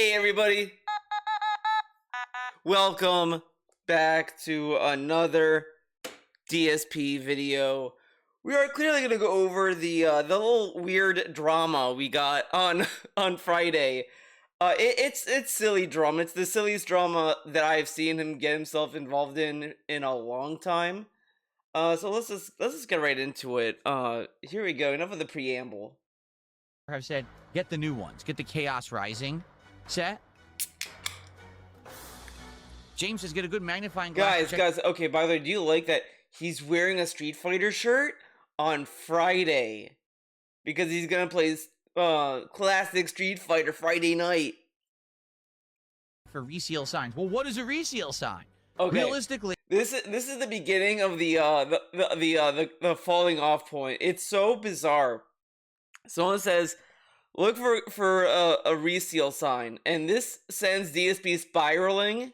Hey everybody, welcome back to another DSP video. We are clearly going to go over the little weird drama we got on Friday. It's silly drama. It's the silliest drama that I've seen him get himself involved in a long time. So let's just get right into it. Here we go. Enough of the preamble. Have said, get the new ones. Get the Chaos Rising set. James says, get a good magnifying glass. Guys, okay, by the way, do you like that he's wearing a Street Fighter shirt on Friday? Because he's gonna play classic Street Fighter Friday night. For reseal signs. Well, what is a reseal sign? Okay. Realistically, This is the beginning of the falling off point. It's so bizarre. Someone says, look for a reseal sign, and this sends DSP spiraling.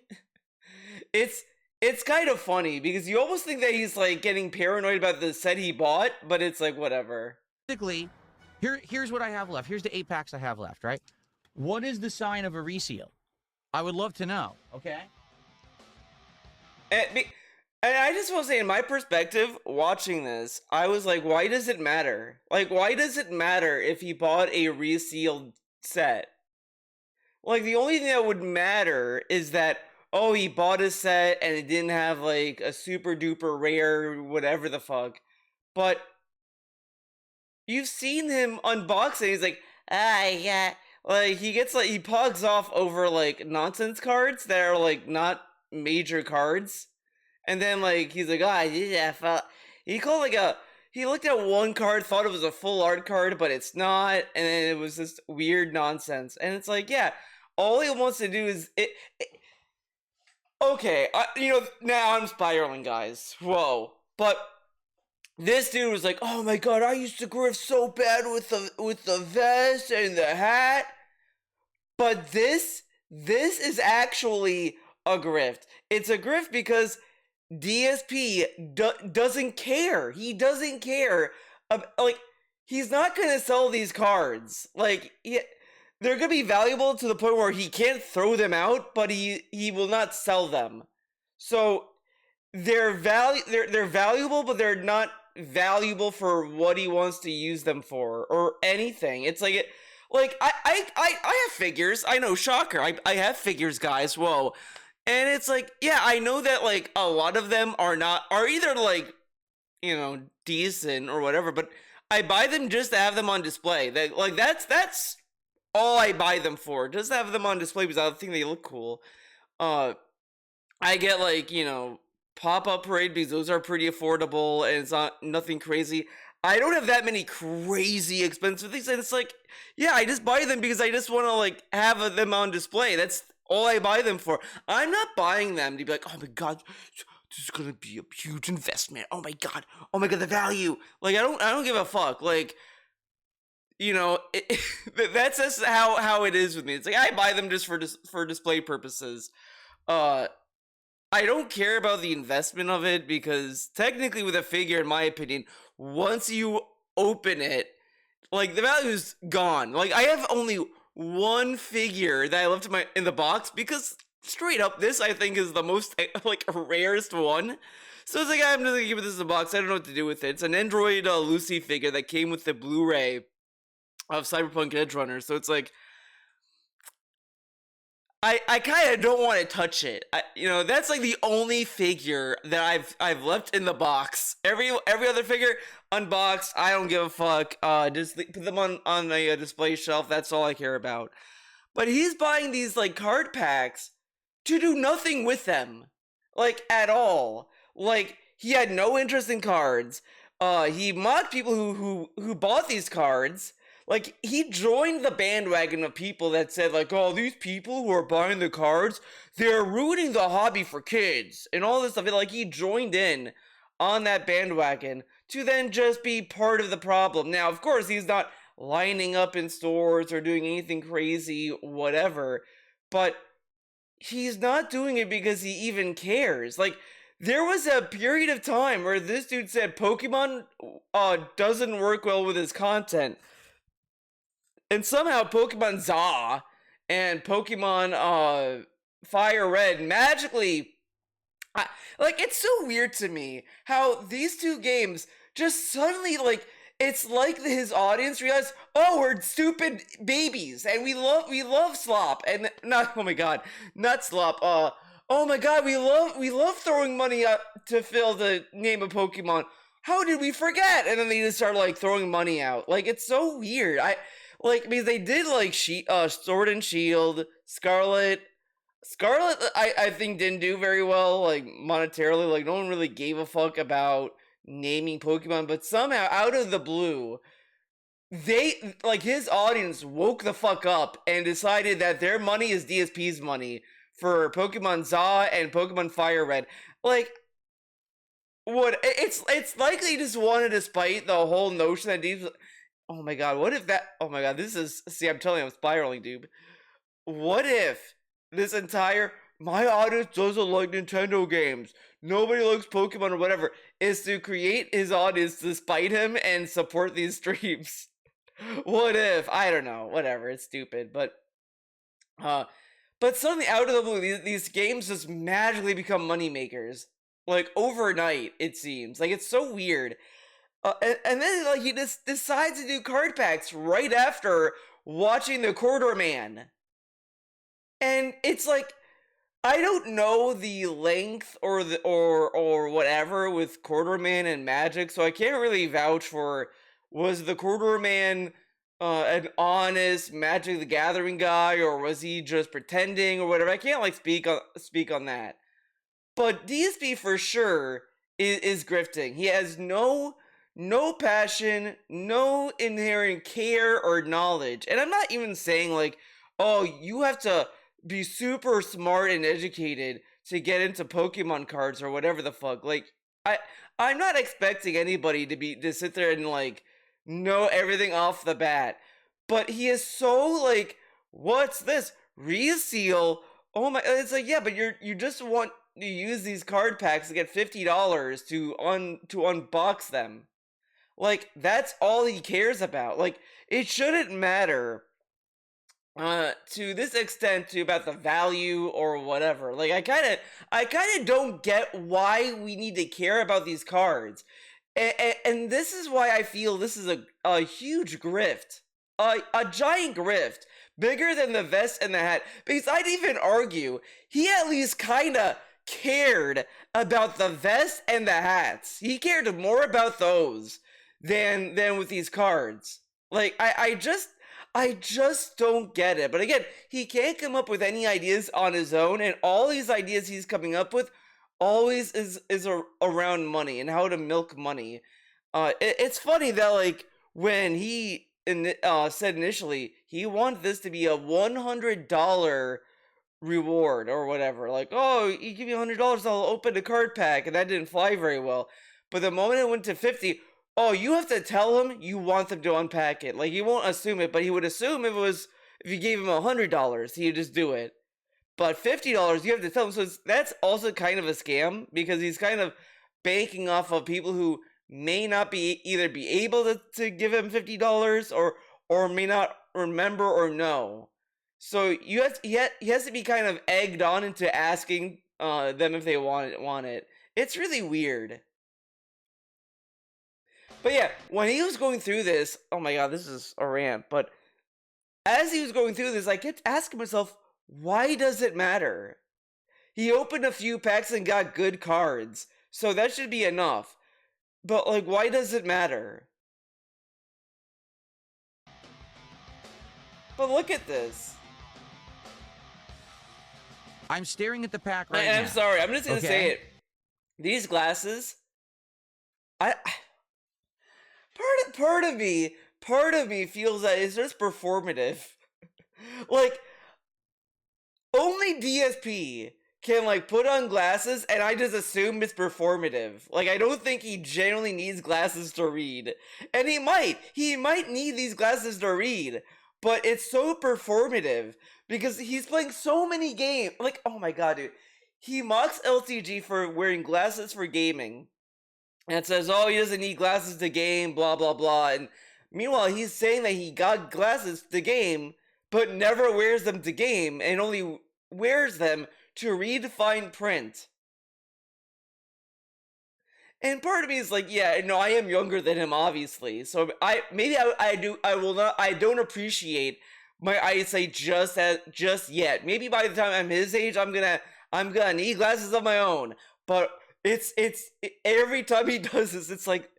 It's kind of funny because you almost think that he's like getting paranoid about the set he bought, but it's like whatever. Here's what I have left. Here's the 8 packs I have left, right? What is the sign of a reseal? I would love to know, okay? And I just want to say, in my perspective, watching this, I was like, why does it matter? Like, why does it matter if he bought a resealed set? Like, the only thing that would matter is that, oh, he bought a set and it didn't have, like, a super duper rare whatever the fuck. But you've seen him unbox it, he's like, yeah. Like, he pogs off over, like, nonsense cards that are, like, not major cards. And then, like, he's like, he looked at one card, thought it was a full art card, but it's not, and then it was just weird nonsense. And it's like, yeah, all he wants to do is, okay, now I'm spiraling, guys, whoa, but this dude was like, oh my god, I used to grift so bad with the vest and the hat, but this is actually a grift. It's a grift because DSP doesn't care. He doesn't care. Like, he's not gonna sell these cards. Like, they're gonna be valuable to the point where he can't throw them out, but he will not sell them. So they're valuable, but they're not valuable for what he wants to use them for or anything. It's like I have figures. I know, shocker. I have figures, guys. Whoa. And it's like, yeah, I know that, like, a lot of them are either, like, decent or whatever, but I buy them just to have them on display. That's all I buy them for, just to have them on display because I think they look cool. I get, like, pop-up parade because those are pretty affordable and it's nothing crazy. I don't have that many crazy expensive things, and it's like, yeah, I just buy them because I just want to, like, have them on display. That's all I buy them for. I'm not buying them to be like, oh my god, this is gonna be a huge investment. Oh my god, the value. Like, I don't give a fuck. Like, that's just how it is with me. It's like I buy them just for display purposes. I don't care about the investment of it because technically, with a figure, in my opinion, once you open it, like, the value's gone. Like, I have only one figure that I left in the box because straight up, this I think is the most, like, rarest one. So it's like, I'm just gonna give this a box. I don't know what to do with it. It's an Android Lucy figure that came with the Blu-ray of Cyberpunk Edgerunner. So it's like, I kind of don't want to touch it. That's like the only figure that I've left in the box. Every other figure unboxed. I don't give a fuck. Just put them on a display shelf. That's all I care about. But he's buying these, like, card packs to do nothing with them, like, at all. Like, he had no interest in cards. He mocked people who bought these cards. Like, he joined the bandwagon of people that said, like, oh, these people who are buying the cards, they're ruining the hobby for kids, and all this stuff. Like, he joined in on that bandwagon to then just be part of the problem. Now, of course, he's not lining up in stores or doing anything crazy, whatever, but he's not doing it because he even cares. Like, there was a period of time where this dude said Pokemon doesn't work well with his content. And somehow Pokemon Za and Pokemon Fire Red magically, like, it's so weird to me how these two games just suddenly, like, it's like his audience realized, oh, we're stupid babies and we love slop and not, oh my god, not slop, oh my god, we love throwing money up to fill the name of Pokemon. How did we forget? And then they just start like throwing money out. Like, it's so weird. I like, because they did like Sword and Shield, Scarlet. Scarlet, I think didn't do very well, like, monetarily. Like, no one really gave a fuck about naming Pokemon, but somehow out of the blue, they, like, his audience woke the fuck up and decided that their money is DSP's money for Pokemon Za and Pokemon Fire Red. Like, what? It's likely just wanted to spite the whole notion that these. Oh my god, what if that? Oh my god, this is. See, I'm telling you, I'm spiraling, dude. What if this entire my audience doesn't like Nintendo games, nobody likes Pokemon or whatever, is to create his audience to spite him and support these streams? What if? I don't know. Whatever. It's stupid, uh, but suddenly out of the blue, these games just magically become money makers, like overnight. It seems like it's so weird. And then like he just decides to do card packs right after watching the Corridor Man. And it's like, I don't know the length or the or whatever with Corridor Man and Magic, so I can't really vouch for, was the Corridor Man an honest Magic the Gathering guy, or was he just pretending or whatever. I can't like speak on that. But DSP for sure is grifting. He has no passion, no inherent care or knowledge. And I'm not even saying like, oh, you have to be super smart and educated to get into Pokemon cards or whatever the fuck. Like, I'm not expecting anybody to sit there and like know everything off the bat. But he is so like, what's this? Reseal? Oh my, it's like, yeah, but you just want to use these card packs to get $50 to unbox them. Like, that's all he cares about. Like, it shouldn't matter to this extent to about the value or whatever. Like, I kind of don't get why we need to care about these cards. And this is why I feel this is a huge grift. A giant grift. Bigger than the vest and the hat. Because I'd even argue he at least kind of cared about the vest and the hats. He cared more about those than with these cards. Like, I just don't get it. But again, he can't come up with any ideas on his own, and all these ideas he's coming up with always is around money and how to milk money. It's funny that like when he said initially he wanted this to be a $100 reward or whatever, like, oh, you give me $100, I'll open a card pack, and that didn't fly very well. But the moment it went to 50, oh, you have to tell him you want them to unpack it. Like, he won't assume it, but he would assume if you gave him $100, he'd just do it. But $50, you have to tell him. So that's also kind of a scam, because he's kind of banking off of people who may not be able to give him $50 or may not remember or know. So he has to be kind of egged on into asking them if they want it. It's really weird. But yeah, when he was going through this, oh my god, this is a rant, but as he was going through this, I kept asking myself, why does it matter? He opened a few packs and got good cards, so that should be enough. But like, why does it matter? But look at this. I'm staring at the pack right now. I'm sorry, I'm just gonna say it. These glasses, part of me feels that it's just performative. Like, only DSP can like put on glasses, and I just assume it's performative. Like, I don't think he genuinely needs glasses to read, and he might need these glasses to read, but it's so performative because he's playing so many games. Like, oh my god, dude, he mocks LTG for wearing glasses for gaming, and says, oh, he doesn't need glasses to game, blah blah blah. And meanwhile, he's saying that he got glasses to game, but never wears them to game and only wears them to read fine print. And part of me is like, yeah, no, I am younger than him, obviously. So I don't appreciate my eyesight just yet. Maybe by the time I'm his age, I'm gonna need glasses of my own. But it's every time he does this, it's like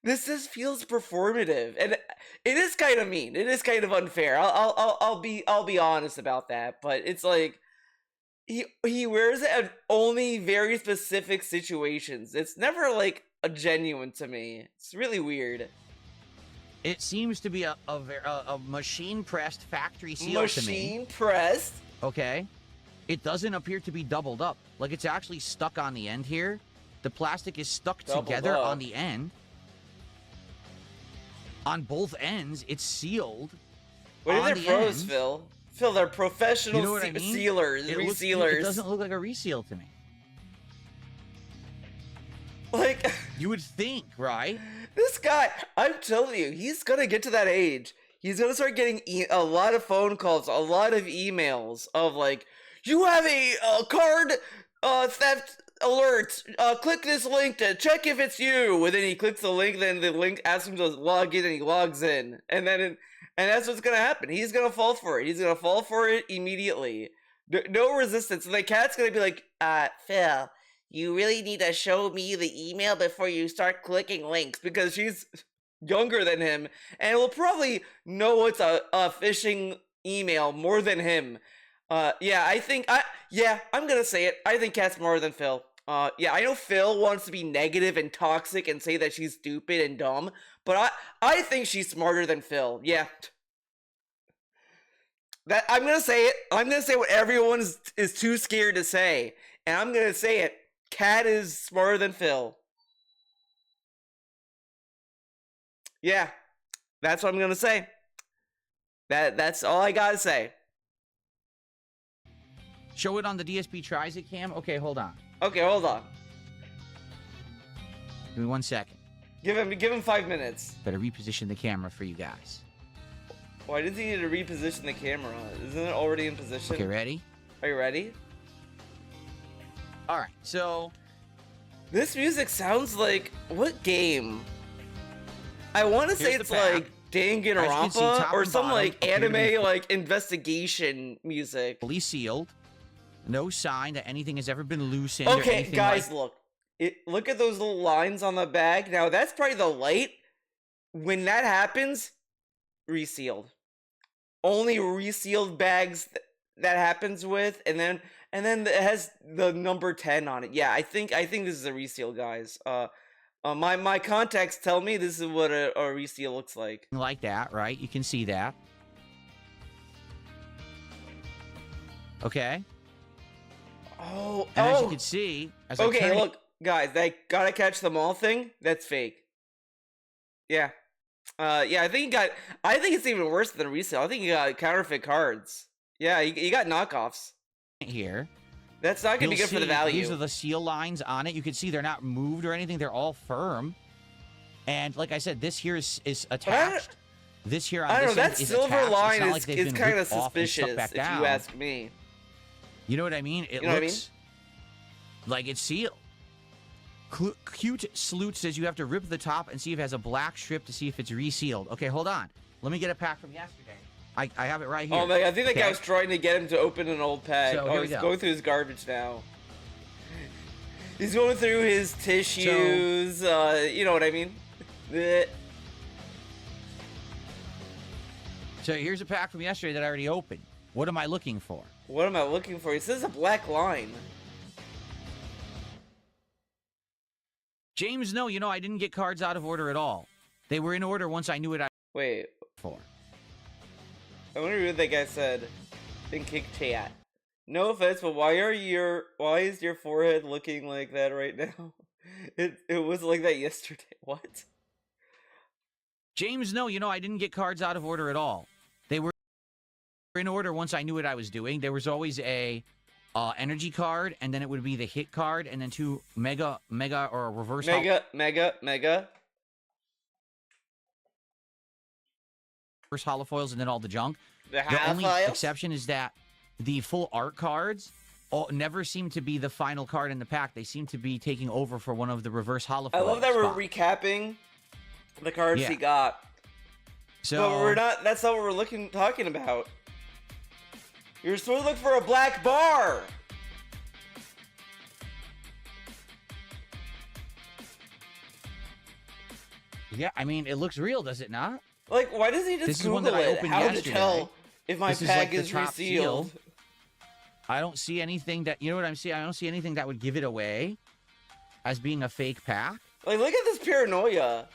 this just feels performative, and it is kind of mean. It is kind of unfair. I'll be honest about that. But it's like he wears it at only very specific situations. It's never like a genuine to me. It's really weird. It seems to be a machine pressed factory seal to me. Machine pressed. Okay. It doesn't appear to be doubled up. Like it's actually stuck on the end here. The plastic is stuck together on the end. On both ends, it's sealed. What are their pros, Phil? Phil, they're professional sealers, resealers. It doesn't look like a reseal to me. Like, you would think, right? This guy, I'm telling you, he's gonna get to that age. He's gonna start getting a lot of phone calls, a lot of emails of like, you have a card theft alert. Click this link to check if it's you. And then he clicks the link, then the link asks him to log in, and he logs in. And that's what's gonna happen. He's gonna fall for it. He's gonna fall for it immediately. No resistance. And the cat's gonna be like, Phil, you really need to show me the email before you start clicking links, because she's younger than him and will probably know what's a phishing email more than him. Yeah, I'm gonna say it. I think Cat's smarter than Phil. Yeah, I know Phil wants to be negative and toxic and say that she's stupid and dumb, but I think she's smarter than Phil. Yeah. That I'm gonna say it. I'm gonna say what everyone is too scared to say, and I'm gonna say it. Cat is smarter than Phil. Yeah, that's what I'm gonna say. That's all I gotta say. Show it on the DSP Trizit cam. Okay, hold on. Okay, hold on. Give me 1 second. Give him 5 minutes. Better reposition the camera for you guys. Why does he need to reposition the camera? Isn't it already in position? Okay, ready? Are you ready? All right, so this music sounds like what game? I want to say it's like Danganronpa or some like anime like investigation music. Fully sealed. No sign that anything has ever been loosened. Okay, guys, look. Look at those little lines on the bag. Now that's probably the light. When that happens, resealed. Only resealed bags that happens with, and then it has the number 10 on it. Yeah, I think this is a reseal, guys. My contacts tell me this is what a reseal looks like. Like that, right? You can see that. Okay. Oh, and as you can see, okay, look, guys, that gotta catch them all thing. That's fake. Yeah. Yeah, I think it's even worse than a resale. I think you got counterfeit cards. Yeah, you got knockoffs. Here. That's not going to be good for the value. These are the seal lines on it. You can see they're not moved or anything. They're all firm. And like I said, this here is attached. This here on this end is attached. That silver line is kind of suspicious, if you ask me. You know what I mean? It looks like it's sealed. Cute Salute says you have to rip the top and see if it has a black strip to see if it's resealed. Okay, hold on. Let me get a pack from yesterday. I have it right here. Oh, man, I think that guy was trying to get him to open an old pack. So, he's going through his garbage now. He's going through his tissues. You know what I mean? So here's a pack from yesterday that I already opened. What am I looking for? What am I looking for? He says a black line. James, no, I didn't get cards out of order at all. They were in order once I knew what I Wait. For. I wonder what that guy said in Kick Chat. No offense, but why is your forehead looking like that right now? It was like that yesterday. What? James, no, I didn't get cards out of order at all. They were in order once I knew what I was doing. There was always a energy card, and then it would be the hit card, and then 2 mega or reverse mega first holofoils, and then all the junk. The The only half-files? exception is that the full art cards never seem to be the final card in the pack. They seem to be taking over for one of the reverse holofoil. I love that we're spots. recapping the cards Yeah. he got. So But we're not. That's not what we're talking about. You're supposed to look for a black bar. yeah, I mean, it looks real, does it not? Like, why doesn't he just This is Google one that I it? opened How to yesterday. tell if my This is pack like the is top resealed? seal. I don't see anything that you know what I'm seeing. I don't see anything that would give it away as being a fake pack. Like, look at this paranoia.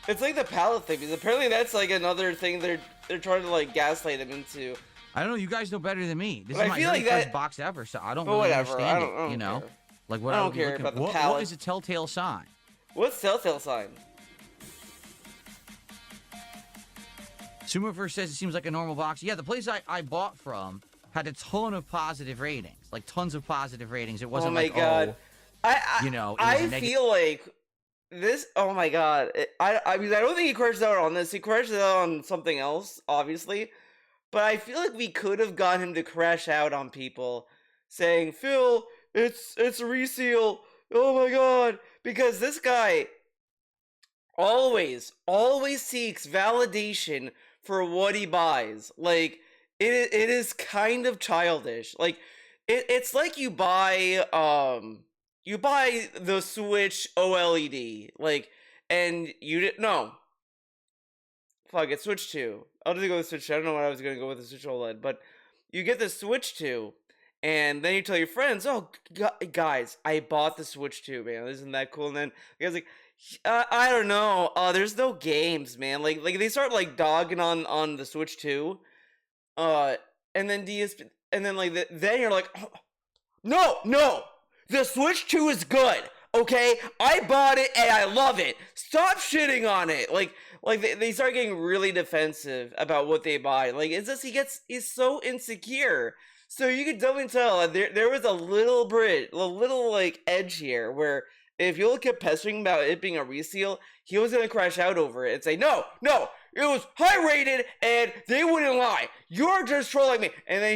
It's like the palette thing, because apparently that's like another thing they're trying to like gaslight him into. I don't know. You guys know better than me. This But is I my feel very like first that- box ever, so I don't But really whatever, understand I don't it. You know, care. like what I I don't would be care looking. about the What palette. is a telltale sign? What's telltale sign? Sumiverse says it seems like a normal box. Yeah, the place I bought from had a ton of positive ratings, like tons of positive ratings. It wasn't Oh my like god. I you know, it was a I negative- feel like this. Oh my god. I mean, I don't think he crashed out on this. He crashed out on something else, obviously. But I feel like we could have gotten him to crash out on people, saying, "Phil, it's a reseal." Oh my god, because this guy always seeks validation for what he buys. Like it is kind of childish. Like it's like you buy the Switch OLED, like, and you didn't no. Fuck it, Switch 2. I'll just go with Switch 2. I don't know what I was gonna go with the Switch OLED, but you get the Switch 2, and then you tell your friends, "Oh, guys, I bought the Switch 2, man. Isn't that cool?" And then the guy's like, I don't know. There's no games, man. Like they start like dogging on the Switch 2, and then and then like then you're like, oh, no, the Switch 2 is good. Okay, I bought it and I love it. Stop shitting on it. Like they start getting really defensive about what they buy. Like it's just he's so insecure. So you could definitely tell there was a little like edge here where if Yola kept pestering about it being a reseal, he was gonna crash out over it and say, no, it was high rated and they wouldn't lie. You're just trolling me. And then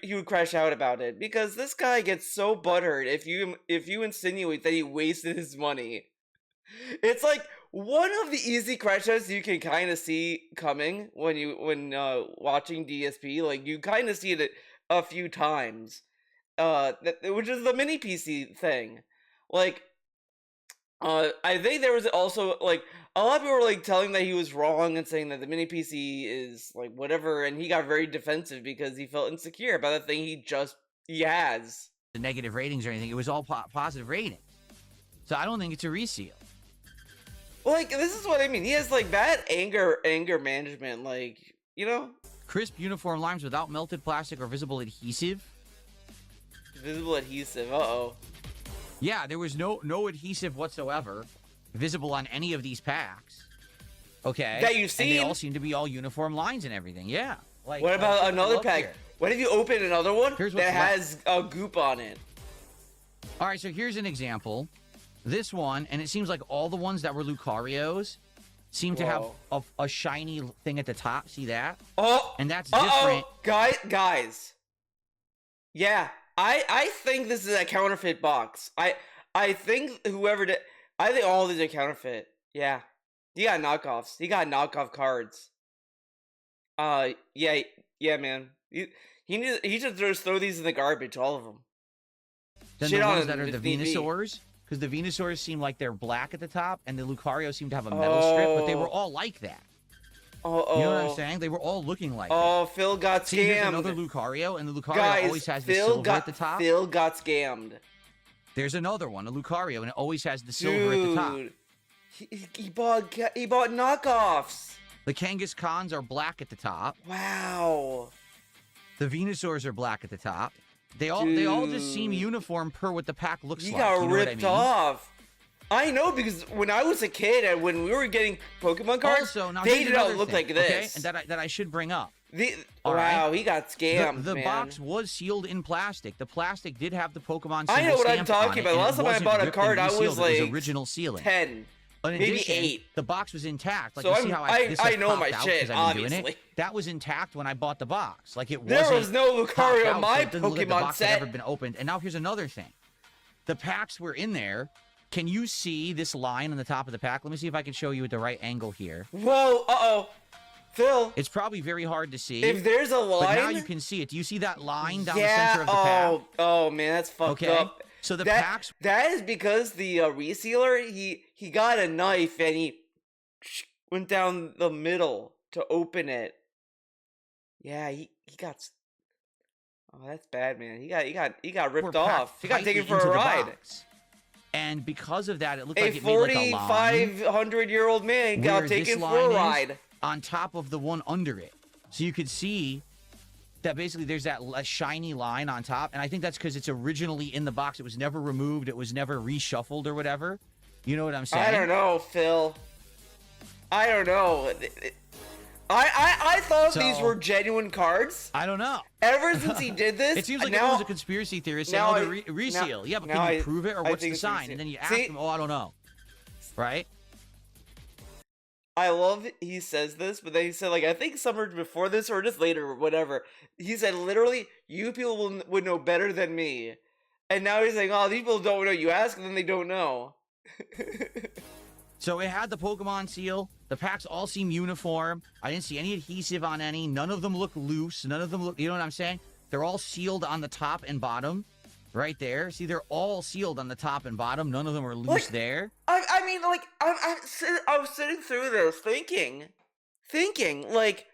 he would crash out about it because this guy gets so butthurt if you insinuate that he wasted his money. It's like one of the easy crash outs you can kind of see coming when watching DSP. Like you kind of see it a few times, which is the mini PC thing. Like, I think there was also like a lot of people were like telling that he was wrong and saying that the mini PC is like whatever, and he got very defensive because he felt insecure about the thing he has. The negative ratings or anything. It was all positive ratings. So I don't think it's a reseal. Like this is what I mean. He has like bad anger management. Like you know, Crisp uniform lines without melted plastic or visible adhesive. visible adhesive. Uh-oh. Yeah, there was no adhesive whatsoever visible on any of these packs. Okay. That you've And they seen? all seem to be all uniform lines and everything. Yeah. Like, What about I another love pack? here. What if you open another one Here's what's that has a goop on it? All right, so here's an example. This one, and it seems like all the ones that were Lucarios seem to have a shiny thing at the top. See that? Oh, And that's different. Guys. Yeah, I think this is a counterfeit box. I think whoever did, I think all these are counterfeit. Yeah, he got knockoffs. He got knockoff cards. Yeah, man. He should just throw these in the garbage, all of them. Then Shit the on ones it that are the if need be. Venusaurs, because the Venusaurs seem like they're black at the top, and the Lucario seem to have a metal strip, but they were all like that. Oh, You know what I'm saying? They were all looking like that. Oh, Phil got See, here's scammed. another Lucario, and the Lucario Guys, always has the Phil silver at the top. Phil got scammed. There's another one, a Lucario, and it always has the silver at the top. Dude, he bought knockoffs. The Kangaskhan Khans are black at the top. Wow. The Venusaurs are black at the top. They all just seem Dude. uniform per what the pack looks He like. got You know what I ripped mean? off. I know because when I was a kid and when we were getting Pokemon cards, Also, now they here's did not another look thing, like this. Okay? And that I should bring up. Wow, All right. he got scammed, The man. box was sealed in plastic. The plastic did have the Pokemon symbol I know what I'm stamped on talking it, about. and Last it time I wasn't bought a ripped and card, I was resealed. It like was original sealing. 10. In maybe addition, 8. the box was intact. Like, So you see how this I has know my popped out shit, because I've been doing obviously. it? That was intact when I bought the box. Like, it There wasn't was no popped Lucario out, on my so it doesn't look like the Pokemon box had set. ever been opened. And now here's another thing. The packs were in there. Can you see this line on the top of the pack? Let me see if I can show you at the right angle here. Whoa, uh-oh. Phil. It's probably very hard to see. If there's a line... But now you can see it. Do you see that line down the center of the pack? Oh, man, that's fucked up. So the packs... That is because the resealer, he got a knife and he went down the middle to open it. Yeah, he got... Oh, that's bad, man. He got ripped off. He got taken for a ride. And because of that, it looked like it a made like a line. 4,500-year-old man got taken for a ride. On top of the one under it. So you could see that basically there's that shiny line on top. And I think that's because it's originally in the box. It was never removed. It was never reshuffled or whatever. You know what I'm saying? I don't know, Phil. I don't know. I thought these were genuine cards. I don't know. Ever since he did this, it seems like everyone's a conspiracy theorist saying, "Oh, the reseal." Yeah, but can you prove it, or what's the sign? And then you ask him, "Oh, I don't know." Right? I love he says this, but then he said, like, I think summer before this or just later or whatever. He said, literally, you people would know better than me. And now he's like, oh, these people don't know. You ask them, they don't know. So it had the Pokemon seal. The packs all seem uniform. I didn't see any adhesive on any. None of them look loose. None of them look, you know what I'm saying? They're all sealed on the top and bottom. Right there. See, they're all sealed on the top and bottom. None of them are loose there. I mean, like, I was sitting through this thinking, like,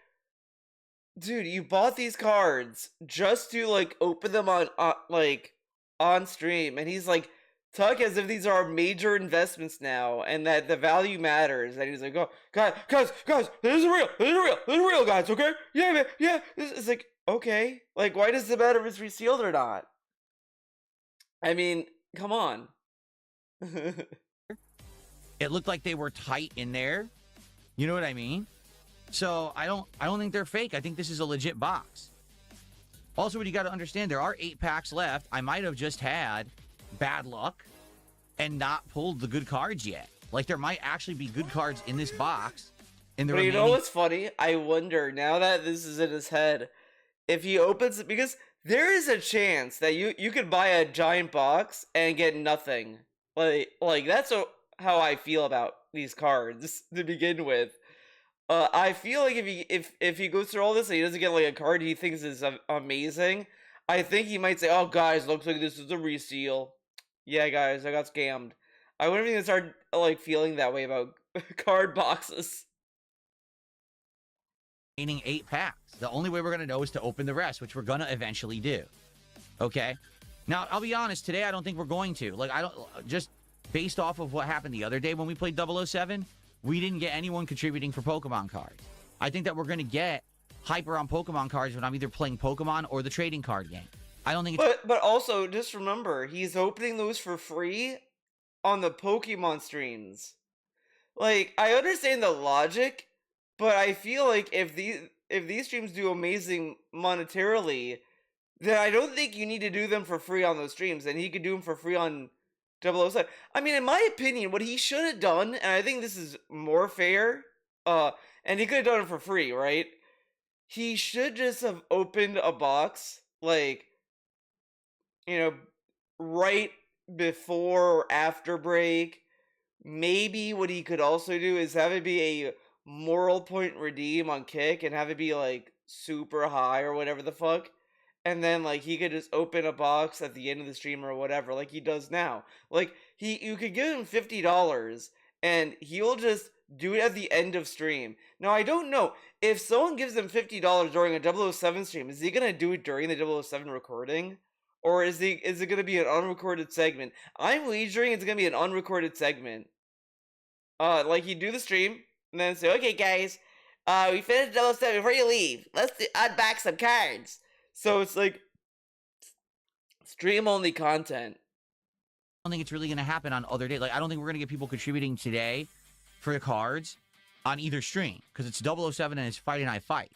dude, you bought these cards just to, like, open them on stream. And he's like, talk as if these are major investments now and that the value matters. And he's like, oh, guys, this is real, guys, okay? Yeah, man, yeah. It's like, okay. Like, why does it matter if it's resealed or not? I mean, come on. It looked like they were tight in there. You know what I mean? So I don't think they're fake. I think this is a legit box. Also, what you got to understand, there are 8 packs left. I might have just had bad luck and not pulled the good cards yet. Like, there might actually be good cards in this box. In the but remaining... you know what's funny? I wonder, now that this is in his head, if he opens it, because there is a chance that you could buy a giant box and get nothing. Like that's how I feel about these cards to begin with. I feel like if he goes through all this and he doesn't get like a card he thinks is amazing, I think he might say, "Oh, guys, looks like this is a reseal." Yeah, guys, I got scammed. I wouldn't even start like feeling that way about card boxes. 8 packs. The only way we're going to know is to open the rest, which we're going to eventually do. Okay? Now, I'll be honest, today I don't think we're going to. Like, just based off of what happened the other day when we played 007, we didn't get anyone contributing for Pokemon cards. I think that we're going to get hyper on Pokemon cards when I'm either playing Pokemon or the trading card game. I don't think it's... But also, just remember, he's opening those for free on the Pokemon streams. Like, I understand the logic, but I feel like if these streams do amazing monetarily, then I don't think you need to do them for free on those streams, and he could do them for free on 007. I mean, in my opinion, what he should have done, and I think this is more fair, and he could have done it for free, right? He should just have opened a box, like, you know, right before or after break. Maybe what he could also do is have it be a moral point redeem on Kick and have it be like super high or whatever the fuck, and then like he could just open a box at the end of the stream or whatever, like he does now. Like you could give him $50 and he'll just do it at the end of stream. Now I don't know if someone gives him $50 during a 007 stream, is he gonna do it during the 007 recording, or is it gonna be an unrecorded segment? I'm wagering it's gonna be an unrecorded segment. Like he'd do the stream and then say, okay, guys, we finished 007. Before you leave, let's unbox some cards. So it's like stream-only content. I don't think it's really going to happen on other days. Like, I don't think we're going to get people contributing today for the cards on either stream because it's 007 and it's Friday Night Fights.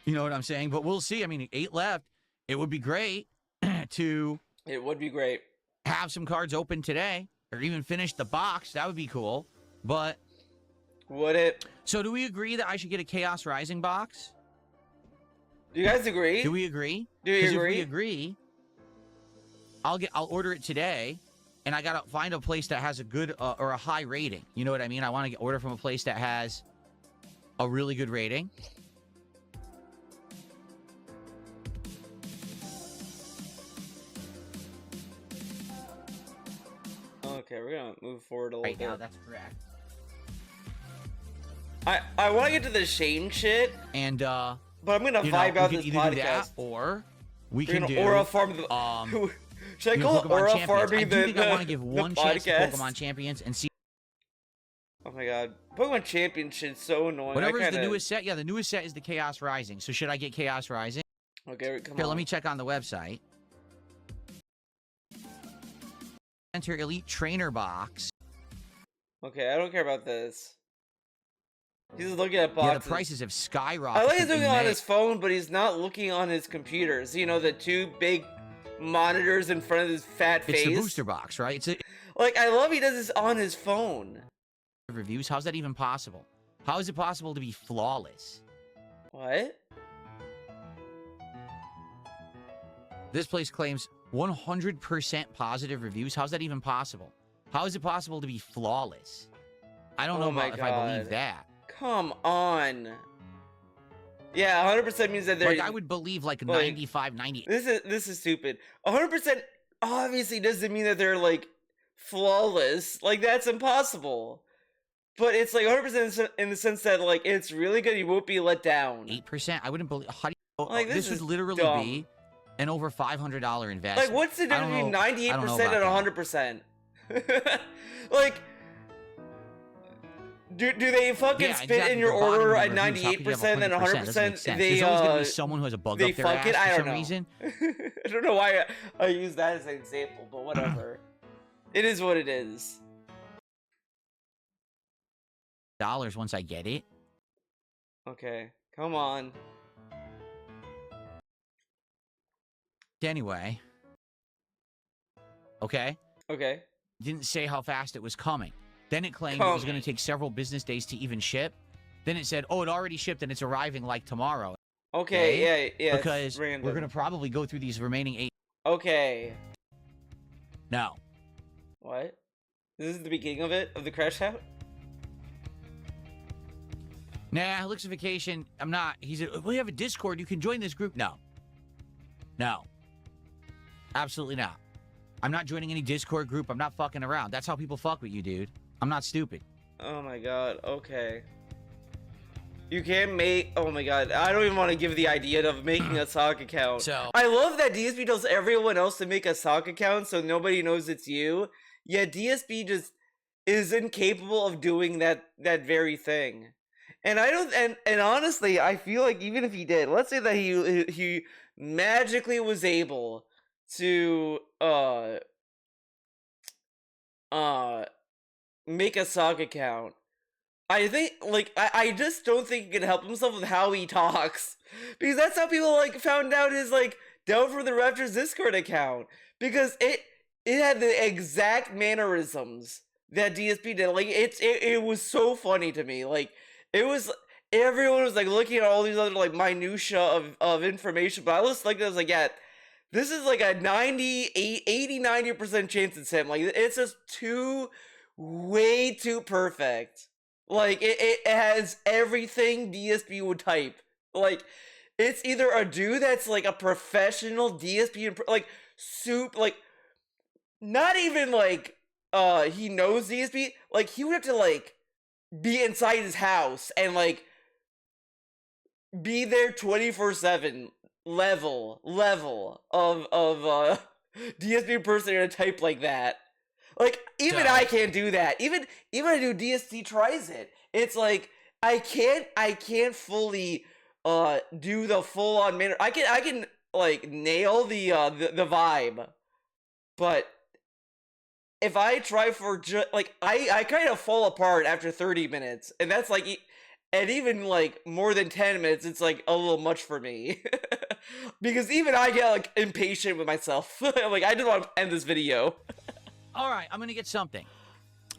You know what I'm saying? But we'll see. I mean, 8 left. It would be great to... It would be great. Have some cards open today. or even finish the box. That would be cool. But would it? So do we agree that I should get a Chaos Rising box? Do you guys agree? Do we agree? Do you agree? If we agree, I'll order it today, and I gotta find a place that has a good or a high rating. You know what I mean? I want to order from a place that has a really good rating. Okay, we're gonna move forward a little bit. Right now, that's correct. I want to get to the Shane shit, and but I'm gonna vibe out this podcast. Do that, or we can do Aura Farm. Should I call it Aura Farming? I do think I want to give one chance to Pokemon Champions and see. Oh my god, Pokemon Champions shit's so annoying. Whatever is the newest set, yeah, the newest set is the Chaos Rising. So should I get Chaos Rising? Okay, come on. Here, let me check on the website. Enter Elite Trainer Box. Okay, I don't care about this. He's just looking at boxes. Yeah, the prices have skyrocketed. I like he's looking on his phone, but he's not looking on his computers. You know, the two big monitors in front of his fat face. It's the booster box, right? It's like, I love he does this on his phone. Reviews? How's that even possible? How is it possible to be flawless? What? This place claims 100% positive reviews. How's that even possible? How is it possible to be flawless? I don't know if I believe that. Come on. Yeah, 100% means that they're... Like, I would believe, 95, 90... This is stupid. 100% obviously doesn't mean that they're, flawless. Like, that's impossible. But it's, 100% in the sense that, it's really good. You won't be let down. 8%? I wouldn't believe... How do you... this would literally dumb. Be an over $500 investment. What's the difference between 98% and 100%? Do they fucking spit in your order at 98% and 100%? There's always gonna be someone who has a bug up their ass for some reason. I don't know why I use that as an example, but whatever. It is what it is. Dollars once I get it. Okay, come on. Anyway. Okay. Okay. Didn't say how fast it was coming. Then it claimed it was going to take several business days to even ship. Then it said, oh, it already shipped and it's arriving tomorrow. Okay, yeah. Because we're going to probably go through these remaining 8. Okay. No. What? This is the beginning of it? Of the crash out? Nah, Elixification, I'm not. We have a Discord. You can join this group. No. No. Absolutely not. I'm not joining any Discord group. I'm not fucking around. That's how people fuck with you, dude. I'm not stupid. Oh my god, okay. You can make... Oh my god, I don't even want to give the idea of making a sock account. I love that DSP tells everyone else to make a sock account so nobody knows it's you. Yet DSP just is incapable of doing that very thing. And I don't... And honestly, I feel like even if he did, let's say that he magically was able to make a sock account. I think I just don't think he can help himself with how he talks, because that's how people found out his Down for the Raptors Discord account, because it had the exact mannerisms that DSP did. It was so funny to me. It was, everyone was looking at all these other minutia of information, but I was I was yeah, this is a 90% chance it's him. It's just way too perfect. It has everything DSP would type. It's either a dude that's a professional DSP, not even he knows DSP. He would have to be inside his house and be there 24/7 level of DSP impersonator to type like that. Even I can't do that. Even I do, DSP tries it. It's I can't fully do the full on manner. I can nail the vibe, but if I try for just I kind of fall apart after 30 minutes, and that's and even more than 10 minutes, it's a little much for me. Because even I get impatient with myself. I just want to end this video. All right, I'm gonna get something.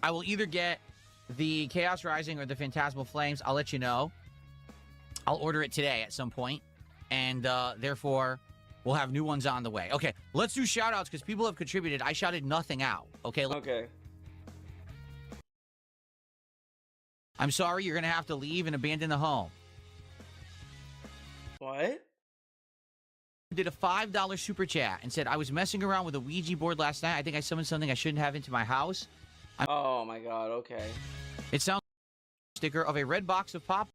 I will either get the Chaos Rising or the Phantasmal Flames. I'll let you know. I'll order it today at some point, and therefore we'll have new ones on the way. Okay, let's do shout-outs because people have contributed. I shouted nothing out. Okay. Okay. I'm sorry, you're gonna have to leave and abandon the home. What? Did a $5 super chat and said, I was messing around with a Ouija board last night. I think I summoned something I shouldn't have into my house. Oh my god, okay. It sounds like a sticker of a red box of pop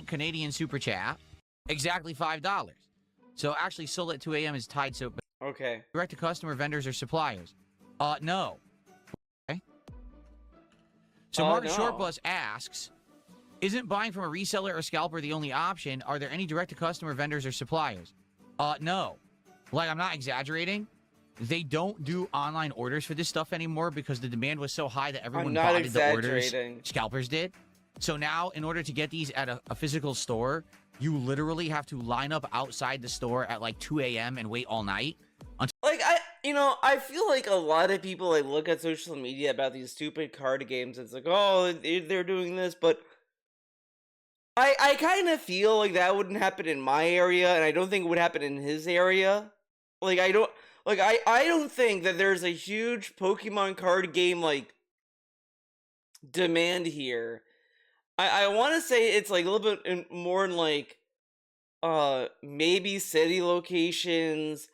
Canadian super chat. Exactly $5. So actually sold at 2 a.m. is tied, so Okay. direct to customer, vendors, or suppliers. No. Okay. So Martin no. Shortbus asks, isn't buying from a reseller or scalper the only option? Are there any direct to customer, vendors, or suppliers? No. Like, I'm not exaggerating. They don't do online orders for this stuff anymore because the demand was so high that everyone bought the orders. Scalpers did. So now, in order to get these at a physical store, you literally have to line up outside the store at like 2 a.m. and wait all night. Like, I feel like a lot of people, like, look at social media about these stupid card games. It's like, oh, they're doing this, but I kind of feel like that wouldn't happen in my area, and I don't think it would happen in his area. Like, I don't think that there's a huge Pokemon card game, like, demand here. I want to say it's, like, a little bit more in, like, maybe city locations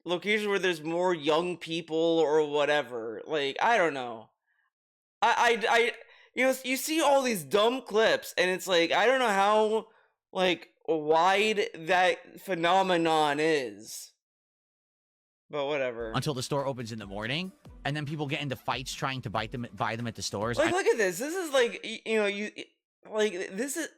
where there's more young people or whatever. Like, I don't know. You know, you see all these dumb clips, and it's like, I don't know how, like, wide that phenomenon is. But whatever. Until the store opens in the morning, and then people get into fights trying to buy them at the stores. Like, look at this. This is like, you know, this is.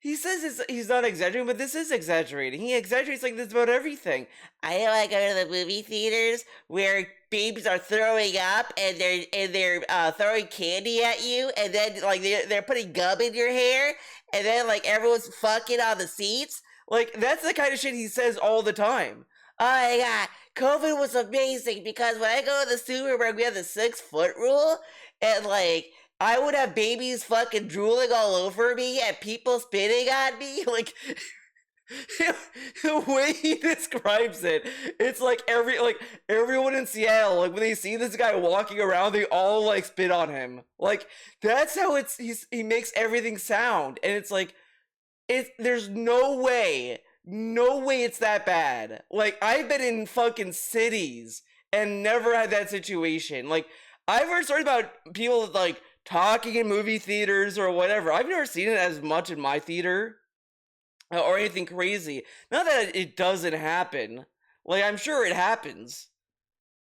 He says he's not exaggerating, but this is exaggerating. He exaggerates like this about everything. I don't want to go to the movie theaters where babies are throwing up and they're throwing candy at you, and then like they're putting gum in your hair, and then like everyone's fucking on the seats. Like, that's the kind of shit he says all the time. Oh my god, COVID was amazing because when I go to the supermarket, we have the 6-foot rule, and like, I would have babies fucking drooling all over me and people spitting on me. Like, the way he describes it, it's like everyone in Seattle, like, when they see this guy walking around, they all like spit on him. Like, that's how he makes everything sound. And it's like, there's no way it's that bad. Like, I've been in fucking cities and never had that situation. Like, I've heard stories about people like talking in movie theaters or whatever. I've never seen it as much in my theater or anything crazy. Not that it doesn't happen. Like, I'm sure it happens.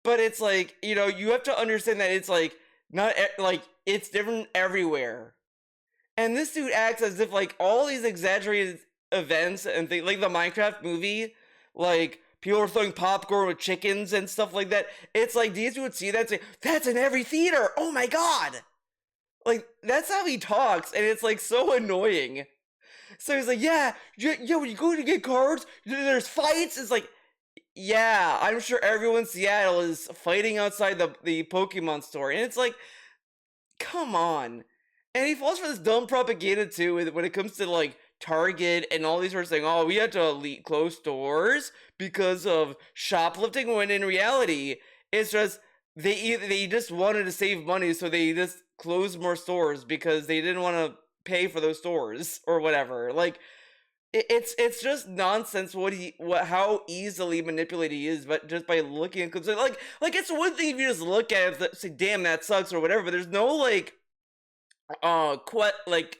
But it's like, you know, you have to understand that it's like, not like, it's different everywhere. And this dude acts as if like all these exaggerated events and things, like the Minecraft movie, like people are throwing popcorn with chickens and stuff like that. It's like these would see that and say, that's in every theater. Oh my god. Like, that's how he talks, and it's like so annoying. So he's like, yeah, when you go to get cards, there's fights. It's like, yeah, I'm sure everyone in Seattle is fighting outside the Pokemon store. And it's like, come on. And he falls for this dumb propaganda too when it comes to like Target and all these sorts of saying, oh, we had to close stores because of shoplifting, when in reality, it's just they just wanted to save money, so they just closed more stores because they didn't want to pay for those stores or whatever. Like, it's just nonsense how easily manipulated he is, but just by looking at clips. Like it's one thing if you just look at it, say, damn, that sucks or whatever, but there's no like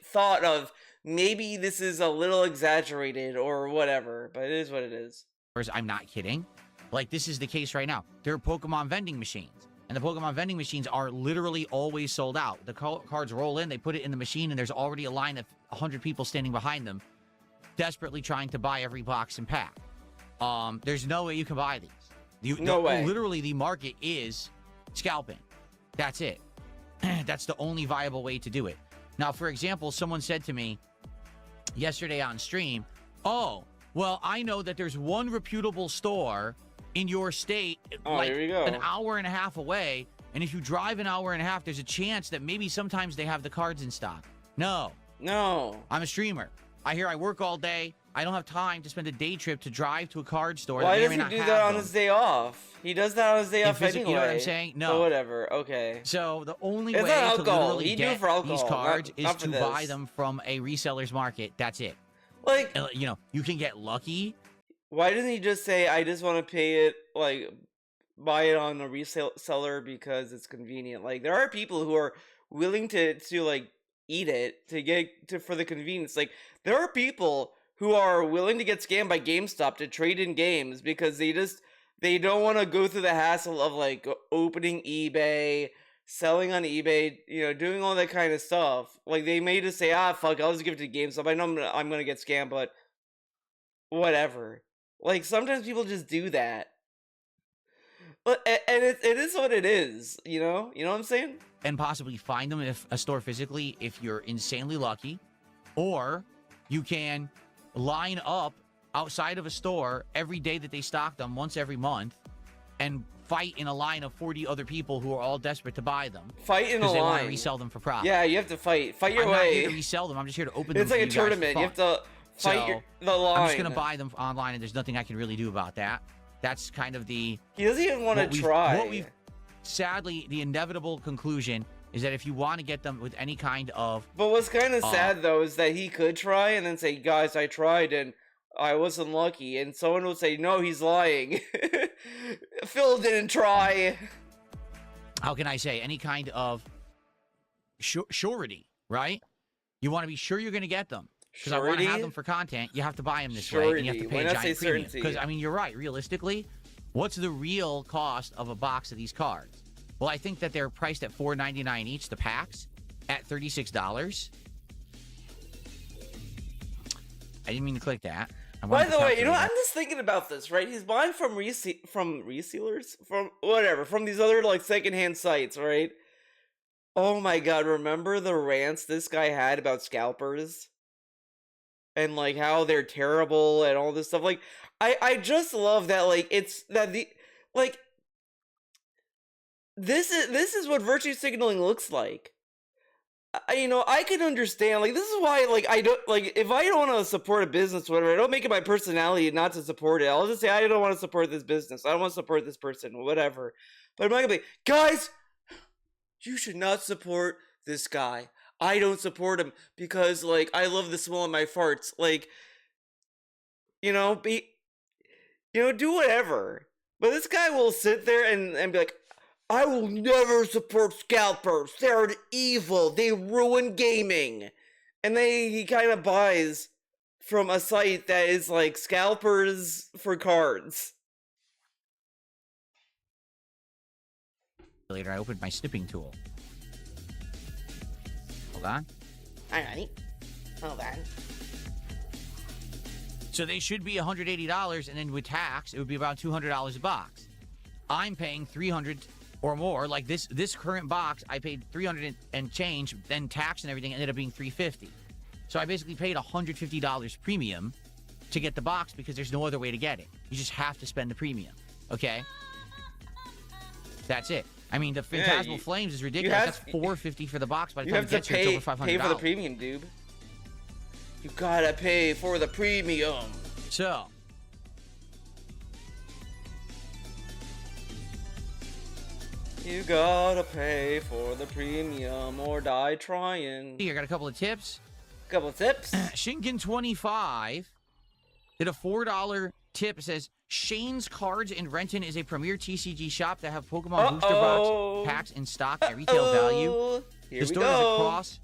thought of maybe this is a little exaggerated or whatever. But it is what it is. I'm not kidding. Like, this is the case right now. There are Pokemon vending machines, and the Pokemon vending machines are literally always sold out. The cards roll in, they put it in the machine, and there's already a line of 100 people standing behind them, desperately trying to buy every box and pack. There's no way you can buy these. No way. Literally, the market is scalping. That's it. That's the only viable way to do it. Now, for example, someone said to me yesterday on stream, oh, well, I know that there's one reputable store in your state, like here we go. an hour and a half away, And if you drive an hour and a half, there's a chance that maybe sometimes they have the cards in stock. No. I'm a streamer. I work all day. I don't have time to spend a day trip to drive to a card store. Why does he do that on his day off? He does that on his day off anyway. You know what I'm saying? No. But whatever. Okay. So the only way to literally get these cards is to buy them from a reseller's market. That's it. Like, you know, you can get lucky. Why doesn't he just say, I just want to pay it, like, buy it on a reseller because it's convenient? Like, there are people who are willing to like, eat it for the convenience. Like, there are people who are willing to get scammed by GameStop to trade in games because they don't want to go through the hassle of like opening eBay, selling on eBay, you know, doing all that kind of stuff. Like, they may just say, fuck, I'll just give it to GameStop. I know I'm gonna get scammed, but whatever. Like, sometimes people just do that. But and it is what it is, you know what I'm saying? And possibly find them in a store physically if you're insanely lucky, or you can line up outside of a store every day that they stock them once every month and fight in a line of 40 other people who are all desperate to buy them. Fight in a line. Because they want to resell them for profit. Yeah, you have to fight. Fight your way. I'm not here to resell them. I'm just here to open them. It's like a tournament. You have to fight the line. I'm just going to buy them online, and there's nothing I can really do about that. That's kind of the... He doesn't even want to try. Sadly, the inevitable conclusion is that if you want to get them with any kind of... But what's kind of sad, though, is that he could try and then say, guys, I tried and I wasn't lucky. And someone would say, no, he's lying. Phil didn't try. How can I say? Any kind of surety, right? You want to be sure you're going to get them. Because I want to have them for content. You have to buy them this way, and you have to pay a giant premium. Because, I mean, you're right. Realistically, what's the real cost of a box of these cards? Well, I think that they're priced at $4.99 each, the packs, at $36. I didn't mean to click that. By the way, you know, I'm just thinking about this, right? He's buying from resellers, from these other, like, secondhand sites, right? Oh my god, remember the rants this guy had about scalpers? And, like, how they're terrible and all this stuff. Like, I just love that, like, it's, that the, like, this is what virtue signaling looks like. You know, I can understand, like, this is why, like, I don't, like, if I don't want to support a business or whatever, I don't make it my personality not to support it. I'll just say, I don't want to support this business. I don't want to support this person, whatever. But I'm not gonna be, guys, you should not support this guy. I don't support him because, like, I love the smell of my farts. Like, you know, do whatever. But this guy will sit there and be like, I will never support scalpers. They're evil. They ruin gaming. And then he kind of buys from a site that is like scalpers for cards. Later, I opened my snipping tool. Hold on. Alright. Hold on. So they should be $180, and then with tax, it would be about $200 a box. I'm paying $300 or more. Like this current box, I paid $300 and change, then tax and everything ended up being $350. So I basically paid $150 premium to get the box because there's no other way to get it. You just have to spend the premium. Okay? That's it. I mean, the Phantasmal Flames is ridiculous. That's $450 for the box. By the time it gets here, it's over $500. Pay for the premium, dude. You gotta pay for the premium. So, you gotta pay for the premium or die trying. Here, I got a couple of tips. Shinken25 did a $4 tip. It says, Shane's Cards in Renton is a premier TCG shop that have Pokemon booster box packs in stock at retail value. The store is across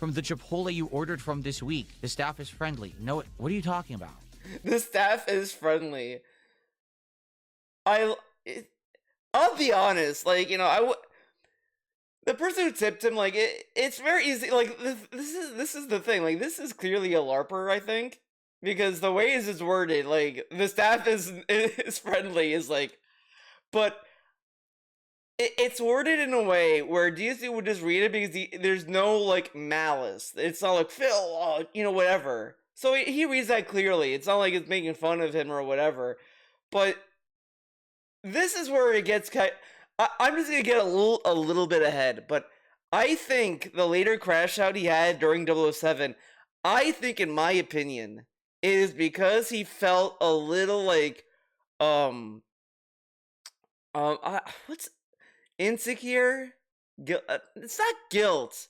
from the Chipotle you ordered from this week. The staff is friendly. No, what are you talking about? The staff is friendly. I'll be honest, like, you know, the person who tipped him, like, it's very easy, like, this is the thing, like, this is clearly a LARPer, I think, because the way it's worded, like, the staff is friendly, is like, but it's worded in a way where DC would just read it because there's no, like, malice. It's not like, Phil, you know, whatever. So he reads that clearly. It's not like it's making fun of him or whatever, but this is where it gets I'm just gonna get a little bit ahead, but I think the later crash out he had during 007, I think, in my opinion, is because he felt a little like um what's insecure? It's not guilt,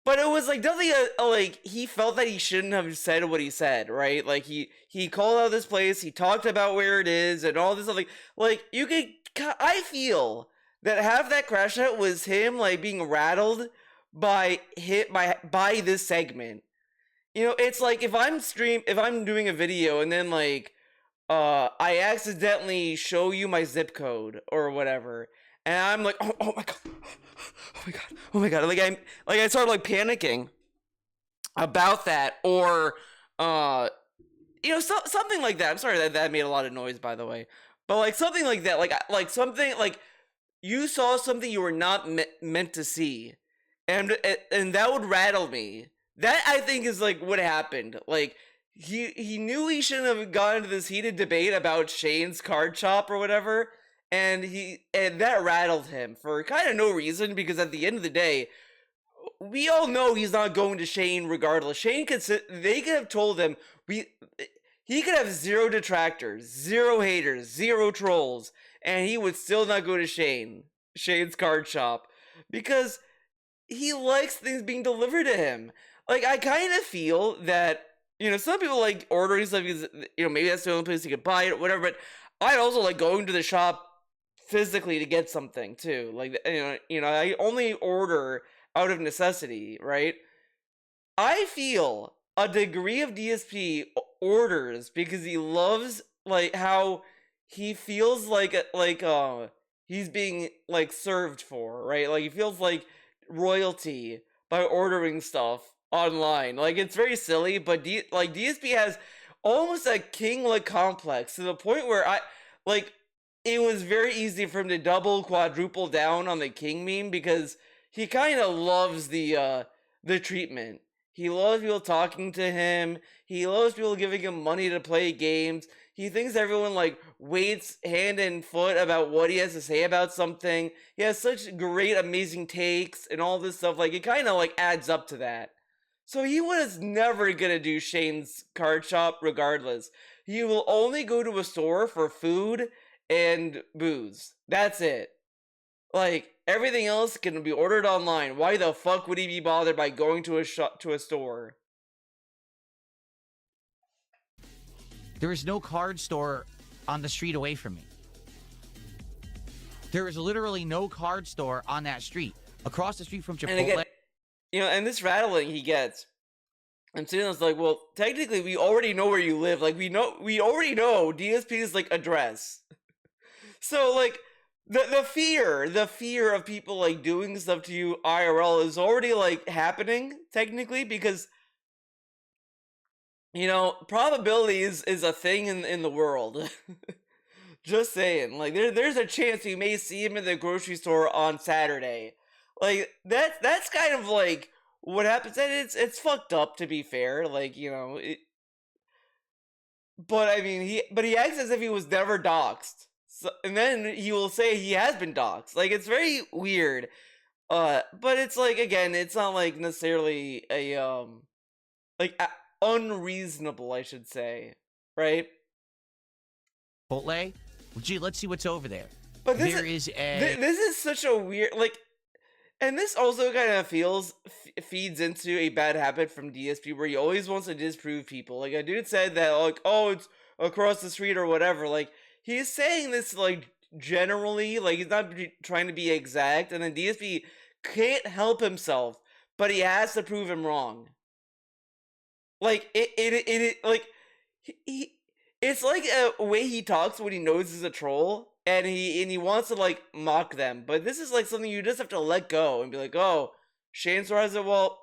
but it was like definitely like he felt that he shouldn't have said what he said, right? Like he called out this place, he talked about where it is and all this stuff. Like you could, I feel that half that crash out was him like being rattled by by this segment. You know, it's like if I'm doing a video and then like I accidentally show you my zip code or whatever, and I'm like, oh my god, oh my god, oh my god, I started like panicking about that, or something like that. I'm sorry that made a lot of noise, by the way, but like something like that, like something like you saw something you were not meant to see, and that would rattle me. That, I think, is like what happened. Like he knew he shouldn't have gone into this heated debate about Shane's card shop or whatever, and that rattled him for kind of no reason, because at the end of the day, we all know he's not going to Shane regardless. Shane they could have told him he could have 0 detractors, 0 haters, 0 trolls, and he would still not go to Shane's card shop, because he likes things being delivered to him. Like, I kind of feel that, some people like ordering stuff because, maybe that's the only place you could buy it or whatever, but I'd also like going to the shop physically to get something too. Like, I only order out of necessity, right? I feel a degree of DSP orders because he loves like how he feels like he's being like served for, right? Like he feels like royalty by ordering stuff online. Like, it's very silly, but DSP has almost a king-like complex to the point where it was very easy for him to double, quadruple down on the king meme, because he kind of loves the treatment. He loves people talking to him. He loves people giving him money to play games. He thinks everyone like waits hand and foot about what he has to say about something. He has such great, amazing takes and all this stuff. Like, it kind of like adds up to that. So he was never gonna do Shane's card shop regardless. He will only go to a store for food and booze. That's it. Like, everything else can be ordered online. Why the fuck would he be bothered by going to a store? There is no card store on the street away from me. There is literally no card store on that street. Across the street from Chipotle. And again, and this rattling he gets, I'm sitting there, it's like, well, technically we already know where you live. Like, we already know DSP's like address. So like the fear of people like doing stuff to you IRL is already like happening technically, because probability is a thing in the world. Just saying, like there's a chance you may see him in the grocery store on Saturday. Like that's kind of like what happens, and it's fucked up, to be fair. Like, but I mean, he acts as if he was never doxxed. So, and then he will say he has been doxxed. Like, it's very weird. But it's like, again, it's not like necessarily a unreasonable, I should say, right? Chipotle? Gee, let's see what's over there. But this is such a weird, like, and this also kind of feeds into a bad habit from DSP, where he always wants to disprove people. Like, a dude said that, like, oh, it's across the street or whatever. Like, he's saying this, like, generally, like, he's not trying to be exact, and then DSP can't help himself, but he has to prove him wrong. Like, it's like a way he talks when he knows he's a troll, and he wants to like mock them. But this is like something you just have to let go and be like, oh, Shane Suarez, well,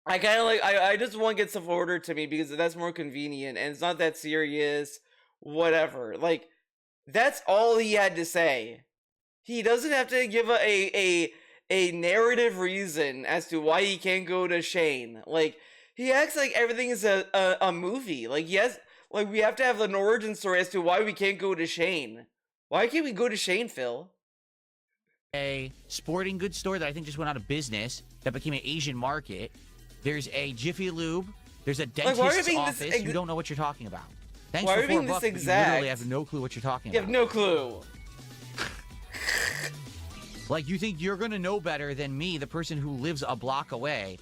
I kind of like, I just want to get stuff ordered to me because that's more convenient and it's not that serious, whatever. Like, that's all he had to say. He doesn't have to give a narrative reason as to why he can't go to Shane. Like, he acts like everything is a movie. Like, yes, like, we have to have an origin story as to why we can't go to Shane. Why can't we go to Shane, Phil? a sporting goods store that I think just went out of business that became an Asian market. There's a Jiffy Lube. There's a dentist's office. You don't know what you're talking about. Thanks for $4, but you literally have no clue what you're talking about. You have no clue. Like, you think you're going to know better than me, the person who lives a block away,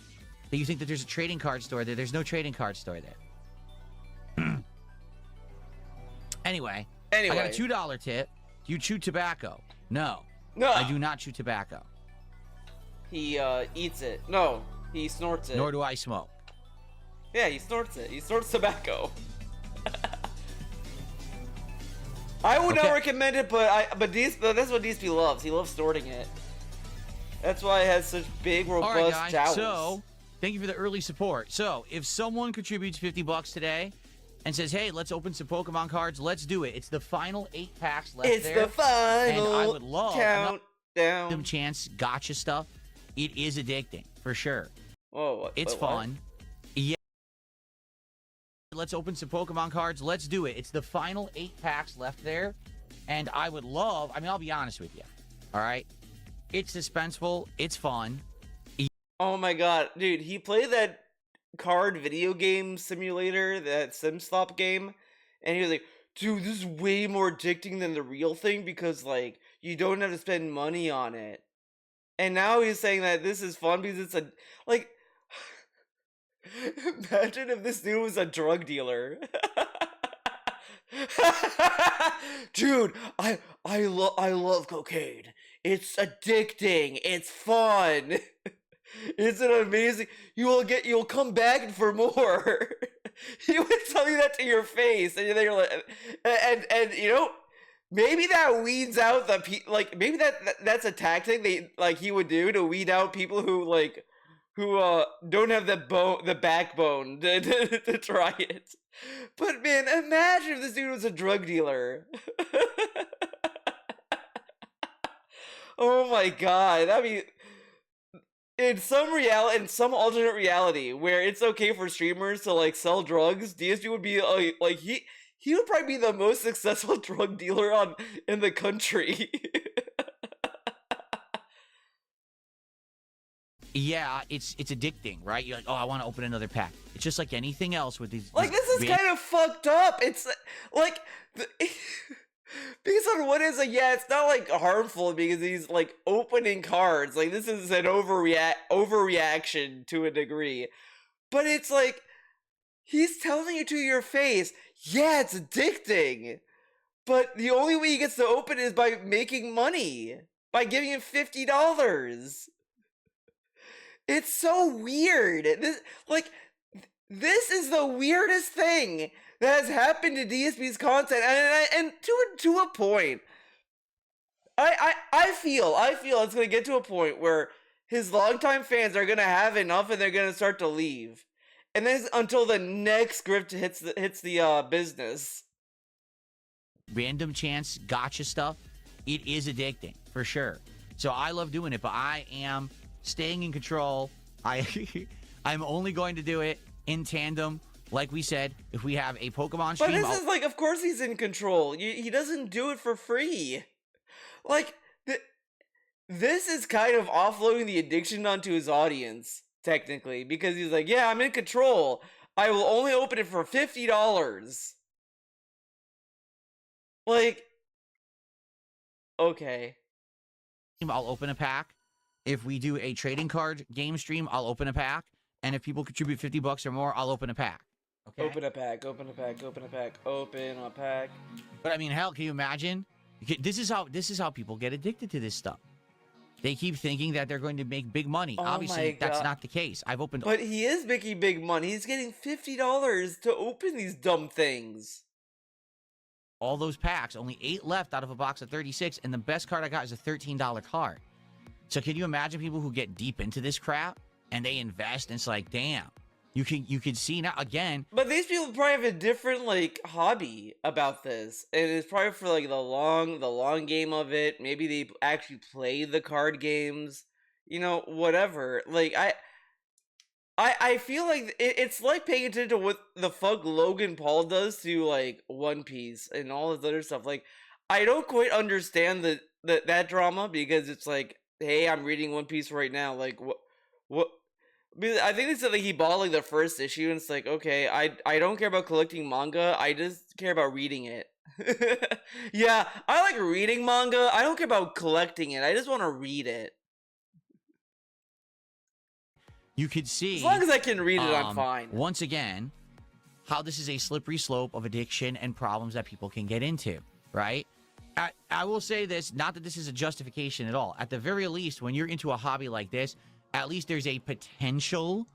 that you think that there's a trading card store there. There's no trading card store there. Anyway, I got a $2 tip. Do you chew tobacco? No. No. I do not chew tobacco. He eats it. No, he snorts it. Nor do I smoke. Yeah, he snorts it. He snorts tobacco. I would not recommend it, but that's what DSP loves. He loves snorting it. That's why it has such big, robust All right, guys. jowls. So, thank you for the early support. So, if someone contributes $50 today and says, "Hey, let's open some Pokemon cards," let's do it. It's the final 8 packs left. It's the final and I would love countdown. Chance gotcha stuff. It is addicting for sure. Whoa, it's fun. Yeah. Let's open some Pokemon cards. Let's do it. It's the final 8 packs left there. And I would love, I mean, I'll be honest with you. All right? It's suspenseful. It's fun. Oh my god. Dude, he played that card video game simulator, that SimSlop game. And he was like, dude, this is way more addicting than the real thing because, like, you don't have to spend money on it. And now he's saying that this is fun because it's a, like... Imagine if this dude was a drug dealer. Dude, I love cocaine. It's addicting. It's fun. It's an amazing. You'll come back for more. He would tell you that to your face, and you're like, and you know, maybe that weeds out like maybe that's a tactic he would do to weed out people who don't have the backbone to try it. But man, imagine if this dude was a drug dealer. Oh my god, that'd be in some alternate reality where it's okay for streamers to like sell drugs. DSP would be like he would probably be the most successful drug dealer in the country. Yeah, it's addicting, right? You're like, oh, I want to open another pack. It's just like anything else with these. Like, this is kind of fucked up. It's like, because on one is like, yeah, it's not like harmful because he's like opening cards. Like, this is an overreaction to a degree. But it's like, he's telling you to your face, yeah, it's addicting. But the only way he gets to open it is by making money, by giving him $50. It's so weird. This is the weirdest thing that has happened to DSP's content, and to a point. I feel it's gonna get to a point where his longtime fans are gonna have enough, and they're gonna start to leave, and then until the next grift hits the business. Random chance gotcha stuff. It is addicting for sure. So I love doing it, but I am staying in control. I'm only going to do it in tandem. Like we said, if we have a Pokemon stream... But this is like, of course he's in control. He doesn't do it for free. Like, this is kind of offloading the addiction onto his audience, technically. Because he's like, yeah, I'm in control. I will only open it for $50. Like, okay. I'll open a pack. If we do a trading card game stream, I'll open a pack. And if people contribute $50 or more, I'll open a pack. Okay? Open a pack, open a pack, open a pack, open a pack. But I mean, hell, can you imagine? This is how people get addicted to this stuff. They keep thinking that they're going to make big money. Oh Obviously, that's not the case. I've opened... But he is making big money. He's getting $50 to open these dumb things. All those packs, only 8 left out of a box of 36, and the best card I got is a $13 card. So can you imagine people who get deep into this crap and they invest and it's like, damn, you can see now again. But these people probably have a different like hobby about this. And it's probably for like the long game of it. Maybe they actually play the card games, you know, whatever. Like I feel like it's like paying attention to what the fuck Logan Paul does to like One Piece and all this other stuff. Like I don't quite understand that drama, because it's like, hey, I'm reading One Piece right now. Like, what? Because I think they said like he bought like the first issue, and it's like, okay, I don't care about collecting manga. I just care about reading it. Yeah, I like reading manga. I don't care about collecting it. I just want to read it. You could see, as long as I can read it, I'm fine. Once again, how this is a slippery slope of addiction and problems that people can get into, right? I will say this, not that this is a justification at all. At the very least, when you're into a hobby like this, at least there's a potential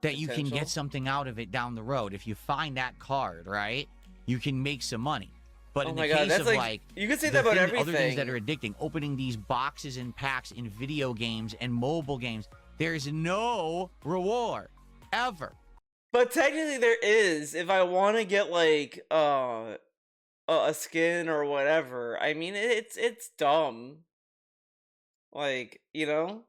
that you can get something out of it down the road. If you find that card, right, you can make some money. But in the case of like you can say that about everything. Other things that are addicting, opening these boxes and packs in video games and mobile games, there's no reward ever. But technically there is, if I want to get like a skin or whatever. I mean, it's dumb. Like, you know?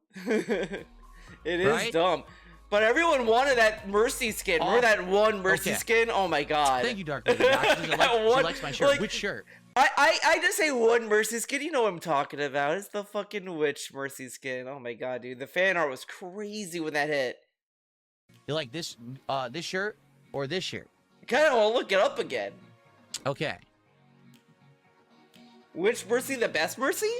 It is dumb. But everyone wanted that Mercy skin. Remember that one Mercy skin? Oh my god. Thank you, Dark Lady. She likes my shirt. Like, which shirt? I just say one Mercy skin. You know what I'm talking about. It's the fucking witch Mercy skin. Oh my god, dude. The fan art was crazy when that hit. You like this this shirt or this shirt? Kind of want to look it up again. Okay. Which Mercy? The best Mercy?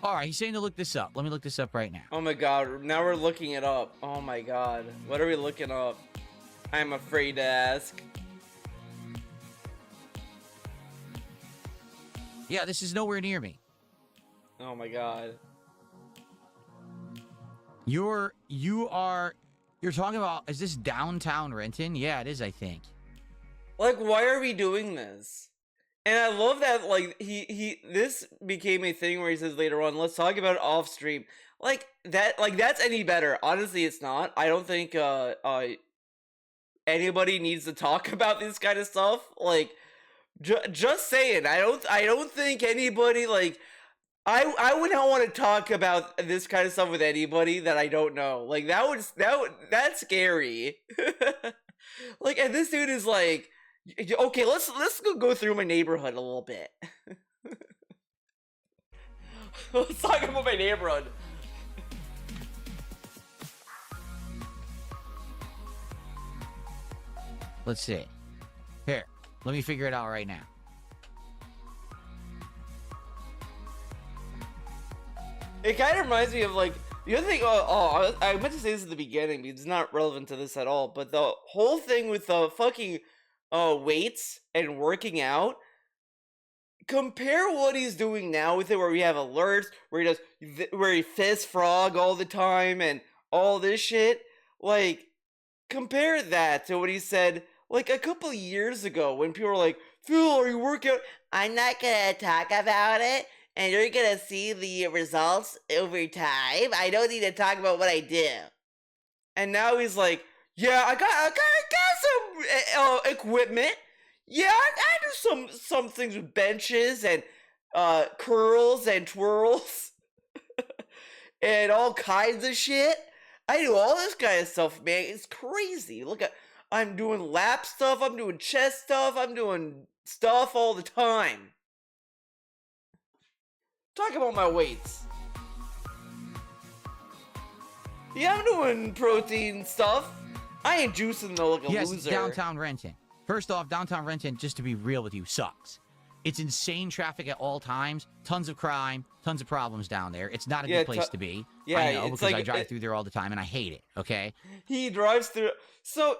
All right, he's saying to look this up. Let me look this up right now. Oh my god, now we're looking it up. Oh my god. What are we looking up? I'm afraid to ask. Yeah, this is nowhere near me. Oh my god. You're talking about, is this downtown Renton? Yeah, it is, I think. Like, why are we doing this? And I love that, like, this became a thing where he says later on, let's talk about it off stream. Like, that's any better. Honestly, it's not. I don't think, anybody needs to talk about this kind of stuff. Like, just saying, I don't think anybody, like, I would not want to talk about this kind of stuff with anybody that I don't know. Like, that's scary. Like, and this dude is like, okay, let's go through my neighborhood a little bit. Let's talk about my neighborhood. Let's see. Here, let me figure it out right now. It kind of reminds me of, like, the other thing, I meant to say this at the beginning because it's not relevant to this at all, but the whole thing with the fucking weights and working out, compare what he's doing now with it, where we have alerts, where he fist frog all the time and all this shit. Like, compare that to what he said like a couple years ago when people were like, Phil, are you working out? I'm not gonna talk about it, and you're gonna see the results over time. I don't need to talk about what I do. And now he's like, yeah, I got some equipment. Yeah, I do some things with benches and curls and twirls and all kinds of shit. I do all this kind of stuff, man. It's crazy. Look at, I'm doing lap stuff, I'm doing chest stuff, I'm doing stuff all the time. Talk about my weights. Yeah, I'm doing protein stuff. I ain't juicing though like a loser. Yes, downtown Renton. First off, downtown Renton, just to be real with you, sucks. It's insane traffic at all times. Tons of crime, tons of problems down there. It's not a good place to be. Yeah, I know, because like, I drive through there all the time and I hate it, okay? He drives through. So,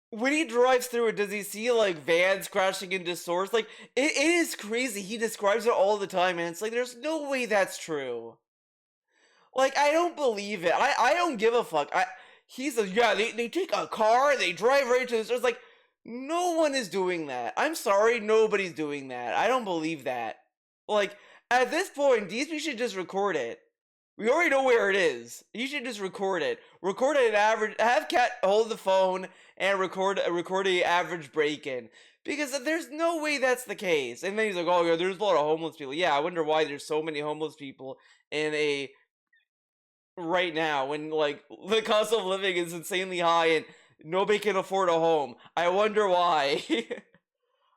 when he drives through it, does he see, like, vans crashing into stores? Like, it is crazy. He describes it all the time, and it's like, there's no way that's true. Like, I don't believe it. I don't give a fuck. He says, yeah, they take a car, they drive right to the stores. Like, no one is doing that. I'm sorry, nobody's doing that. I don't believe that. Like, at this point, DSP should just record it. We already know where it is. You should just record it. Record an average, have Cat hold the phone and record a average break-in. Because there's no way that's the case. And then he's like, oh yeah, there's a lot of homeless people. Yeah, I wonder why there's so many homeless people in a right now when like the cost of living is insanely high and nobody can afford a home. I wonder why.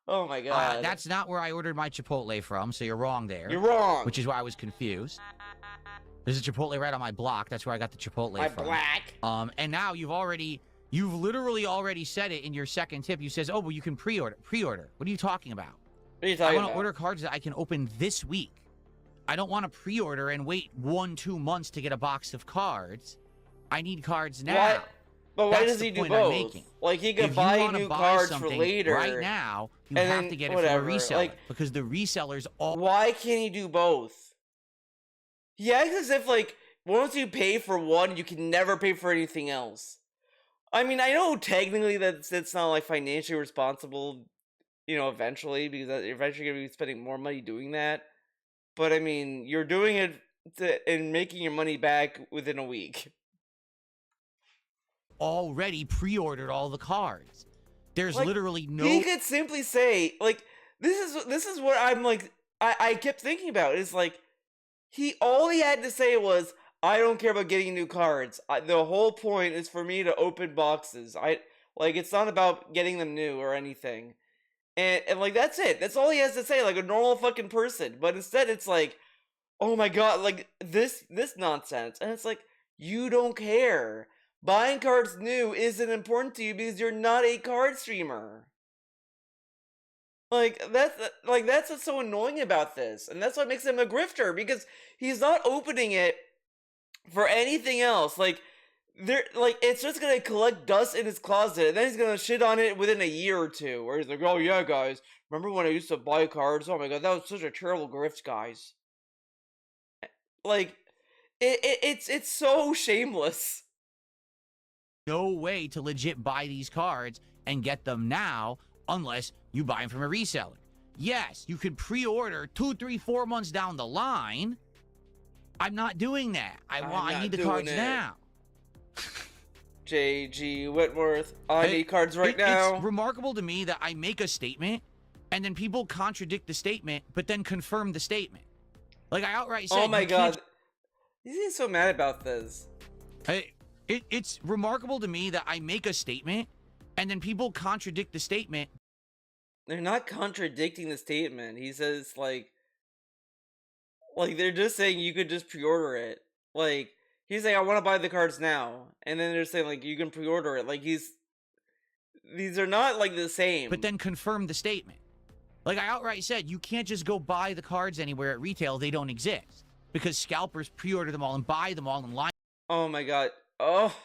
Oh my god. That's not where I ordered my Chipotle from, so you're wrong there. You're wrong. Which is why I was confused. There's a Chipotle right on my block. That's where I got the Chipotle my from. black. And now you've literally already said it in your second tip. You says, oh, well, you can pre-order. Pre-order. What are you talking about? What are you talking I about? want to order cards that I can open this week. I don't want to pre-order and wait 1-2 months to get a box of cards. I need cards now. Why? But why That's does the he do point I'm both? making. Like he could If you buy wanna new buy cards for something later. right now, you and have then to get it whatever, from a reseller, like, because the resellers all. Why can't he do both? He acts as if like once you pay for one, you can never pay for anything else. I mean, I know technically that's not like financially responsible, you know, eventually, because eventually you're gonna be spending more money doing that. But I mean, you're doing it and making your money back within a week. Already pre-ordered all the cards. There's Like, literally no. He could simply say like, this is what I'm like. I kept thinking about is like, all he had to say was, I don't care about getting new cards. The whole point is for me to open boxes. It's not about getting them new or anything. And like that's it. That's all he has to say, like a normal fucking person. But instead it's like, oh my god, like this nonsense. And it's like, you don't care. Buying cards new isn't important to you because you're not a card streamer. That's what's so annoying about this. And that's what makes him a grifter, because he's not opening it for anything else. It's just gonna collect dust in his closet, and then he's gonna shit on it within a year or two, where he's like, oh yeah guys, remember when I used to buy cards? Oh my god, that was such a terrible grift, guys. Like, it's so shameless. No way to legit buy these cards and get them now unless you buy them from a reseller. Yes, you could pre-order 2, 3, 4 months down the line. I'm not doing that. I need the cards now. J.G. Whitworth, I need cards right now. It's remarkable to me that I make a statement and then people contradict the statement, but then confirm the statement. Like I outright said, oh my god, he's so mad about this. It's remarkable to me that I make a statement and then people contradict the statement. They're not contradicting the statement. He says like they're just saying you could just pre-order it. Like he's saying I want to buy the cards now, and then they're saying like you can pre-order it. Like these are not like the same. But then confirm the statement. Like I outright said, you can't just go buy the cards anywhere at retail. They don't exist because scalpers pre-order them all and buy them all in line. Oh my god. Oh,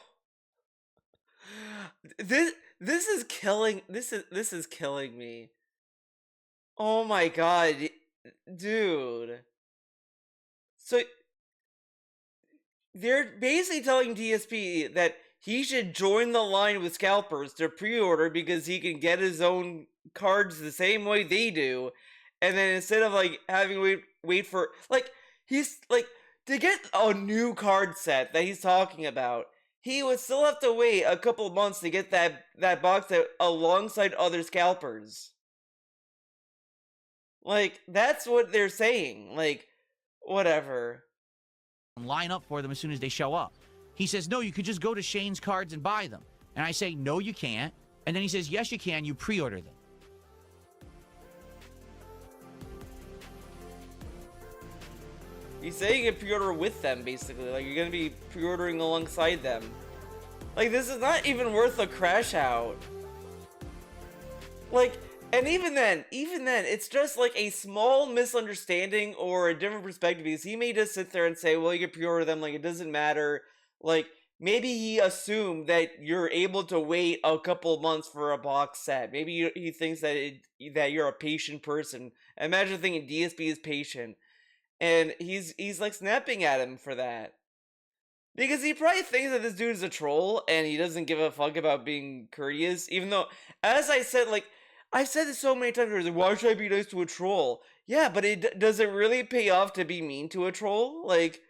this is killing. This is killing me. Oh my god, dude. So they're basically telling DSP that he should join the line with scalpers to pre-order because he can get his own cards the same way they do, and then instead of like having wait for he's like. To get a new card set that he's talking about, he would still have to wait a couple of months to get that box set alongside other scalpers. Like, that's what they're saying. Like, whatever. Line up for them as soon as they show up. He says, no, you could just go to Shane's Cards and buy them. And I say, no, you can't. And then he says, yes, you can. You pre-order them. He's saying you can pre-order with them, basically. Like, you're gonna be pre-ordering alongside them. Like, this is not even worth a crash out. Like, and even then, it's just like a small misunderstanding or a different perspective, because he may just sit there and say, well, you can pre-order them, like, it doesn't matter. Like, maybe he assumed that you're able to wait a couple months for a box set. Maybe he thinks that that you're a patient person. Imagine thinking DSP is patient. And he's like snapping at him for that. Because he probably thinks that this dude is a troll and he doesn't give a fuck about being courteous. Even though, as I said, like, I've said this so many times, like, why should I be nice to a troll? Yeah, but does it really pay off to be mean to a troll? Like,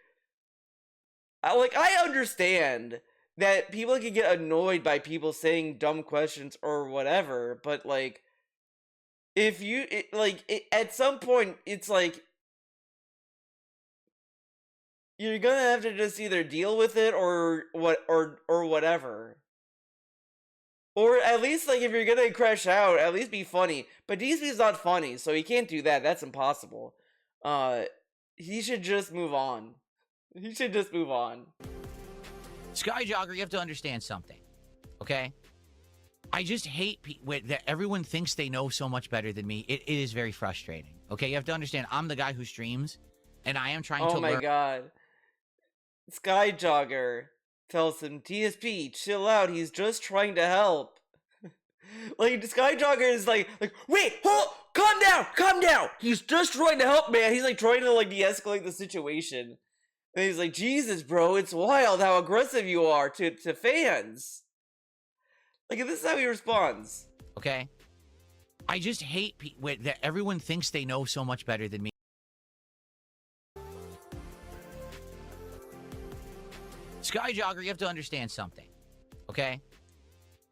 I understand that people can get annoyed by people saying dumb questions or whatever, but like, if you, at some point, it's like, you're gonna have to just either deal with it or whatever. Or at least, like, if you're gonna crash out, at least be funny. But DSP's not funny, so he can't do that. That's impossible. He should just move on. He should just move on. Skyjogger, you have to understand something, okay? I just hate that everyone thinks they know so much better than me. It is very frustrating, okay? You have to understand, I'm the guy who streams, and I am trying to learn. Oh my god. Skyjogger tells him, TSP, chill out, he's just trying to help. Like, Skyjogger is like, wait, hold, calm down. He's just trying to help, man. He's like trying to like de-escalate the situation. And he's like, Jesus, bro, it's wild how aggressive you are to fans. Like, this is how he responds. Okay? I just hate that everyone thinks they know so much better than me. Skyjogger, you have to understand something, okay?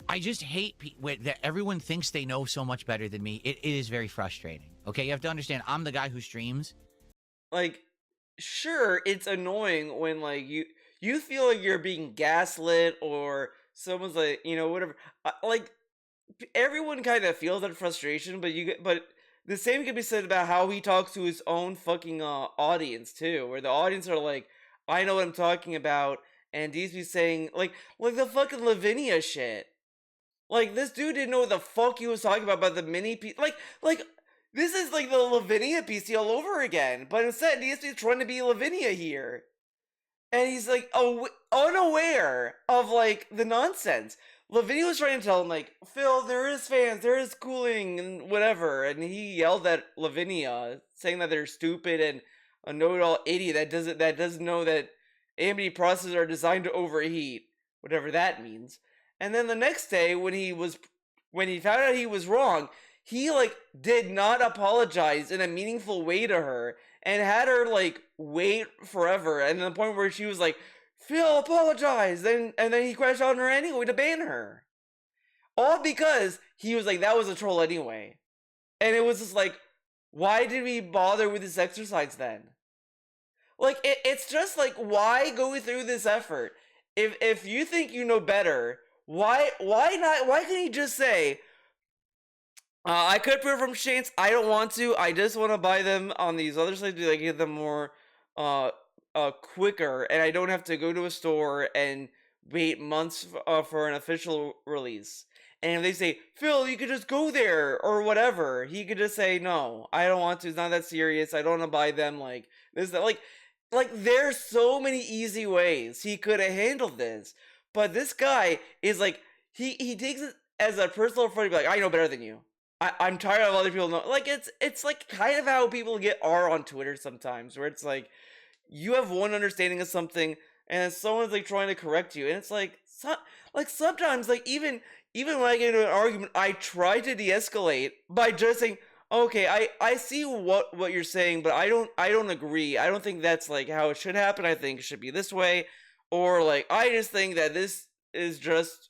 I just hate that everyone thinks they know so much better than me. It is very frustrating, okay? You have to understand, I'm the guy who streams. Like, sure, it's annoying when, like, you feel like you're being gaslit or someone's like, you know, whatever. Like, everyone kind of feels that frustration, but the same can be said about how he talks to his own fucking audience, too, where the audience are like, I know what I'm talking about. And DSP's saying, like the fucking Lavinia shit. Like, this dude didn't know what the fuck he was talking about the mini PC. Like, this is like the Lavinia PC all over again. But instead, DSP's trying to be Lavinia here. And he's, like, unaware of, like, the nonsense. Lavinia was trying to tell him, like, Phil, there is fans, there is cooling, and whatever. And he yelled at Lavinia, saying that they're stupid and a know-it-all idiot that doesn't know that AMD processors are designed to overheat, whatever that means. And then the next day, when he found out he was wrong, he like did not apologize in a meaningful way to her and had her like wait forever. And to the point where she was like, "Phil, apologize." And then he crashed out on her anyway to ban her, all because he was like, "That was a troll anyway." And it was just like, why did we bother with this exercise then? Like, it's just like, why go through this effort? If you think you know better, why not? Why can't he just say, I could prove from Shane's, I don't want to. I just want to buy them on these other sites to like get them more quicker, and I don't have to go to a store and wait months for an official release. And if they say, Phil, you could just go there or whatever, he could just say, no, I don't want to. It's not that serious. I don't want to buy them. Like this, that, like there's so many easy ways he could have handled this, but this guy is like he takes it as a personal affront. Like, I know better than you. I'm tired of other people know. Like, it's like kind of how people are on Twitter sometimes, where it's like you have one understanding of something and someone's like trying to correct you, and it's like sometimes like even when I get into an argument, I try to de-escalate by just saying, okay, I see what you're saying, but I don't agree. I don't think that's like how it should happen. I think it should be this way, or like I just think that this is just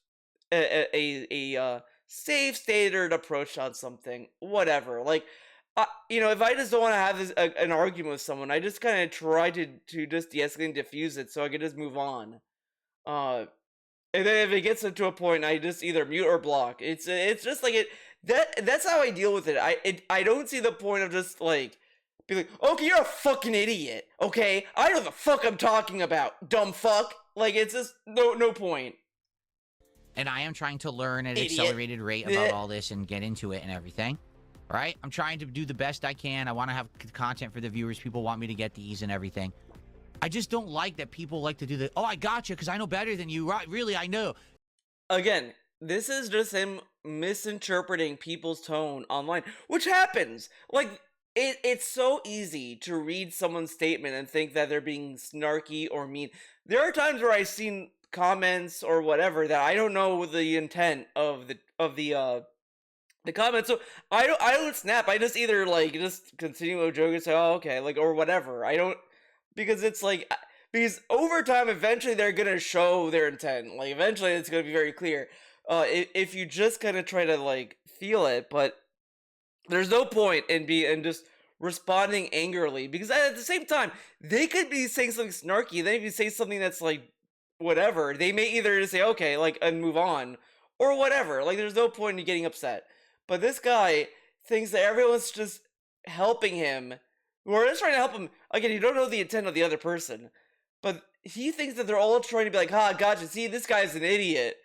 a safe standard approach on something. Whatever. Like, you know, if I just don't want to have an argument with someone, I just kind of try to just de-escalate and diffuse it so I can just move on. And then if it gets to a point, I just either mute or block. It's just like that's how I deal with it. I don't see the point of just like be like, okay, you're a fucking idiot. Okay, I know the fuck I'm talking about, dumb fuck. Like, it's just no point. And I am trying to learn at an accelerated rate about all this and get into it and everything. All right, I'm trying to do the best I can. I want to have content for the viewers. People want me to get these and everything. I just don't like that people like to do the, oh, I got you because I know better than you. Right? Really, I know. Again, this is just him misinterpreting people's tone online, which happens. Like, it's so easy to read someone's statement and think that they're being snarky or mean. There are times where I've seen comments or whatever that I don't know the intent of the comments, so I don't snap. I just either like just continue a joke and say, oh, okay, like, or whatever. I don't. Because it's like, because over time, eventually they're gonna show their intent. Like, eventually it's gonna be very clear. If you just kind of try to like feel it, but there's no point in just responding angrily, because at the same time they could be saying something snarky, then if you say something that's like whatever, they may either just say okay, like, and move on, or whatever. Like, there's no point in getting upset. But this guy thinks that everyone's just helping him, or just trying to help him. Again, you don't know the intent of the other person, but he thinks that they're all trying to be like, ha, gotcha, see, this guy's an idiot.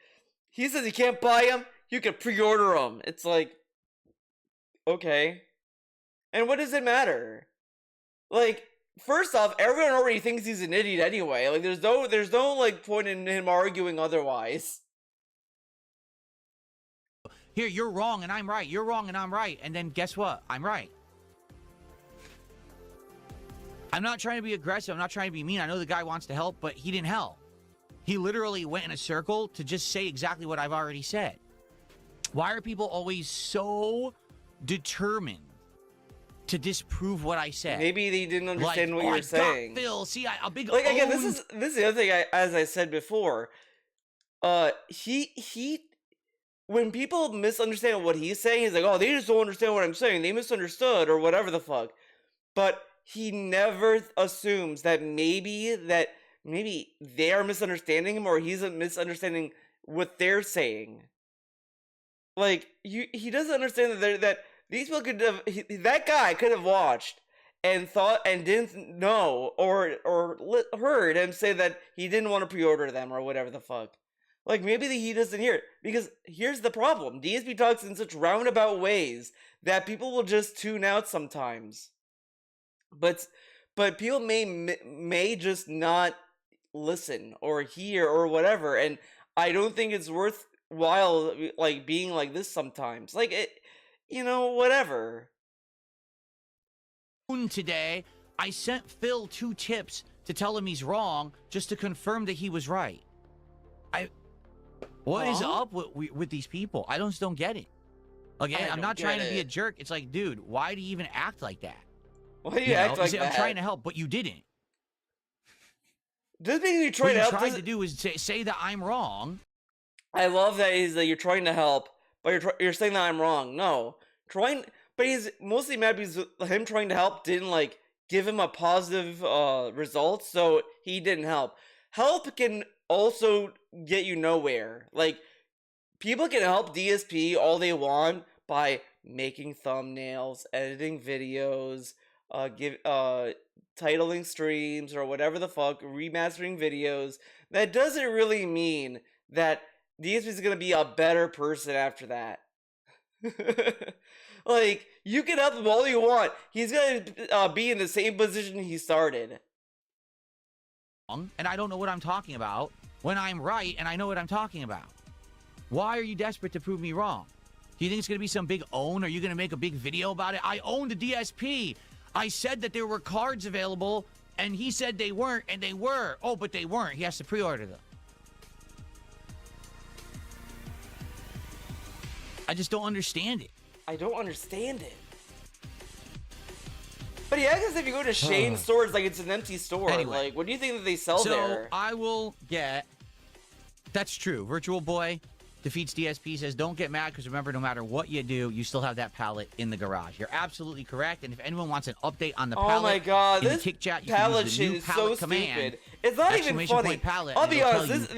He says you can't buy him, you can pre-order them. It's like, okay. And what does it matter? Like, first off, everyone already thinks he's an idiot anyway. Like, there's no like point in him arguing otherwise. Here, you're wrong and I'm right. You're wrong and I'm right. And then guess what? I'm right. I'm not trying to be aggressive. I'm not trying to be mean. I know the guy wants to help, but he didn't help. He literally went in a circle to just say exactly what I've already said. Why are people always so determined to disprove what I said? Maybe they didn't understand what you were saying. Phil, see, a big like again, this is the other thing. As I said before, he when people misunderstand what he's saying, he's like, oh, they just don't understand what I'm saying. They misunderstood or whatever the fuck. But he never assumes that maybe they're misunderstanding him, or he's misunderstanding what they're saying. Like, he doesn't understand that these people could have, that guy could have watched and thought and didn't know or heard him say that he didn't want to pre-order them or whatever the fuck. Like, maybe he doesn't hear it, because here's the problem. DSP talks in such roundabout ways that people will just tune out sometimes. But people may just not listen or hear or whatever, and I don't think it's worthwhile, like, being like this sometimes. Like, it, whatever. Today, I sent Phil 2 tips to tell him he's wrong, just to confirm that he was right. What is up with these people? I just don't get it. Again, I'm not trying to be a jerk. It's like, dude, why do you even act like that? Why do you act like that? I'm trying to help, but you didn't. Doesn't mean you try to help. What you're trying to do is say that I'm wrong. I love that you're trying to help, but you're saying that I'm wrong. No, but he's mostly mad because him trying to help didn't like give him a positive result, so he didn't help. Help can also get you nowhere. Like, people can help DSP all they want by making thumbnails, editing videos, titling streams or whatever the fuck, remastering videos. That doesn't really mean that DSP is gonna be a better person after that. Like, you can help him all you want. He's gonna be in the same position he started. And I don't know what I'm talking about when I'm right and I know what I'm talking about. Why are you desperate to prove me wrong? Do you think it's going to be some big own? Or are you going to make a big video about it? I own the DSP. I said that there were cards available, and he said they weren't, and they were. Oh, but they weren't. He has to pre-order them. I just don't understand it. I don't understand it. But yeah, I guess if you go to Shane's store, it's like it's an empty store. Anyway, like, what do you think that they sell there? So I will get... That's true. Virtual Boy defeats DSP, says, don't get mad, because remember, no matter what you do, you still have that pallet in the garage. You're absolutely correct. And if anyone wants an update on the pallet, oh my god, in this the kick chat, you pallet can use the shit new is pallet so command, stupid. It's not even funny. Pallet, I'll be honest,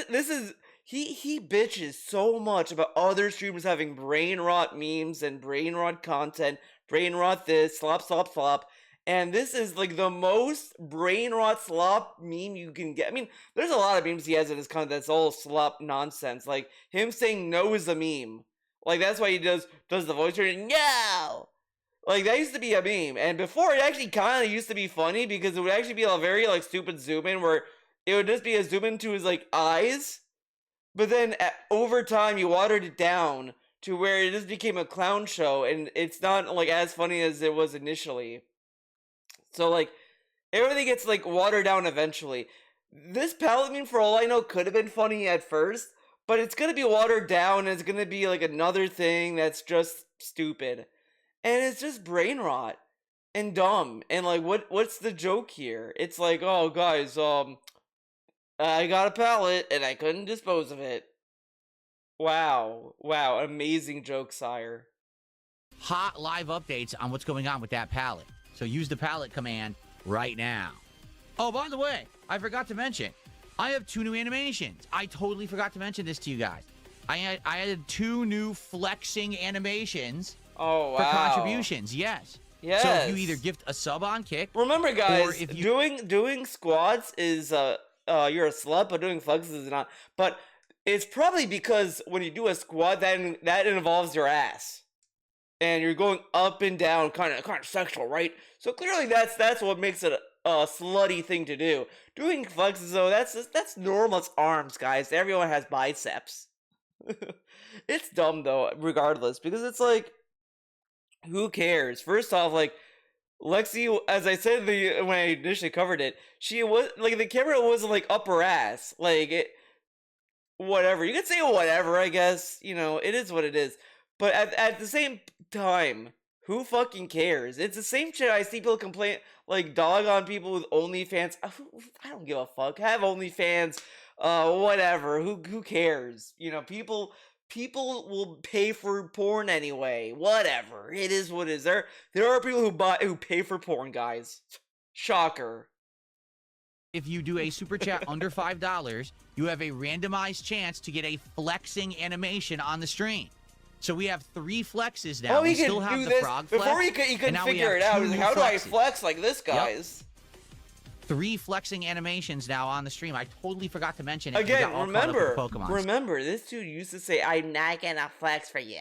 this is... He bitches so much about other streamers having brain rot memes and brain rot content, brain rot this, slop, slop, slop. And this is like the most brain rot slop meme you can get. I mean, there's a lot of memes he has in his content that's all slop nonsense. Like, him saying no is a meme. Like, that's why he does the voice turn, no! Like, that used to be a meme. And before, it actually kind of used to be funny, because it would actually be a very, like, stupid zoom in, where it would just be a zoom into his, like, eyes. But then, over time, you watered it down to where it just became a clown show, and it's not, like, as funny as it was initially. So, like, everything gets, like, watered down eventually. This palette meme, for all I know, could have been funny at first, but it's gonna be watered down, and it's gonna be, like, another thing that's just stupid. And it's just brain rot. And dumb. And, like, what's the joke here? It's like, oh, guys, I got a pallet, and I couldn't dispose of it. Wow. Wow, amazing joke, sire. hot live updates on what's going on with that palette. So use the palette command right now. Oh, by the way, I forgot to mention, I have 2 new animations. I totally forgot to mention this to you guys. I added 2 new flexing animations Oh, wow. for contributions. Yes. Yes. So if you either gift a sub on Kick, remember, guys, or if you doing squads is you're a slut, but doing flexes is not. But it's probably because when you do a squad, that involves your ass, and you're going up and down, kind of sexual, right? So clearly, that's what makes it a slutty thing to do. Doing flexes, though, that's normal. It's arms, guys. Everyone has biceps. It's dumb though, regardless, because it's like, who cares? First off, like, Lexi, as I said when I initially covered it, she was like, the camera wasn't like up her ass, like it. Whatever, you could say whatever, I guess. You know, it is what it is. But at the same time, who fucking cares? It's the same shit I see people complain, like, dog on people with OnlyFans. I don't give a fuck. Have OnlyFans, whatever. Who cares? You know, people will pay for porn anyway. Whatever. It is what it is. There are people who pay for porn, guys. Shocker. if you do a super chat under $5, you have a randomized chance to get a flexing animation on the stream. So we have 3 flexes now. Oh, we can still have do the this. frog flex. Before you couldn't figure it out. He's like, how do I flex like this, guys? Yep. 3 flexing animations now on the stream. I totally forgot to mention it. Again, remember, this dude used to say, I'm not gonna flex for you.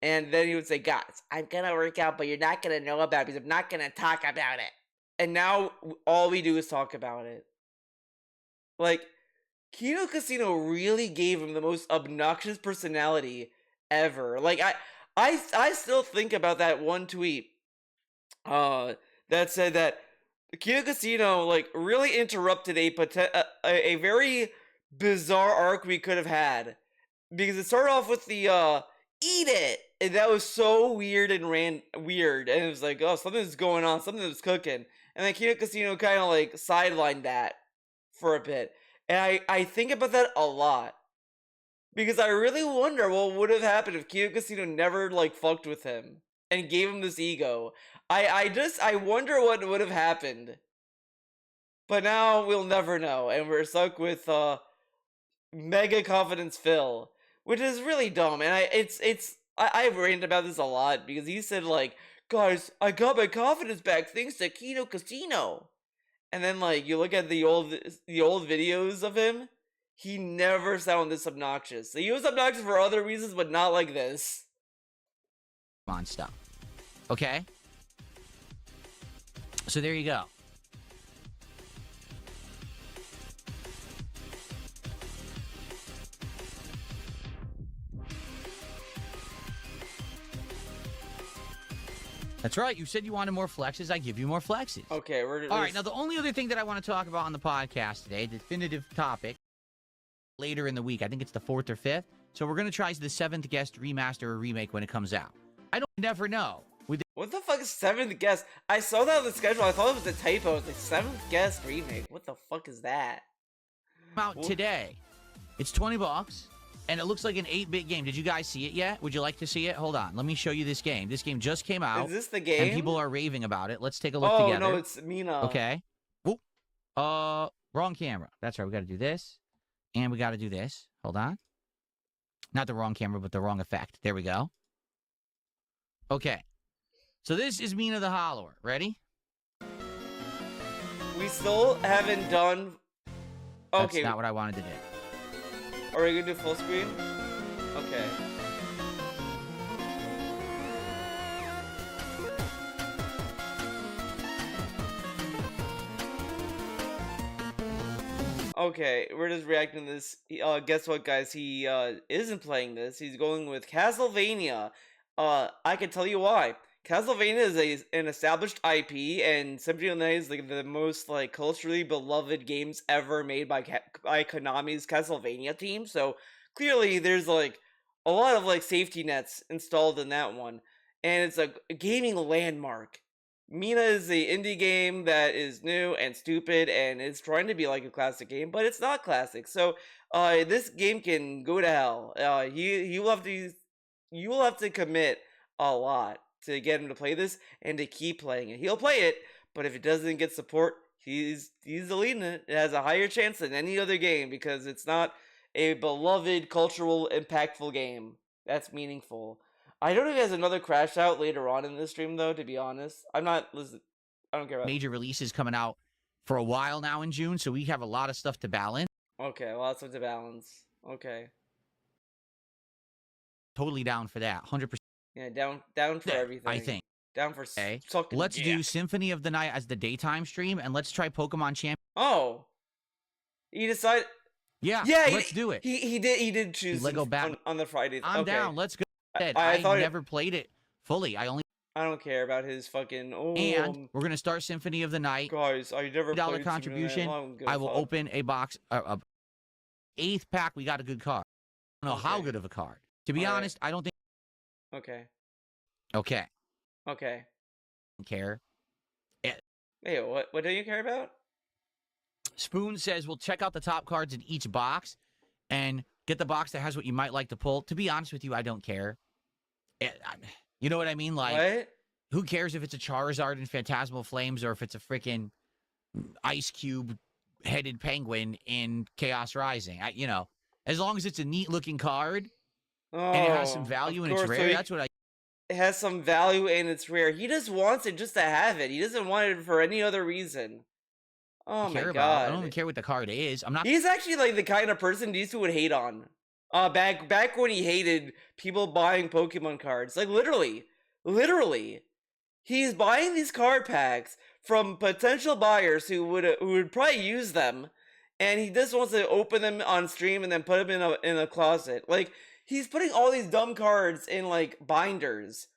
And then he would say, guys, I'm gonna work out, but you're not gonna know about it because I'm not gonna talk about it. And now all we do is talk about it. Like, Kino Casino really gave him the most obnoxious personality ever. Like, I still think about that one tweet that said that Kino Casino, like, really interrupted a very bizarre arc we could have had. Because it started off with the, eat it! And that was so weird and weird. And it was like, oh, something's going on, something was cooking. And then Kino Casino kind of, like, sidelined that for a bit. And I think about that a lot. Because I really wonder what would have happened if Kino Casino never, like, fucked with him. And gave him this ego. I wonder what would have happened. But now we'll never know, and we're stuck with Mega Confidence Phil, which is really dumb. And I've ranted about this a lot because he said, like, guys, I got my confidence back thanks to Kino Casino. And then, like, you look at the old videos of him, he never sounded this obnoxious. He was obnoxious for other reasons, but not like this. On stuff. Okay? So there you go. That's right. You said you wanted more flexes. I give you more flexes. Okay, all right. Now, the only other thing that I want to talk about on the podcast today, definitive topic, later in the week, I think it's the 4th or 5th. So we're going to try the 7th Guest remaster or remake when it comes out. I don't never know. What the fuck is 7th Guest? I saw that on the schedule. I thought it was a typo. It's like 7th Guest remake. What the fuck is that? Out today. It's $20, and it looks like an 8-bit game. Did you guys see it yet? Would you like to see it? Hold on. Let me show you this game. This game just came out. Is this the game? And people are raving about it. Let's take a look together. Oh, no, it's Mina. Okay. Whoop. Wrong camera. That's right. We got to do this, and we got to do this. Hold on. Not the wrong camera, but the wrong effect. There we go. Okay. So this is Mina the Hollower. Ready? We still haven't done... Okay. That's not what I wanted to do. Are we gonna do full screen? Okay. Okay, we're just reacting to this. Guess what, guys? He isn't playing this. He's going with Castlevania. I can tell you why. Castlevania is an established IP, and Symphony of the Night is like the most like culturally beloved games ever made by Konami's Castlevania team. So clearly, there's like a lot of like safety nets installed in that one, and it's a gaming landmark. Mina is the indie game that is new and stupid, and it's trying to be like a classic game, but it's not classic. So this game can go to hell. You will have to commit a lot to get him to play this and to keep playing it. He'll play it, but if it doesn't get support, he's deleting it. It has a higher chance than any other game because it's not a beloved, cultural, impactful game that's meaningful. I don't know if he has another crash out later on in this stream, though, to be honest. I'm not listening. I don't care about major releases coming out for a while now in June, so we have a lot of stuff to balance. Okay, lots of to balance. Okay. Totally down for that. 100%. Yeah, down for everything. I think. Down for Okay. sucking Let's dick. do Symphony of the Night as the daytime stream, and let's try Pokemon Champion. Oh. He decided... Yeah, let's do it. He did choose Lego on the Friday. I'm down. Let's go. I thought never played it fully. I don't care about his fucking... and we're going to start Symphony of the Night. Guys, I never played contribution. I will open a box. 8th pack, we got a good card. I don't know how good of a card. To be honest, I don't think... Okay. Okay. Okay. Don't care. Hey, what do you care about? Spoon says, we'll check out the top cards in each box and get the box that has what you might like to pull. To be honest with you, I don't care. You know what I mean? Like, what? Who cares if it's a Charizard in Phantasmal Flames or if it's a freaking Ice Cube headed penguin in Chaos Rising? As long as it's a neat looking card and it has some value and it's rare, that's what I... It has some value and it's rare. He just wants it just to have it. He doesn't want it for any other reason. Oh my god. I don't even care what the card is. I'm not... He's actually like the kind of person these two would hate on. Back when he hated people buying Pokemon cards. Like literally. He's buying these card packs from potential buyers who would probably use them, and he just wants to open them on stream and then put them in a closet. Like, he's putting all these dumb cards in like binders.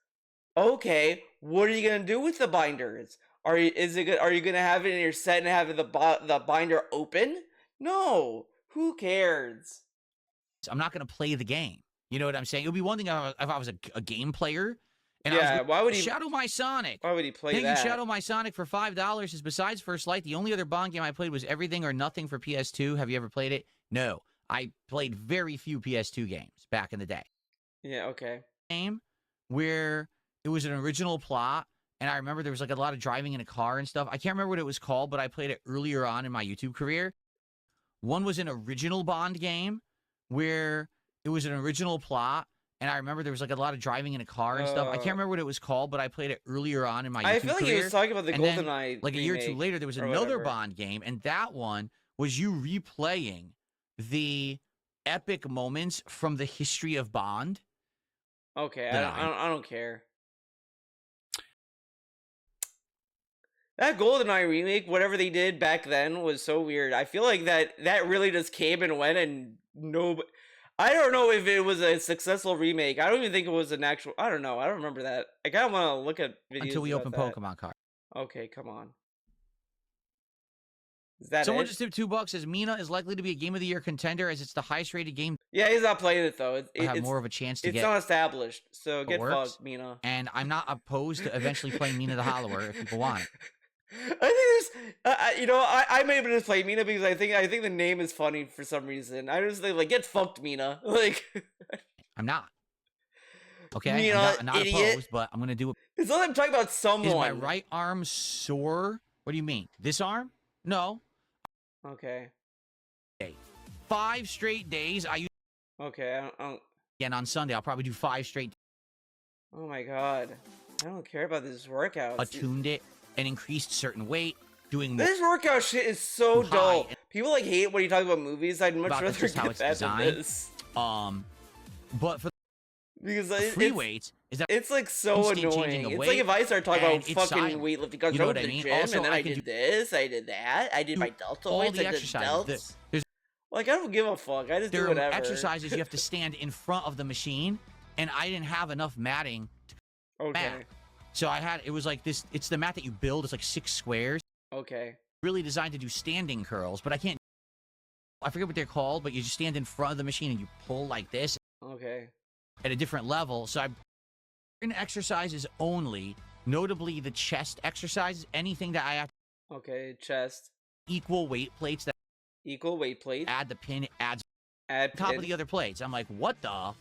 Okay, what are you gonna do with the binders? Are you gonna have it in your set and have the binder open? No. Who cares? I'm not gonna play the game. You know what I'm saying? It would be one thing if I was a game player. And why would he Shadow My Sonic? Why would he play Thinking that? Shadow My Sonic for $5 is besides First Light. The only other Bond game I played was Everything or Nothing for PS2. Have you ever played it? No. I played very few PS2 games back in the day. Yeah, okay. Game where it was an original plot, and I remember there was like a lot of driving in a car and stuff. I can't remember what it was called, but I played it earlier on in my YouTube career. One was an original Bond game where it was an original plot, and I remember there was like a lot of driving in a car and stuff. I can't remember what it was called, but I played it earlier on in my YouTube career. I feel like he was talking about the GoldenEye like a year or two later, there was another Bond game, and that one was you replaying the epic moments from the history of Bond. Okay, I don't care. That GoldenEye remake, whatever they did back then, was so weird. I feel like that really just came and went, and I don't know if it was a successful remake. I don't even think it was an actual... I don't know. I don't remember that. I kind of want to look at videos until we open that. Pokemon cards. Okay, come on. Is that Someone it? just tipped $2 says Mina is likely to be a Game of the Year contender as it's the highest rated game. Yeah, he's not playing it though. It's more of a chance to get... It's not established, so get fucked, Mina. And I'm not opposed to eventually playing Mina the Hollower if people want it. I think there's, I may have just played Mina because I think the name is funny for some reason. I just think like get fucked, Mina. Like, I'm not. Okay, Mina, I'm not idiot. opposed, but I'm gonna do it. It's not like I'm talking about someone. Is my right arm sore? What do you mean? This arm? No. Okay. 5 straight days. Okay. I don't... And on Sunday, I'll probably do 5 straight. Oh my god. I don't care about this workout. Attuned it and increased certain weight. Doing more. This workout shit is so dull. People like hate when you talk about movies. I'd much rather get that than this. But for because free weights, is that it's like so annoying. It's like if I start talking about fucking weightlifting because I went to the gym and then I did this, I did that, I did my delta weights, I did delts. Like I don't give a fuck. I just do whatever. There are exercises you have to stand in front of the machine, and I didn't have enough matting. Okay. So it was like this. It's the mat that you build. It's like 6 squares. Okay. Really designed to do standing curls, but I can't. I forget what they're called, but you just stand in front of the machine and you pull like this. Okay. At a different level. So I'm in exercises only, notably the chest exercises, anything that I have. Okay, chest. Equal weight plates that. Equal weight plates. Add the pin, add top of the other plates. I'm like, what the?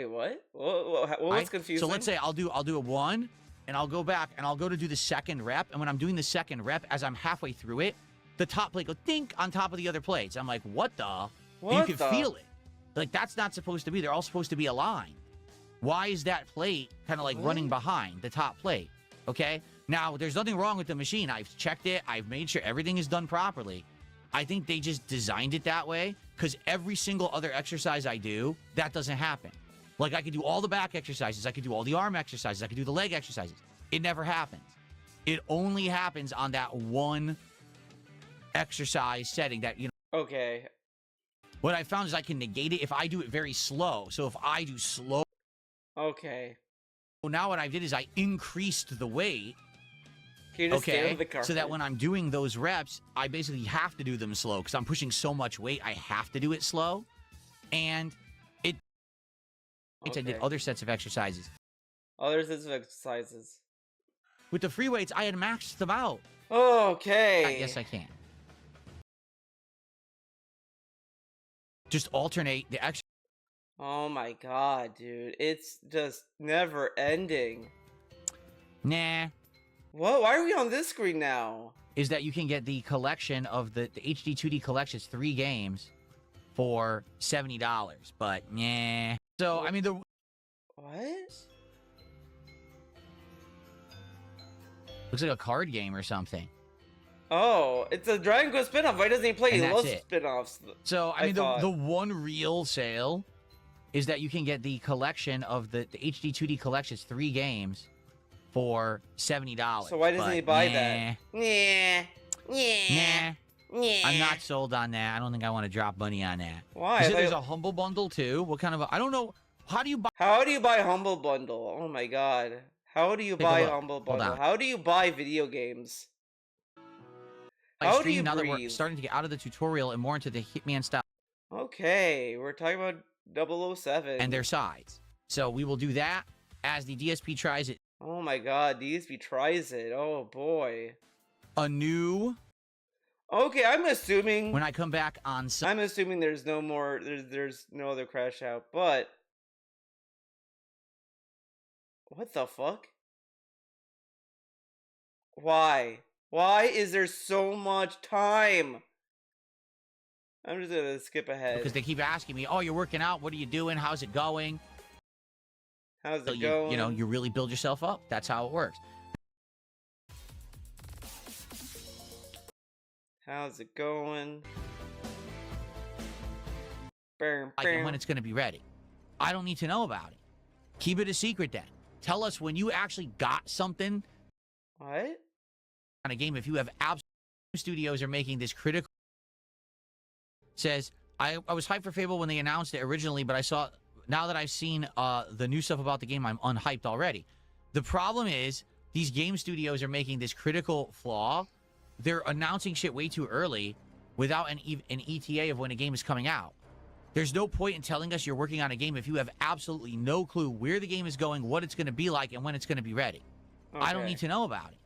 Wait, what? What was confusing? So let's say I'll do a 1, and I'll go back, and I'll go to do the second rep, and when I'm doing the second rep, as I'm halfway through it, the top plate goes dink on top of the other plates. I'm like, what the? You can feel it. Like, that's not supposed to be. They're all supposed to be aligned. Why is that plate kind of like running behind the top plate? Okay? Now, there's nothing wrong with the machine. I've checked it. I've made sure everything is done properly. I think they just designed it that way because every single other exercise I do, that doesn't happen. Like, I could do all the back exercises. I could do all the arm exercises. I could do the leg exercises. It never happens. It only happens on that one exercise setting that, you know. Okay. What I found is I can negate it if I do it very slow. So if I do slow. Okay. So now what I did is I increased the weight. Can you just stay with the carpet? So that when I'm doing those reps, I basically have to do them slow because I'm pushing so much weight. I have to do it slow. And I did other sets of exercises. Other sets of exercises. With the free weights, I had maxed them out. Okay. Yes, I can. Just alternate the exercise. Oh my god, dude. It's just never ending. Nah. What? Why are we on this screen now? Is that you can get the collection of the HD 2D collections, 3 games, for $70. But, nah. So, I mean, the... What? Looks like a card game or something. Oh, it's a Dragon Quest spinoff. Why doesn't he play? He loves spinoffs. So, I mean, the one real sale is that you can get the collection of the HD 2D collections, 3 games, for $70. So why doesn't he buy that? Nah. I'm not sold on that. I don't think I want to drop money on that. Why? There's a Humble Bundle, too. What kind of I don't know. How do you buy... How do you buy Humble Bundle? Oh, my God. How do you buy Humble Bundle? How do you buy video games? How do you now breathe? That we're starting to get out of the tutorial and more into the Hitman style. Okay, we're talking about 007. And their sides. So we will do that as the DSP tries it. Oh my god, DSP tries it. Oh boy. A new... Okay, I'm assuming... When I come back on... I'm assuming there's no more... There's no other crash out, but... What the fuck? Why? Why is there so much time? I'm just gonna skip ahead. Because they keep asking me, oh, you're working out, what are you doing, how's it going? How's it going? You know, you really build yourself up. That's how it works. How's it going? Like, and when it's gonna be ready. I don't need to know about it. Keep it a secret then. Tell us when you actually got something. What? On a game, if you have studios are making this critical... Says, I was hyped for Fable when they announced it originally, but I saw... Now that I've seen the new stuff about the game, I'm unhyped already. The problem is, these game studios are making this critical flaw. They're announcing shit way too early without an ETA of when a game is coming out. There's no point in telling us you're working on a game if you have absolutely no clue where the game is going, what it's going to be like, and when it's going to be ready. Okay. I don't need to know about it.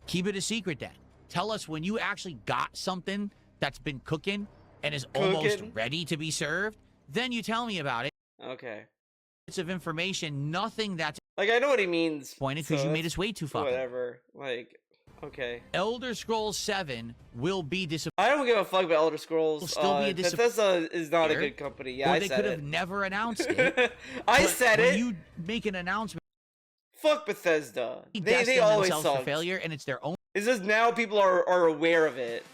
Keep it a secret then. Tell us when you actually got something that's been cooking and is almost ready to be served. Then you tell me about it. Okay. Bits of information, nothing that's... Like, I know what he means. Pointed because you made us way too fucking... Whatever. Like, okay. Elder Scrolls 7 will be disappointing. I don't give a fuck about Elder Scrolls. Will still be a Bethesda is not a good company. Yeah, I said it. Or they could have never announced it. I said it. When you make an announcement... Fuck Bethesda. They always suck. For failure, and it's their own... It's just now people are aware of it.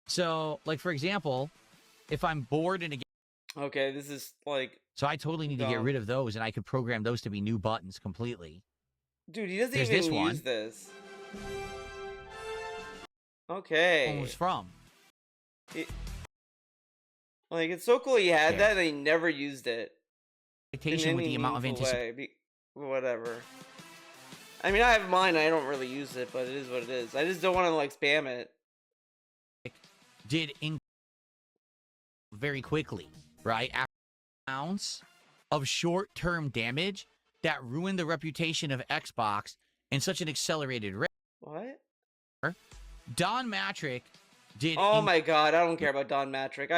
So, like, for example, if I'm bored in a game... Okay, this is, like... So I totally need to get rid of those, and I could program those to be new buttons completely. Dude, he doesn't even use this. Okay. Almost from. Like, it's so cool he had that, and he never used it. With the amount of anticipation. Whatever. I mean, I have mine, I don't really use it, but it is what it is. I just don't want to, like, spam it. Did very quickly, right? After an ounce of short-term damage that ruined the reputation of Xbox in such an accelerated rate. What? Don Matrick did... Oh my god, I don't care about Don Matrick.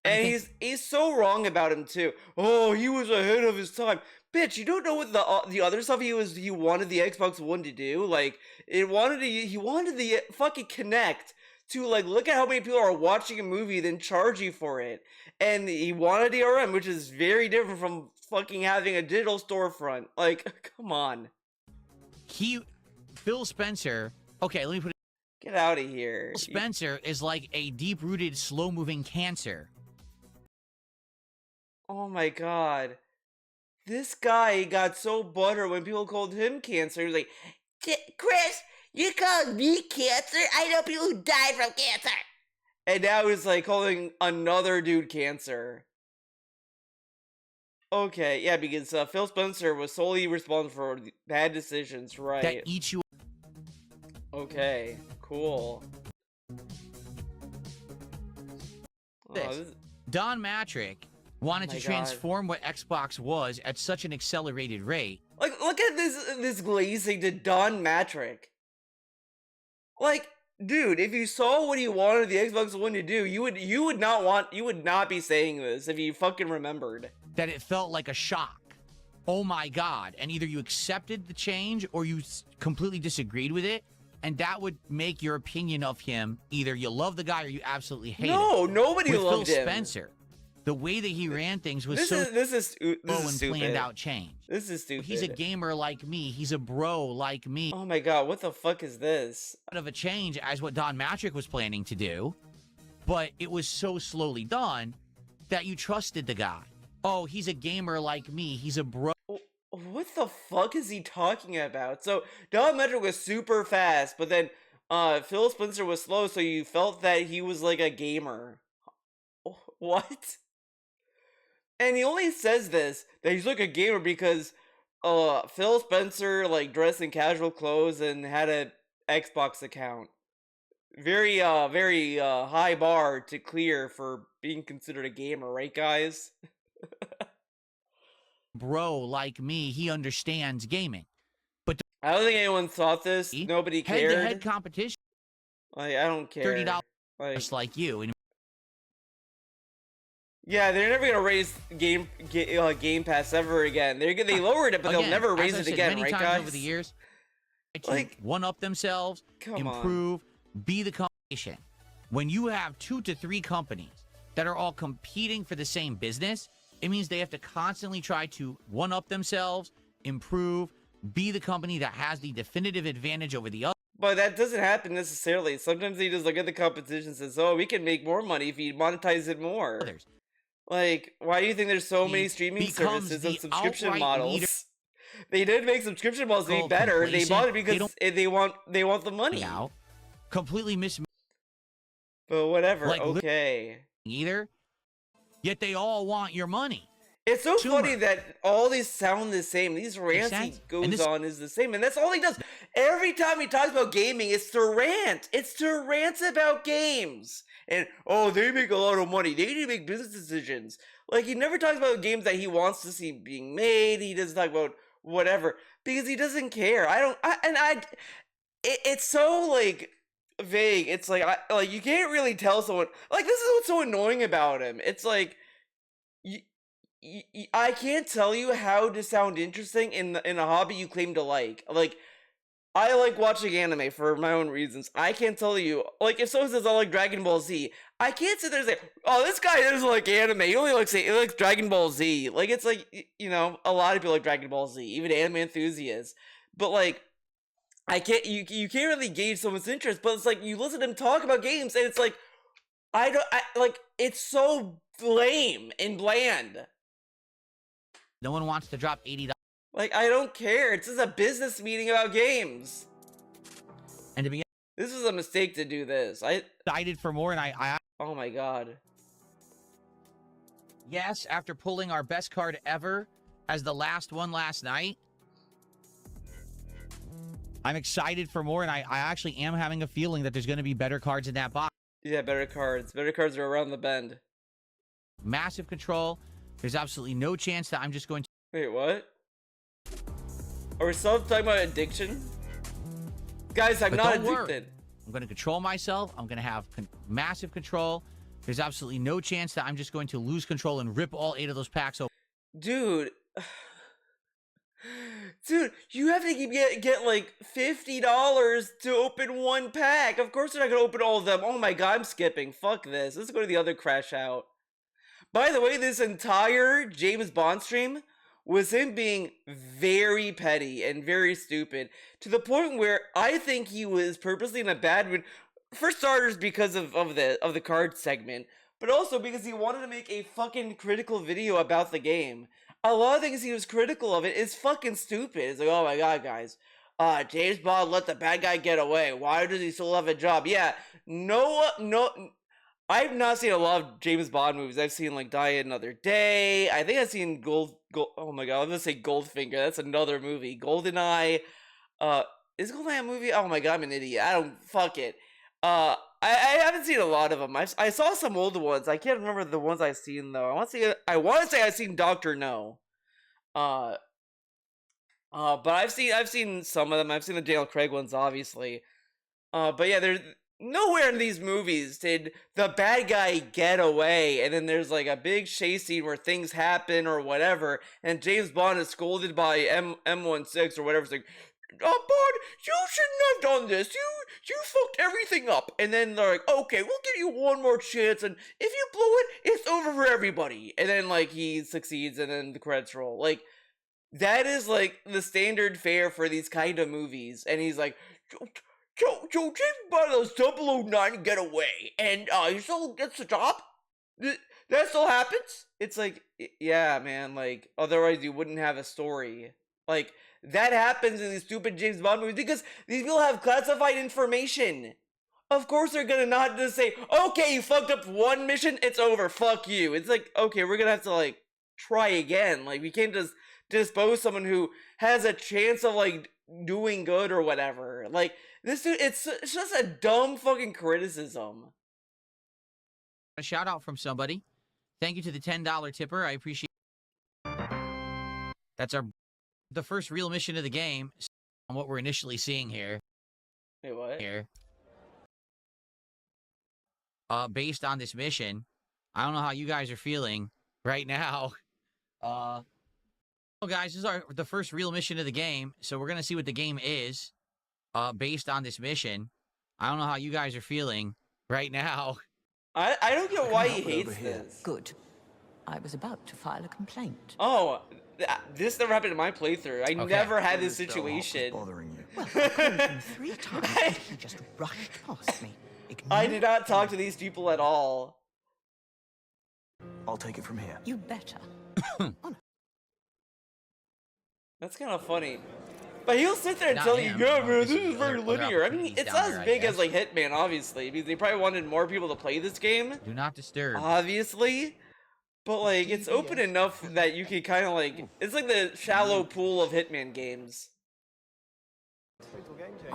And he's so wrong about him too. Oh, he was ahead of his time. Bitch, you don't know what the other stuff he wanted the Xbox One to do. Like he wanted the fucking Kinect to like look at how many people are watching a movie, then charge you for it. And he wanted DRM, which is very different from fucking having a digital storefront. Like, come on. Phil Spencer. Okay, let me put it. Get out of here. Phil Spencer is like a deep-rooted, slow-moving cancer. Oh my god. This guy got so buttered when people called him cancer. He was like, Chris, you called me cancer? I know people who die from cancer. And now he's like calling another dude cancer. Okay, yeah, because Phil Spencer was solely responsible for bad decisions, right? That eats you. Okay, cool. Don Mattrick wanted to transform what Xbox was at such an accelerated rate. Like, look at this glazing to Don Mattrick. Like, dude, if you saw what he wanted the Xbox One to do, you would not be saying this if you fucking remembered. That it felt like a shock. Oh my god. And either you accepted the change or you completely disagreed with it. And that would make your opinion of him, either you love the guy or you absolutely hate him. No, nobody with loved Phil him. Spencer, the way that he ran things was this is stupid. Planned out change. This is stupid. He's a gamer like me. He's a bro like me. Oh my god, what the fuck is this? Of a change as what Don Mattrick was planning to do, but it was so slowly done that you trusted the guy. Oh, he's a gamer like me. He's a bro. What the fuck is he talking about? So Don Mattrick was super fast, but then Phil Spencer was slow, so you felt that he was like a gamer. What? And he only says this, that he's like a gamer because Phil Spencer like dressed in casual clothes and had a Xbox account. Very high bar to clear for being considered a gamer, right guys? Bro like me, he understands gaming. But I don't think anyone thought this. Nobody cared. Head-to-head competition. Like, I don't care. $30 just like you. And yeah, they're never gonna raise Game Pass ever again. They lowered it, but they'll never raise it again, right, guys? Over the years, like one up themselves, improve, be the competition. When you have 2 to 3 companies that are all competing for the same business, it means they have to constantly try to one up themselves, improve, be the company that has the definitive advantage over the other. But that doesn't happen necessarily. Sometimes they just look at the competition and says, "Oh, we can make more money if you monetize it more." Like, why do you think there's so many streaming services and subscription models? They did make subscription models to be better. They bought it because they want the money. Now, completely But whatever. Like, okay. Either. Yet they all want your money. It's so funny that all these sound the same. These rants he goes on is the same. And that's all he does. Every time he talks about gaming, it's to rant. It's to rant about games. And, oh, they make a lot of money. They need to make business decisions. Like, he never talks about games that he wants to see being made. He doesn't talk about whatever. Because he doesn't care. It's so, like, vague. It's like, you can't really tell someone. Like, this is what's so annoying about him. It's like, I can't tell you how to sound interesting in a hobby you claim to like. Like, I like watching anime for my own reasons. I can't tell you, like, if someone says I like Dragon Ball Z, I can't sit there and say, oh, this guy doesn't like anime. He only likes Dragon Ball Z. Like, it's like, you know, a lot of people like Dragon Ball Z, even anime enthusiasts. But like, you can't really gauge someone's interest. But it's like you listen to them talk about games, and it's like, it's so lame and bland. No one wants to drop $80. Like, I don't care. It's just a business meeting about games. And to be this was a mistake to do this. I excited for more, and I oh my god. Yes, after pulling our best card ever as the last one last night, I'm excited for more, and I actually am having a feeling that there's going to be better cards in that box. Yeah, better cards. Better cards are around the bend. Massive control. There's absolutely no chance that I'm just going to... Wait, what? Are we still talking about addiction? Guys, I'm not addicted. I'm going to control myself. I'm going to have massive control. There's absolutely no chance that I'm just going to lose control and rip all 8 of those packs open. Dude. Dude, you have to get like $50 to open one pack. Of course they're not gonna open all of them. Oh my god, I'm skipping. Fuck this. Let's go to the other crash out. By the way, this entire James Bond stream was him being very petty and very stupid, to the point where I think he was purposely in a bad mood. For starters, because of the card segment, but also because he wanted to make a fucking critical video about the game. A lot of things he was critical of it is fucking stupid. It's like, oh my god, guys, James Bond let the bad guy get away. Why does he still have a job? Yeah, no, I've not seen a lot of James Bond movies. I've seen like Die Another Day. I think I've seen oh my god, I'm gonna say Goldfinger. That's another movie. GoldenEye. Is GoldenEye a movie? Oh my god, I'm an idiot. I don't, fuck it. I haven't seen a lot of them. I saw some old ones. I can't remember the ones I've seen though. I want to say I've seen Doctor No. But I've seen some of them. I've seen the Daniel Craig ones, obviously. But yeah, there's nowhere in these movies did the bad guy get away, and then there's like a big chase scene where things happen or whatever, and James Bond is scolded by M16 or whatever. It's like, Bond, you shouldn't have done this. You fucked everything up. And then they're like, okay, we'll give you one more chance, and if you blow it, it's over for everybody. And then like he succeeds, and then the credits roll. Like, that is like the standard fare for these kind of movies. And he's like, Joe, James Bond does 009 get away, and he still gets the job? That still happens? It's like, yeah, man, like, otherwise you wouldn't have a story. Like, that happens in these stupid James Bond movies because these people have classified information. Of course they're gonna not just say, okay, you fucked up one mission, it's over, fuck you. It's like, okay, we're gonna have to, like, try again. Like, we can't just dispose someone who has a chance of, like, doing good or whatever. Like, this dude, it's just a dumb fucking criticism. A shout out from somebody. Thank you to the $10 tipper. I appreciate it. That's the first real mission of the game on what we're initially seeing here. Wait, what? Here. Based on this mission, I don't know how you guys are feeling right now. Well, guys, this is the first real mission of the game, so we're gonna see what the game is. Based on this mission, I don't know how you guys are feeling right now. I don't get why he hates this. Good. I was about to file a complaint. Oh, this never happened in my playthrough. I never had this situation. Well, I called him 3 times, and he just rushed past me. I did not talk to these people at all. I'll take it from here. You better. That's kind of funny. But he'll sit there and tell you, yeah, man, this is very linear. I mean, it's not as big as, like, Hitman, obviously, because they probably wanted more people to play this game. Do not disturb. Obviously. But, like, it's open enough that you can kind of, like, it's like the shallow pool of Hitman games.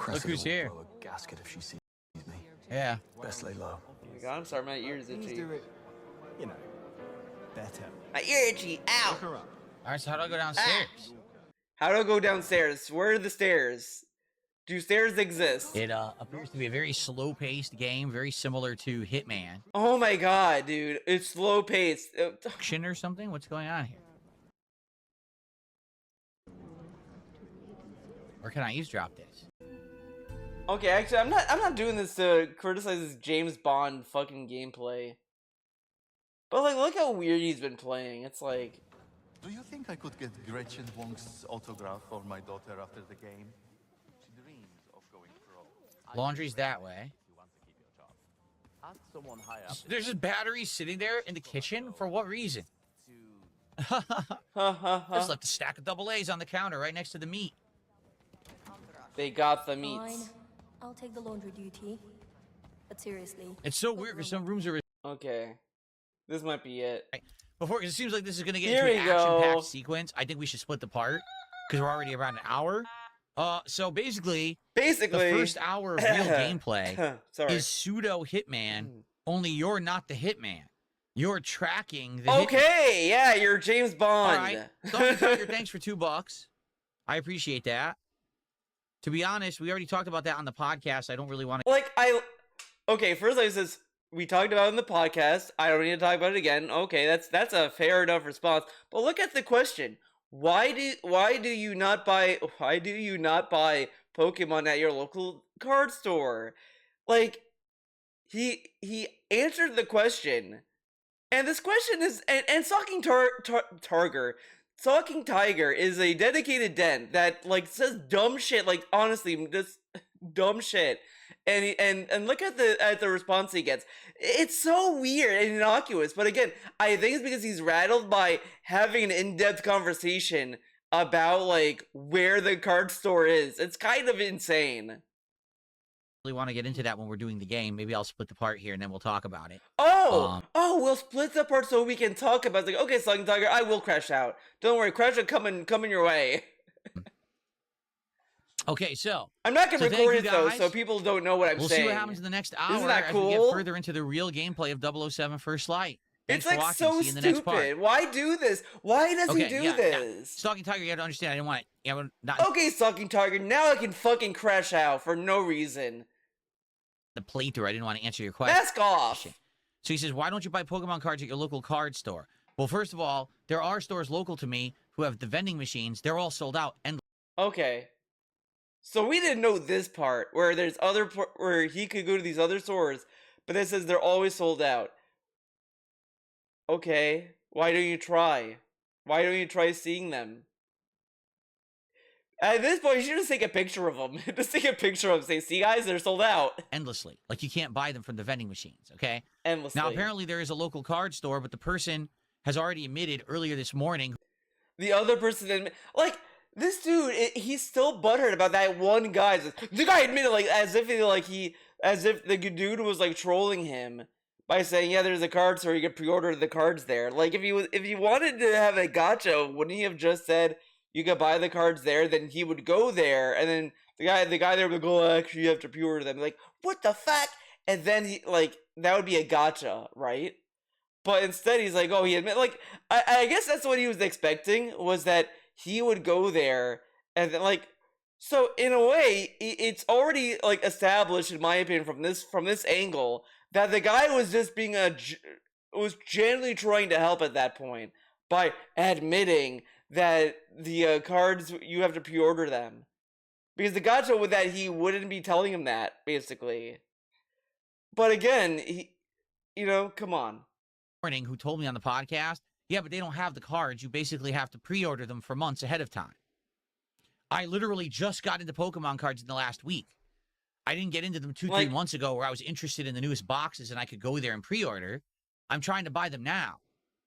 Look who's here. A gasket if she sees me. Yeah. Best lay low. Oh my god, I'm sorry, my ear's itchy. Do it, you know, better. My ear itchy, ow! Alright, so how do I go downstairs? How do I go downstairs? Where are the stairs? Do stairs exist? It appears to be a very slow-paced game, very similar to Hitman. Oh my god, dude. It's slow-paced. Action or something? What's going on here? Or can I eavesdrop this? Okay, actually, I'm not doing this to criticize this James Bond fucking gameplay. But, like, look how weird he's been playing. It's like... Do you think I could get Gretchen Wong's autograph for my daughter after the game? She dreams of going pro. Laundry's that way. You want to keep your job. Ask someone high up. There's just batteries sitting there in the kitchen? For what reason? Just left a stack of double A's on the counter right next to the meat. They got the meats. Fine. I'll take the laundry duty. But seriously. It's so weird because some rooms are... Okay. This might be it. Before, it seems like this is going to get Here into an we go. action-packed sequence. I think we should split the part because we're already around an hour. So basically, the first hour of real gameplay is pseudo Hitman, only you're not the Hitman. You're tracking the Okay, yeah, you're James Bond. All right. Thunder Tiger, thanks for $2. I appreciate that. To be honest, we already talked about that on the podcast. I don't really want to... Like, okay, first I says, we talked about it in the podcast. I don't need to talk about it again. Okay, that's a fair enough response. But look at the question. Why do you not buy Pokemon at your local card store? Like, he answered the question. And this question is, and Stalking Tiger is a dedicated den that, like, says dumb shit, like, honestly, just dumb shit. And look at the response he gets. It's so weird and innocuous, but again, I think it's because he's rattled by having an in-depth conversation about, like, where the card store is. It's kind of insane. Really want to get into that when we're doing the game. Maybe I'll split the part here and then we'll talk about it. We'll split the part so we can talk about it. Like, okay, Stalking Tiger, I will crash out. Don't worry, crash out coming your way. Okay, so I'm not gonna record it though, so people don't know what I'm saying. We'll see what happens in the next hour. Isn't that cool? As we get further into the real gameplay of 007 First Light. Thanks it's, like, for watching. so See you in the next part. stupid. Why do this? Why does he do this? Stalking Tiger, you have to understand. I didn't want to. Not okay, Stalking Tiger. Now I can fucking crash out for no reason. the playthrough. I didn't want to answer your question. Mask off. So he says, why don't you buy Pokemon cards at your local card store? Well, first of all, there are stores local to me who have the vending machines. They're all sold out. And okay. So we didn't know this part where there's where he could go to these other stores, but it says they're always sold out. Okay. Why don't you try? Why don't you try seeing them? At this point, you should just take a picture of them. Just take a picture of them. Say, see guys, they're sold out. endlessly. Like, you can't buy them from the vending machines, okay? Endlessly. Now, apparently there is a local card store, but the person has already admitted earlier this morning. The other person, like, this dude, he's still butthurt about that one guy. The guy admitted, like, as if the dude was, like, trolling him by saying, yeah, there's a card store, you can pre-order the cards there. Like, if he wanted to have a gotcha, wouldn't he have just said, you could buy the cards there, then he would go there, and then the guy there would go, oh, actually, you have to pre-order them. Like, what the fuck? And then he, like, that would be a gotcha, right? But instead, he's like, oh, he admit, like, I guess that's what he was expecting, was that he would go there, and then, like, so in a way, it's already, like, established, in my opinion, from this angle, that the guy was just being was genuinely trying to help at that point by admitting that the cards, you have to pre-order them. Because the gotcha was that he wouldn't be telling him that, basically. But again, come on. Morning, who told me on the podcast, yeah, but they don't have the cards. You basically have to pre-order them for months ahead of time. I literally just got into Pokemon cards in the last week. I didn't get into them 2-3 months ago where I was interested in the newest boxes and I could go there and pre-order. I'm trying to buy them now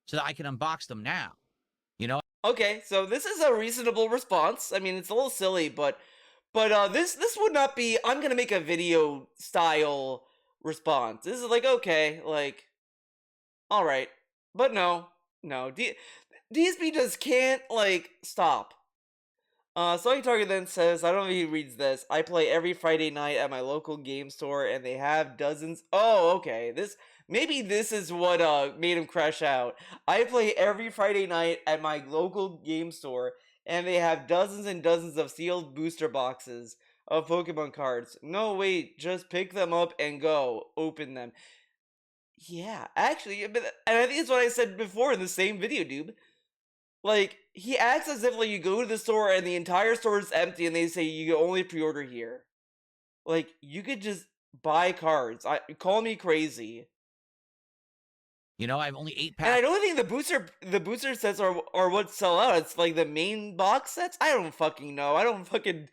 so that I can unbox them now. You know? Okay, so this is a reasonable response. I mean, it's a little silly, but this would not be, I'm gonna make a video style response. This is like, okay, like, all right, but no, DSP just can't, like, stop. Stalking Target then says, I don't know if he reads this, I play every Friday night at my local game store, and they have dozens. Oh, okay, maybe this is what made him crash out. I play every Friday night at my local game store, and they have dozens and dozens of sealed booster boxes of Pokemon cards. No, wait, just pick them up and go. Open them. Yeah, actually, and I think it's what I said before in the same video, dude. Like, he acts as if, like, you go to the store and the entire store is empty and they say you can only pre-order here. Like, you could just buy cards. Call me crazy. You know, I have only 8 packs. And I don't think the booster sets are what sell out. It's like the main box sets. I don't fucking know. I don't fucking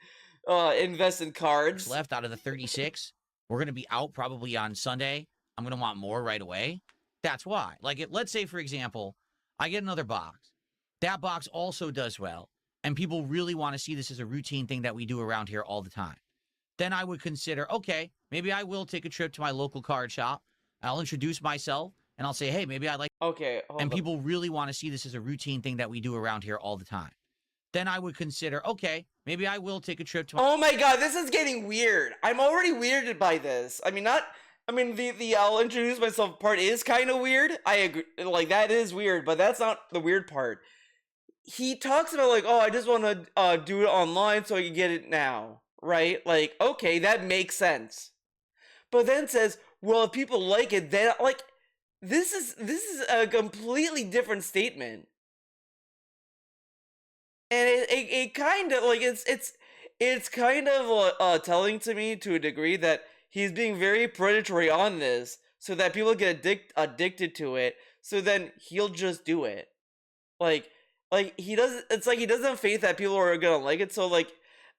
invest in cards. Left out of the 36. We're gonna be out probably on Sunday. I'm gonna want more right away. That's why. Like, let's say, for example, I get another box. That box also does well, and people really want to see this as a routine thing that we do around here all the time. Then I would consider, okay, maybe I will take a trip to my local card shop. I'll introduce myself. And I'll say, hey, maybe I'd like... Okay, and people really want to see this as a routine thing that we do around here all the time. Then I would consider, okay, maybe I will take a trip to... Oh my god, this is getting weird. I'm already weirded by this. I mean, the I'll introduce myself part is kind of weird. I agree, like, that is weird, but that's not the weird part. He talks about, like, oh, I just want to do it online so I can get it now, right? Like, okay, that makes sense. But then says, well, if people like it, then like this is a completely different statement. And it kind of like it's kind of telling to me to a degree that he's being very predatory on this so that people get addicted to it, so then he'll just do it. Like he doesn't, it's like he doesn't have faith that people are gonna like it, so like,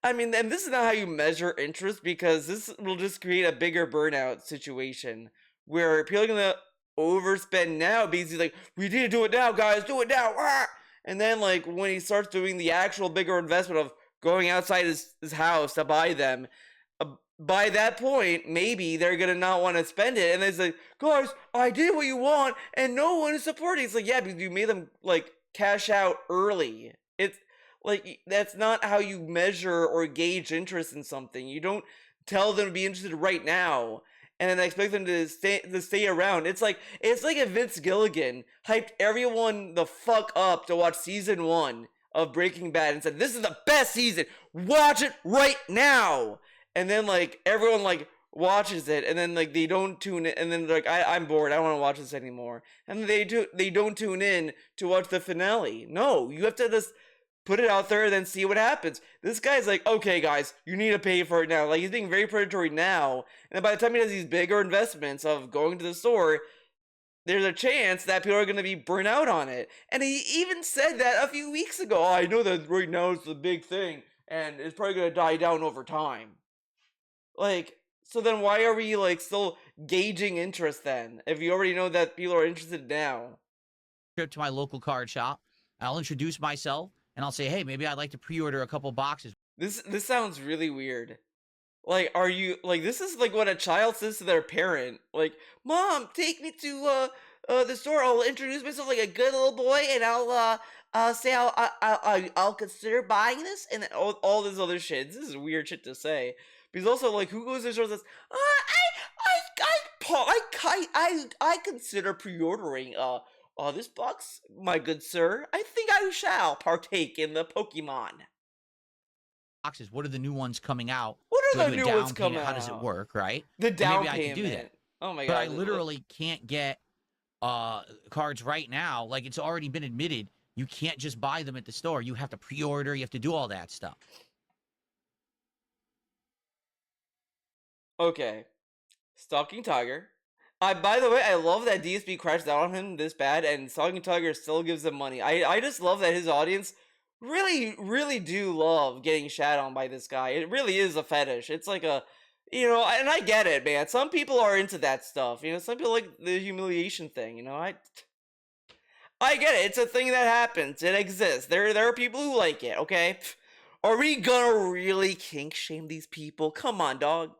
I mean, and this is not how you measure interest, because this will just create a bigger burnout situation where people are gonna overspend now because he's like, we need to do it now, guys, do it now. Ah! And then like when he starts doing the actual bigger investment of going outside his house to buy them, by that point, maybe they're gonna not want to spend it, and it's like, guys, I did what you want, and no one is supporting. It's like, yeah, because you made them like cash out early. It's like, that's not how you measure or gauge interest in something. You don't tell them to be interested right now and then expect them to stay around. It's like if Vince Gilligan hyped everyone the fuck up to watch season 1 of Breaking Bad and said, this is the best season, watch it right now. And then like everyone like watches it, and then like they don't tune in, and then they're like, I'm bored, I don't want to watch this anymore. And they don't tune in to watch the finale. No, you have to just put it out there and then see what happens. This guy's like, okay guys, you need to pay for it now. Like, he's being very predatory now, and then by the time he does these bigger investments of going to the store, there's a chance that people are going to be burnt out on it. And he even said that a few weeks ago. Oh, I know that right now it's the big thing, and it's probably going to die down over time. Like, so then why are we like still gauging interest then, if you already know that people are interested now? Trip to my local card shop. I'll introduce myself, and I'll say, hey, maybe I'd like to pre-order a couple boxes. This sounds really weird. Like, are you, like, this is like what a child says to their parent. Like, Mom, take me to the store. I'll introduce myself like a good little boy, and I'll say I'll consider buying this, and all this other shit. This is weird shit to say. Because also, like, who goes to the store and says, I consider pre-ordering this box, my good sir. I think I shall partake in the Pokemon boxes. What are the new ones coming out? What are the new ones coming out? How does it work, right? The down payment. Maybe I can do that. Oh my god! But I literally can't get cards right now. Like, it's already been admitted. You can't just buy them at the store. You have to pre-order. You have to do all that stuff. Okay, Stalking Tiger. By the way, I love that DSP crashed out on him this bad, and Stalking Tiger still gives him money. I just love that his audience really do love getting shat on by this guy. It really is a fetish. It's like a, you know, and I get it, man. Some people are into that stuff. You know, some people like the humiliation thing. You know, I get it. It's a thing that happens. It exists. There are people who like it. Okay. Are we gonna really kink shame these people? Come on, dog.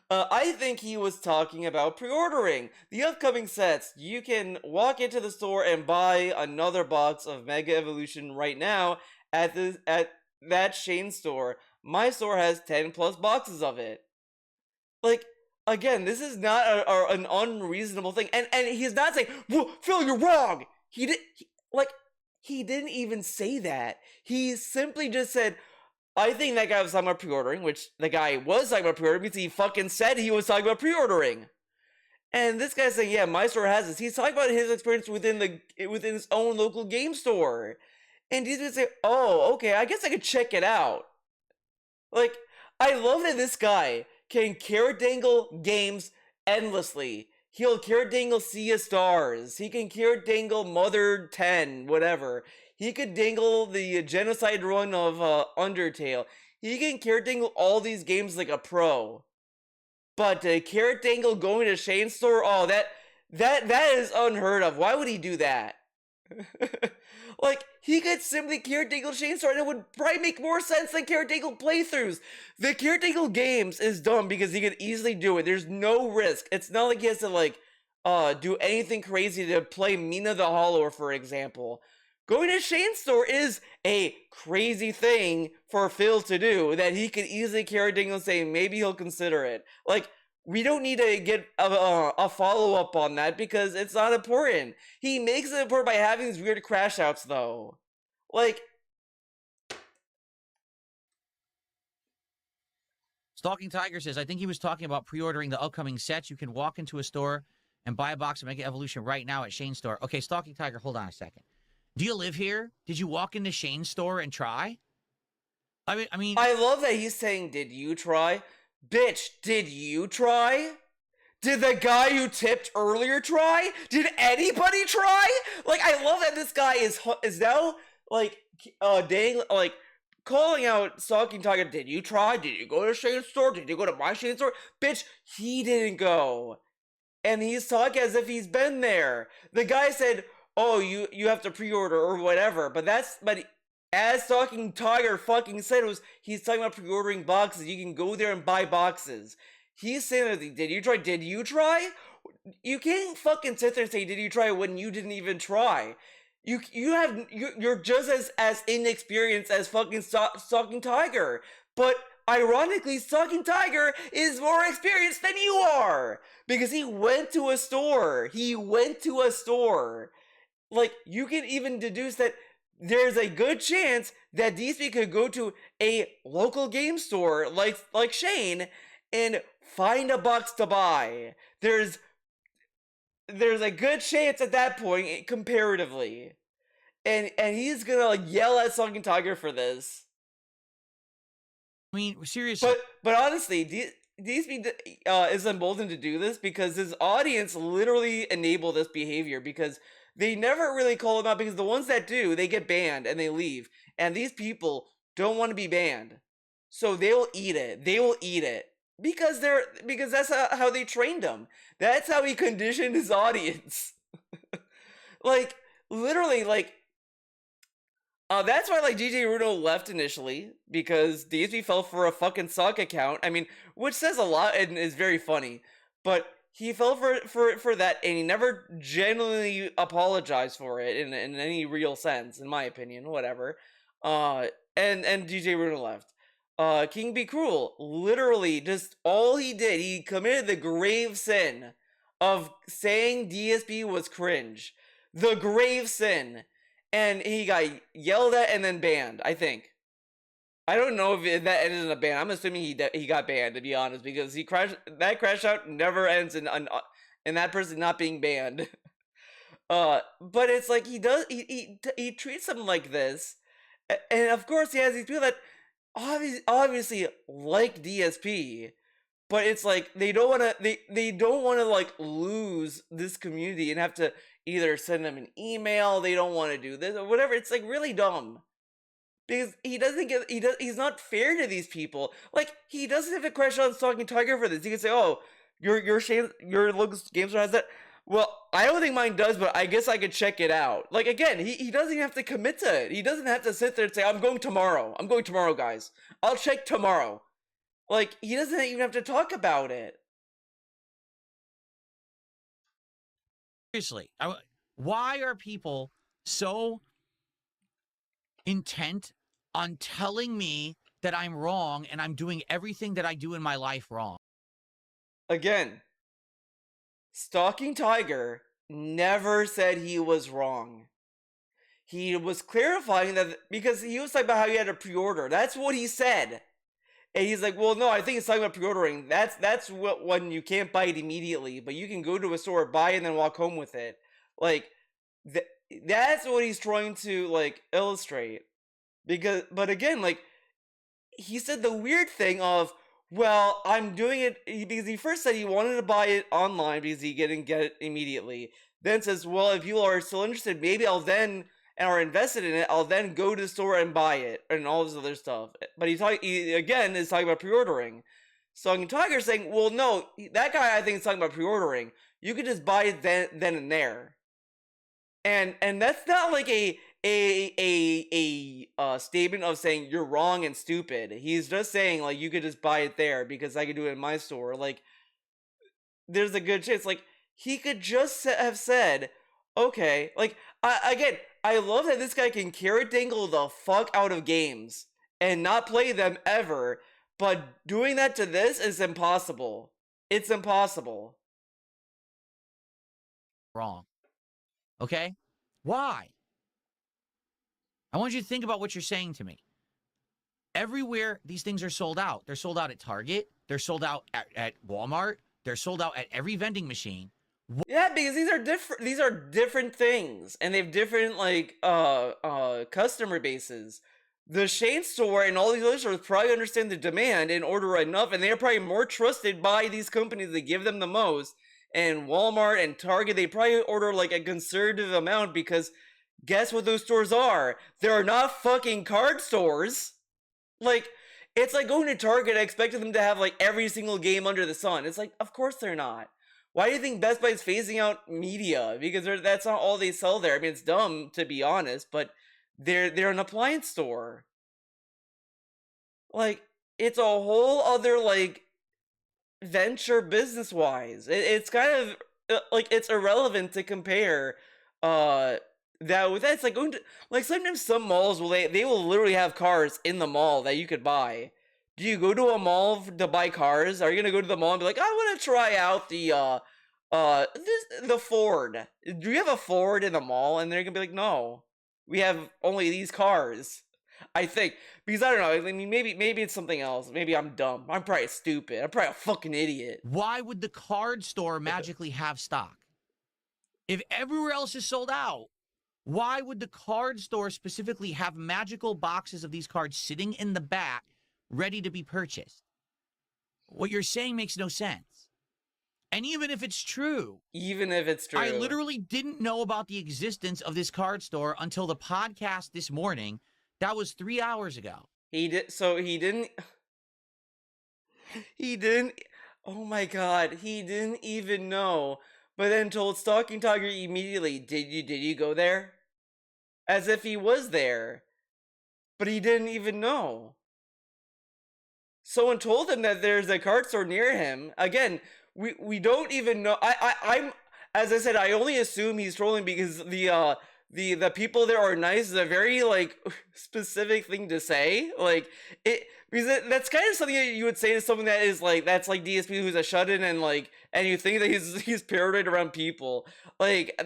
I think he was talking about pre-ordering the upcoming sets. You can walk into the store and buy another box of Mega Evolution right now at that Shane store. My store has 10 plus boxes of it. Like, again, this is not an unreasonable thing. And he's not saying, well, Phil, you're wrong. He didn't even say that. He simply just said, I think that guy was talking about pre-ordering, which the guy was talking about pre-ordering because he fucking said he was talking about pre-ordering. And this guy's saying, yeah, my store has this. He's talking about his experience within his own local game store. And he's gonna say, oh, okay, I guess I could check it out. Like, I love that this guy can carrot dangle games endlessly. He'll carrot dangle Sea of Stars. He can carrot dangle Mother 10, whatever. He could dangle the genocide run of Undertale. He can carrot dangle all these games like a pro. But carrot dangle going to Shane's store, oh, that is unheard of. Why would he do that? Like, he could simply carrot dangle Shane's store, and it would probably make more sense than carrot dangle playthroughs. The carrot dangle games is dumb because he could easily do it. There's no risk. It's not like he has to like do anything crazy to play Mina the Hollower, for example. Going to Shane's store is a crazy thing for Phil to do that he could easily carrot dangle and say maybe he'll consider it. Like, we don't need to get a follow-up on that because it's not important. He makes it important by having these weird crash outs, though. Like, Stalking Tiger says, I think he was talking about pre-ordering the upcoming sets. You can walk into a store and buy a box of Mega Evolution right now at Shane's store. Okay, Stalking Tiger, hold on a second. Do you live here? Did you walk into Shane's store and try? I mean, I love that he's saying, did you try? Bitch, did you try? Did the guy you tipped earlier try? Did anybody try? Like, I love that this guy is now, like, dang, like, calling out Stalking Tiger. Did you try? Did you go to Shane's store? Did you go to my Shane's store? Bitch, he didn't go. And he's talking as if he's been there. The guy said, oh, you have to pre-order or whatever. But as Stalking Tiger fucking said, he's talking about pre-ordering boxes. You can go there and buy boxes. He's saying that, did you try? Did you try? You can't fucking sit there and say, did you try when you didn't even try? You're just as inexperienced as fucking Stalking Tiger. But ironically, Stalking Tiger is more experienced than you are. Because he went to a store. Like, you can even deduce that there's a good chance that DSP could go to a local game store like Shane and find a box to buy. There's a good chance at that point, comparatively. And he's gonna like yell at Stalking Tiger for this. I mean, seriously. But honestly, DSP is emboldened to do this because his audience literally enable this behavior, because they never really call him out, because the ones that do, they get banned and they leave. And these people don't want to be banned. So they will eat it. Because that's how they trained him. That's how he conditioned his audience. Like, literally, like, that's why, like, DJ Runo left initially, because DSP fell for a fucking sock account. I mean, which says a lot and is very funny. But he fell for that, and he never genuinely apologized for it in any real sense, in my opinion, whatever. And DJ Runo left. King Be Cruel, literally, just all he did, he committed the grave sin of saying DSP was cringe. The grave sin. And he got yelled at and then banned, I think. I don't know if that ended in a ban. I'm assuming he got banned, to be honest, because that crash out never ends in that person not being banned. But it's like he treats them like this, and of course he has these people that obviously like DSP, but it's like they don't want to like lose this community and have to either send them an email. They don't want to do this or whatever. It's like really dumb. Because he's not fair to these people. Like, he doesn't have to crash on Stalking Tiger for this. He can say, oh, your local game store has that. Well, I don't think mine does, but I guess I could check it out. Like, again, he doesn't even have to commit to it. He doesn't have to sit there and say, I'm going tomorrow, guys. I'll check tomorrow. Like, he doesn't even have to talk about it. Seriously, why are people so intent on telling me that I'm wrong and I'm doing everything that I do in my life wrong? Again, Stalking Tiger never said he was wrong. He was clarifying that, because he was talking about how he had a pre-order. That's what he said. And he's like, well, no, I think it's talking about pre-ordering. That's when you can't buy it immediately, but you can go to a store, buy it, and then walk home with it. Like, that's what he's trying to, like, illustrate. But again, like, he said the weird thing of, well, I'm doing it because he first said he wanted to buy it online because he didn't get it immediately. Then says, well, if you are still interested, maybe I'll then, and are invested in it, I'll then go to the store and buy it, and all this other stuff. But he again is talking about pre-ordering. Stalking Tiger saying, well, no, that guy I think is talking about pre-ordering. You could just buy it then and there. And that's not like a statement of saying you're wrong and stupid. He's just saying, like, you could just buy it there because I could do it in my store. Like, there's a good chance. Like, he could just have said, okay, like, again, I love that this guy can carrot dangle the fuck out of games and not play them ever, but doing that to this is impossible. It's impossible. Wrong. Okay? Why? I want you to think about what you're saying to me. Everywhere these things are sold out. They're sold out at Target. They're sold out at Walmart. They're sold out at every vending machine. Yeah, because these are different things, and they have different like customer bases. The Shane store and all these other stores probably understand the demand and order enough, and they're probably more trusted by these companies that give them the most. And Walmart and Target, they probably order like a conservative amount because guess what those stores are? They're not fucking card stores. Like, it's like going to Target and expecting them to have like every single game under the sun. It's like, of course they're not. Why do you think Best Buy is phasing out media? Because that's not all they sell there. I mean, it's dumb to be honest, but they're an appliance store. Like, it's a whole other like venture business wise. It's kind of like it's irrelevant to compare that with that. It's like going to like sometimes some malls will they will literally have cars in the mall that you could buy. Do you go to a mall to buy cars? Are you gonna go to the mall and be like, I want to try out the Ford? Do you have a Ford in the mall? And they're gonna be like, no, we have only these cars. I think because I don't know. I mean, maybe it's something else. Maybe I'm dumb. I'm probably stupid. I'm probably a fucking idiot. Why would the card store magically have stock? If everywhere else is sold out, why would the card store specifically have magical boxes of these cards sitting in the back, ready to be purchased? What you're saying makes no sense. And even if it's true, I literally didn't know about the existence of this card store until the podcast this morning. That was 3 hours ago. He didn't. Oh my god, he didn't even know. But then told Stalking Tiger immediately, did you go there? As if he was there. But he didn't even know. Someone told him that there's a card store near him. Again, we don't even know. I'm as I said, I only assume he's trolling because the people there are nice is a very like specific thing to say. Like because that's kind of something that you would say to someone that is like that's like DSP who's a shut-in and you think that he's paranoid around people. Like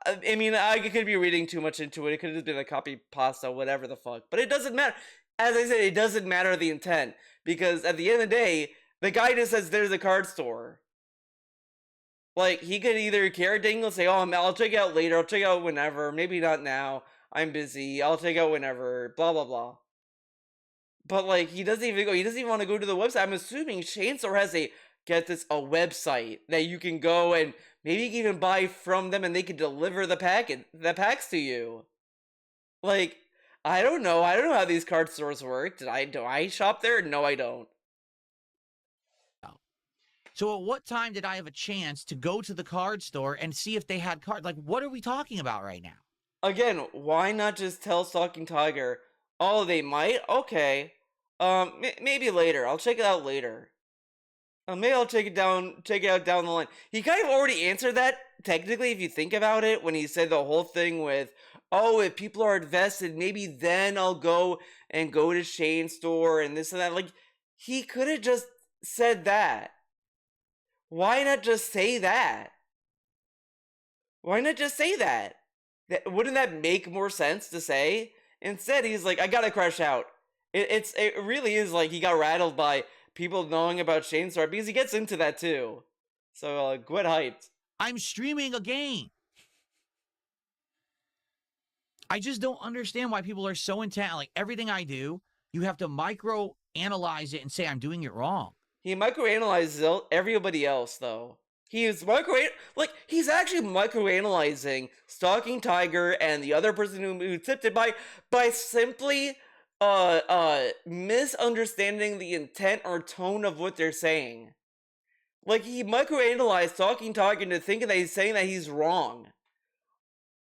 I mean, I could be reading too much into it. It could have just been a copy pasta, whatever the fuck. But it doesn't matter. As I said, it doesn't matter the intent because at the end of the day, the guy just says there's a card store. Like, he could either carrot dangle and say, oh, I'll check it out later, I'll check it out whenever, maybe not now, I'm busy, I'll check it out whenever, blah, blah, blah. But, like, he doesn't even want to go to the website. I'm assuming Shane Store has a website that you can go and maybe you can even buy from them and they can deliver the packs to you. Like, I don't know how these card stores work. Do I shop there? No, I don't. So at what time did I have a chance to go to the card store and see if they had cards? Like, what are we talking about right now? Again, why not just tell Stalking Tiger, oh, they might? Okay. Maybe later. I'll check it out later. Maybe I'll check it out down the line. He kind of already answered that, technically, if you think about it, when he said the whole thing with, oh, if people are invested, maybe then I'll go to Shane Store and this and that. Like, he could have just said that. Why not just say that? Wouldn't that make more sense to say? Instead, he's like, I gotta crash out. It really is like he got rattled by people knowing about Shane Store because he gets into that too. So, quit hyped. I'm streaming a game. I just don't understand why people are so intent. Like, everything I do, you have to micro-analyze it and say I'm doing it wrong. He microanalyzes everybody else, though. He's actually microanalyzing Stalking Tiger and the other person who tipped it by simply misunderstanding the intent or tone of what they're saying. Like, he microanalyzed Stalking Tiger into thinking that he's saying that he's wrong.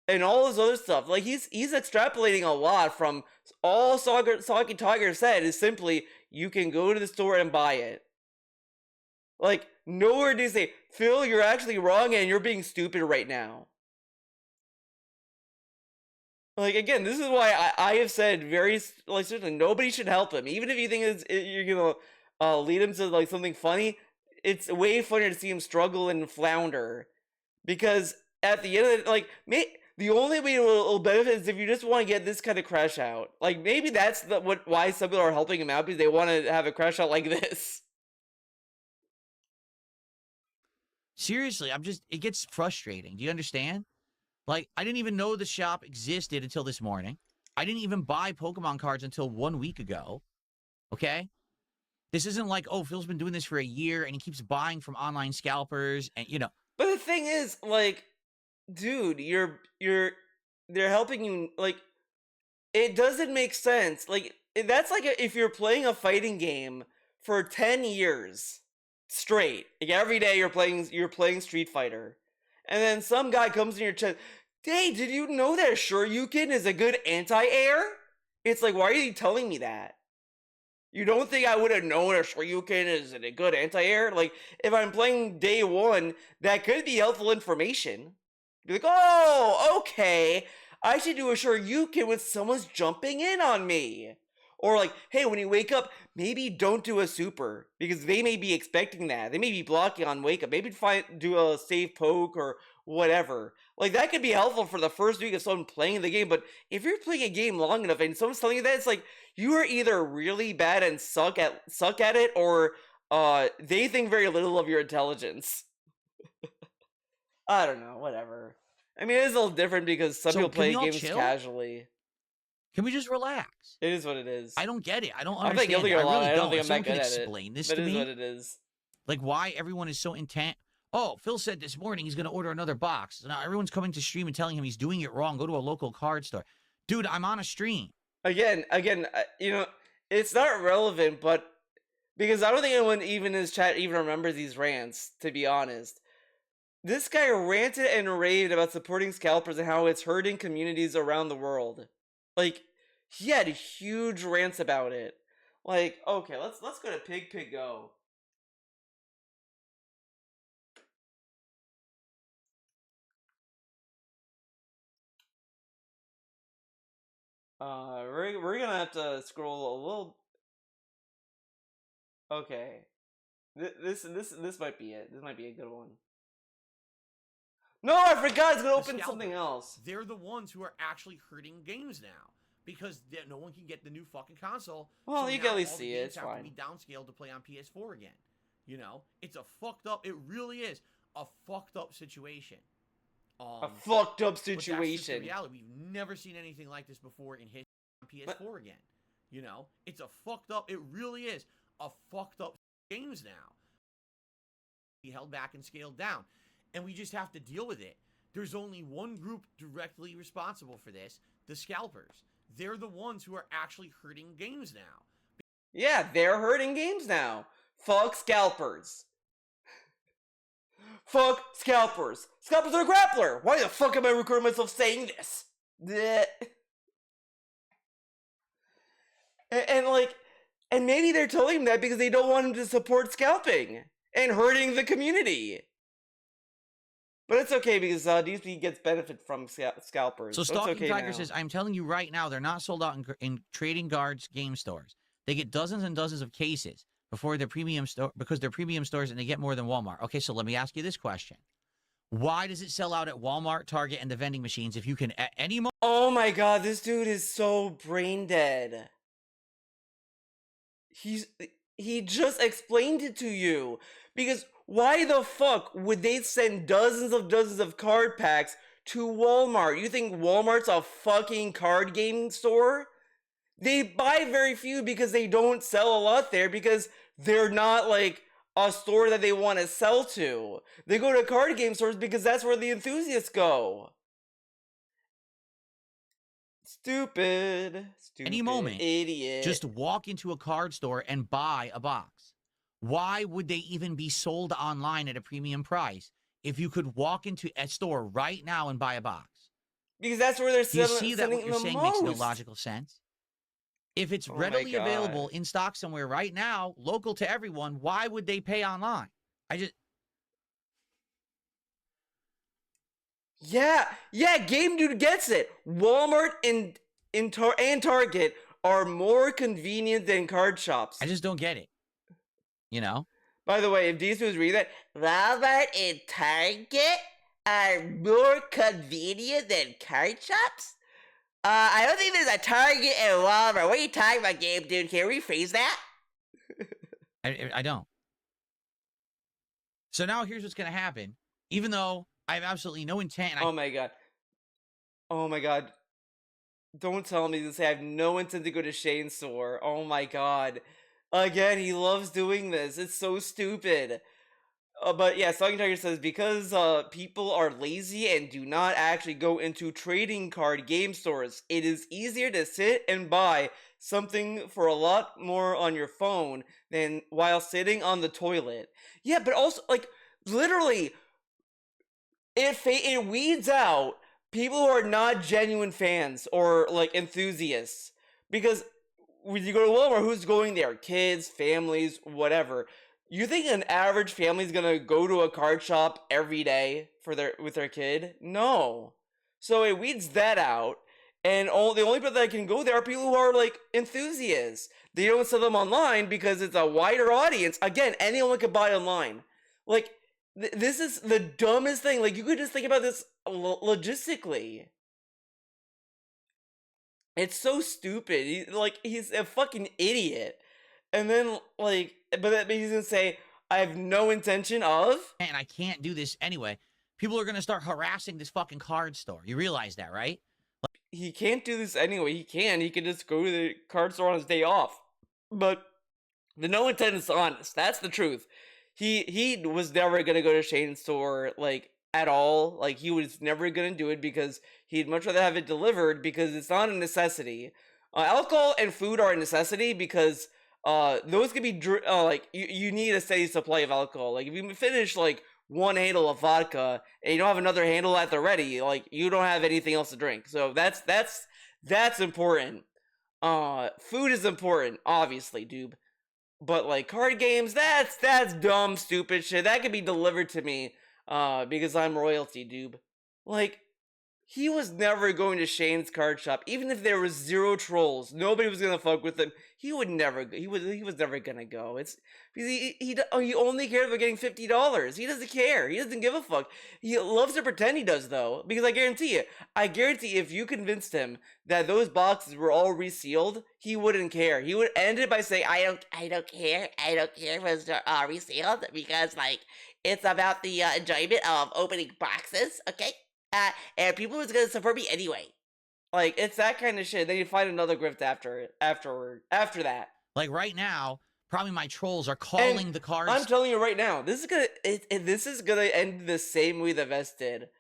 And all this other stuff. Like, he's extrapolating a lot from all Stalking Tiger said is simply, you can go to the store and buy it. Like, nowhere do you say, Phil, you're actually wrong and you're being stupid right now. Like, again, this is why I have said very, like, certainly nobody should help him. Even if you think you're gonna lead him to, like, something funny, it's way funnier to see him struggle and flounder. Because at the end of it, like, the only way it will benefit is if you just want to get this kind of crash out. Like, maybe that's why some people are helping him out, because they want to have a crash out like this. Seriously, it gets frustrating. Do you understand? Like, I didn't even know the shop existed until this morning. I didn't even buy Pokemon cards until 1 week ago. Okay? This isn't like, oh, Phil's been doing this for a year and he keeps buying from online scalpers and, you know. But the thing is, like, dude, they're helping you, like, it doesn't make sense. Like, that's like if you're playing a fighting game for 10 years straight. Like, every day you're playing Street Fighter. And then some guy comes in your chest, hey, did you know that Shoryuken is a good anti-air? It's like, why are you telling me that? You don't think I would have known a Shoryuken is a good anti-air? Like, if I'm playing day one, that could be helpful information. Be like, oh, okay, I should do a Shoryuken when someone's jumping in on me. Or like, hey, when you wake up, maybe don't do a super, because they may be expecting that. They may be blocking on wake up. Maybe do a safe poke or whatever. Like, that could be helpful for the first week of someone playing the game, but if you're playing a game long enough and someone's telling you that, it's like, you are either really bad and suck at it, or they think very little of your intelligence. I don't know, whatever. I mean, it is a little different because some people play games casually. Can we just relax? It is what it is. I don't get it. I don't I'm understand guilty it. a lot. I really I don't think If I'm that someone good can at it. explain this But to it is me, what it is. like why everyone is so intent. Oh, Phil said this morning he's going to order another box. Now everyone's coming to stream and telling him he's doing it wrong. Go to a local card store. Dude, I'm on a stream. Again, you know, it's not relevant, but because I don't think anyone even in his chat even remembers these rants, to be honest. This guy ranted and raved about supporting scalpers and how it's hurting communities around the world. Like, he had huge rants about it. Like, okay, let's go to Pig Go. We're gonna have to scroll a little. Okay, this might be it. This might be a good one. No, I forgot. It's gonna open something else. They're the ones who are actually hurting games now because no one can get the new fucking console. Well, so you can at least see it. It's fine. Have to be downscaled to play on PS4 again. You know, it's a fucked up. It really is a fucked up situation. A fucked up But that's just situation. the reality. We've never seen anything like this before in history on PS4 again. You know, it's a fucked up. It really is a fucked up games now. Be held back and scaled down, and we just have to deal with it. There's only one group directly responsible for this: the scalpers. They're the ones who are actually hurting games now. Yeah, they're hurting games now. Fuck scalpers. Fuck scalpers. Scalpers are a grappler. Why the fuck am I recording myself saying this? Blech. And maybe they're telling him that because they don't want him to support scalping and hurting the community. But it's okay because DSP gets benefit from scalpers. So Stalking okay Tiger now. says, I'm telling you right now, they're not sold out in trading guards game stores. They get dozens and dozens of cases before their premium store because they're premium stores and they get more than Walmart. Okay, so let me ask you this question. Why does it sell out at Walmart, Target, and the vending machines if you can at any moment? Oh my god, this dude is so brain dead. He just explained it to you. Because why the fuck would they send dozens of card packs to Walmart? You think Walmart's a fucking card gaming store? They buy very few because they don't sell a lot there because they're not like a store that they want to sell to. They go to card game stores because that's where the enthusiasts go. Stupid Any moment, idiot. just walk into a card store and buy a box. Why would they even be sold online at a premium price if you could walk into a store right now and buy a box? Because that's where they're Do you selling. see that what you're saying makes no logical sense? If it's readily available in stock somewhere right now, local to everyone, why would they pay online? Yeah, Game Dude gets it. Walmart and Target are more convenient than card shops. I just don't get it. You know? By the way, if these was read that, Walmart and Target are more convenient than card shops? I don't think there's a Target and Walmart. What are you talking about, Game Dude? Can you rephrase that? I don't. So now here's what's gonna happen. Even though I have absolutely no intent. Oh my god. Oh my god. Don't tell me this. I have no intent to go to Shane's store. Oh my god. Again, he loves doing this. It's so stupid. But yeah, Stalking Tiger says because people are lazy and do not actually go into trading card game stores, it is easier to sit and buy something for a lot more on your phone than while sitting on the toilet. Yeah, but also like literally, it weeds out people who are not genuine fans or like enthusiasts because when you go to Walmart, who's going there? Kids, families, whatever. You think an average family is gonna go to a card shop every day with their kid? No. So it weeds that out, and the only people that can go there are people who are like enthusiasts. They don't sell them online because it's a wider audience. Again, anyone can buy online. Like this is the dumbest thing. Like you could just think about this logistically. It's so stupid. He's a fucking idiot. And then, like, but he's gonna say, I have no intention of. And I can't do this anyway. People are gonna start harassing this fucking card store. You realize that, right? He can't do this anyway. He can just go to the card store on his day off. But the no intent is honest. That's the truth. He was never gonna go to Shane's store, like, at all. Like, he was never gonna do it because he'd much rather have it delivered because it's not a necessity. Alcohol and food are a necessity because those could be like you need a steady supply of alcohol. Like if you finish like one handle of vodka and you don't have another handle at the ready, like you don't have anything else to drink. So that's important. Food is important, obviously, Doob. But like card games, that's dumb, stupid shit. That could be delivered to me, because I'm royalty, Doob. Like he was never going to Shane's card shop, even if there was 0 trolls. Nobody was gonna fuck with him. He would never go. He was never gonna go. It's because he only cares about getting $50. He doesn't care. He doesn't give a fuck. He loves to pretend he does though, because I guarantee if you convinced him that those boxes were all resealed, he wouldn't care. He would end it by saying, I don't care if it's resealed because like it's about the enjoyment of opening boxes, okay? And people was gonna support me anyway. Like it's that kind of shit. Then you find another grift after that. Like right now, probably my trolls are calling the cards. I'm telling you right now, this is gonna end the same way the vest did.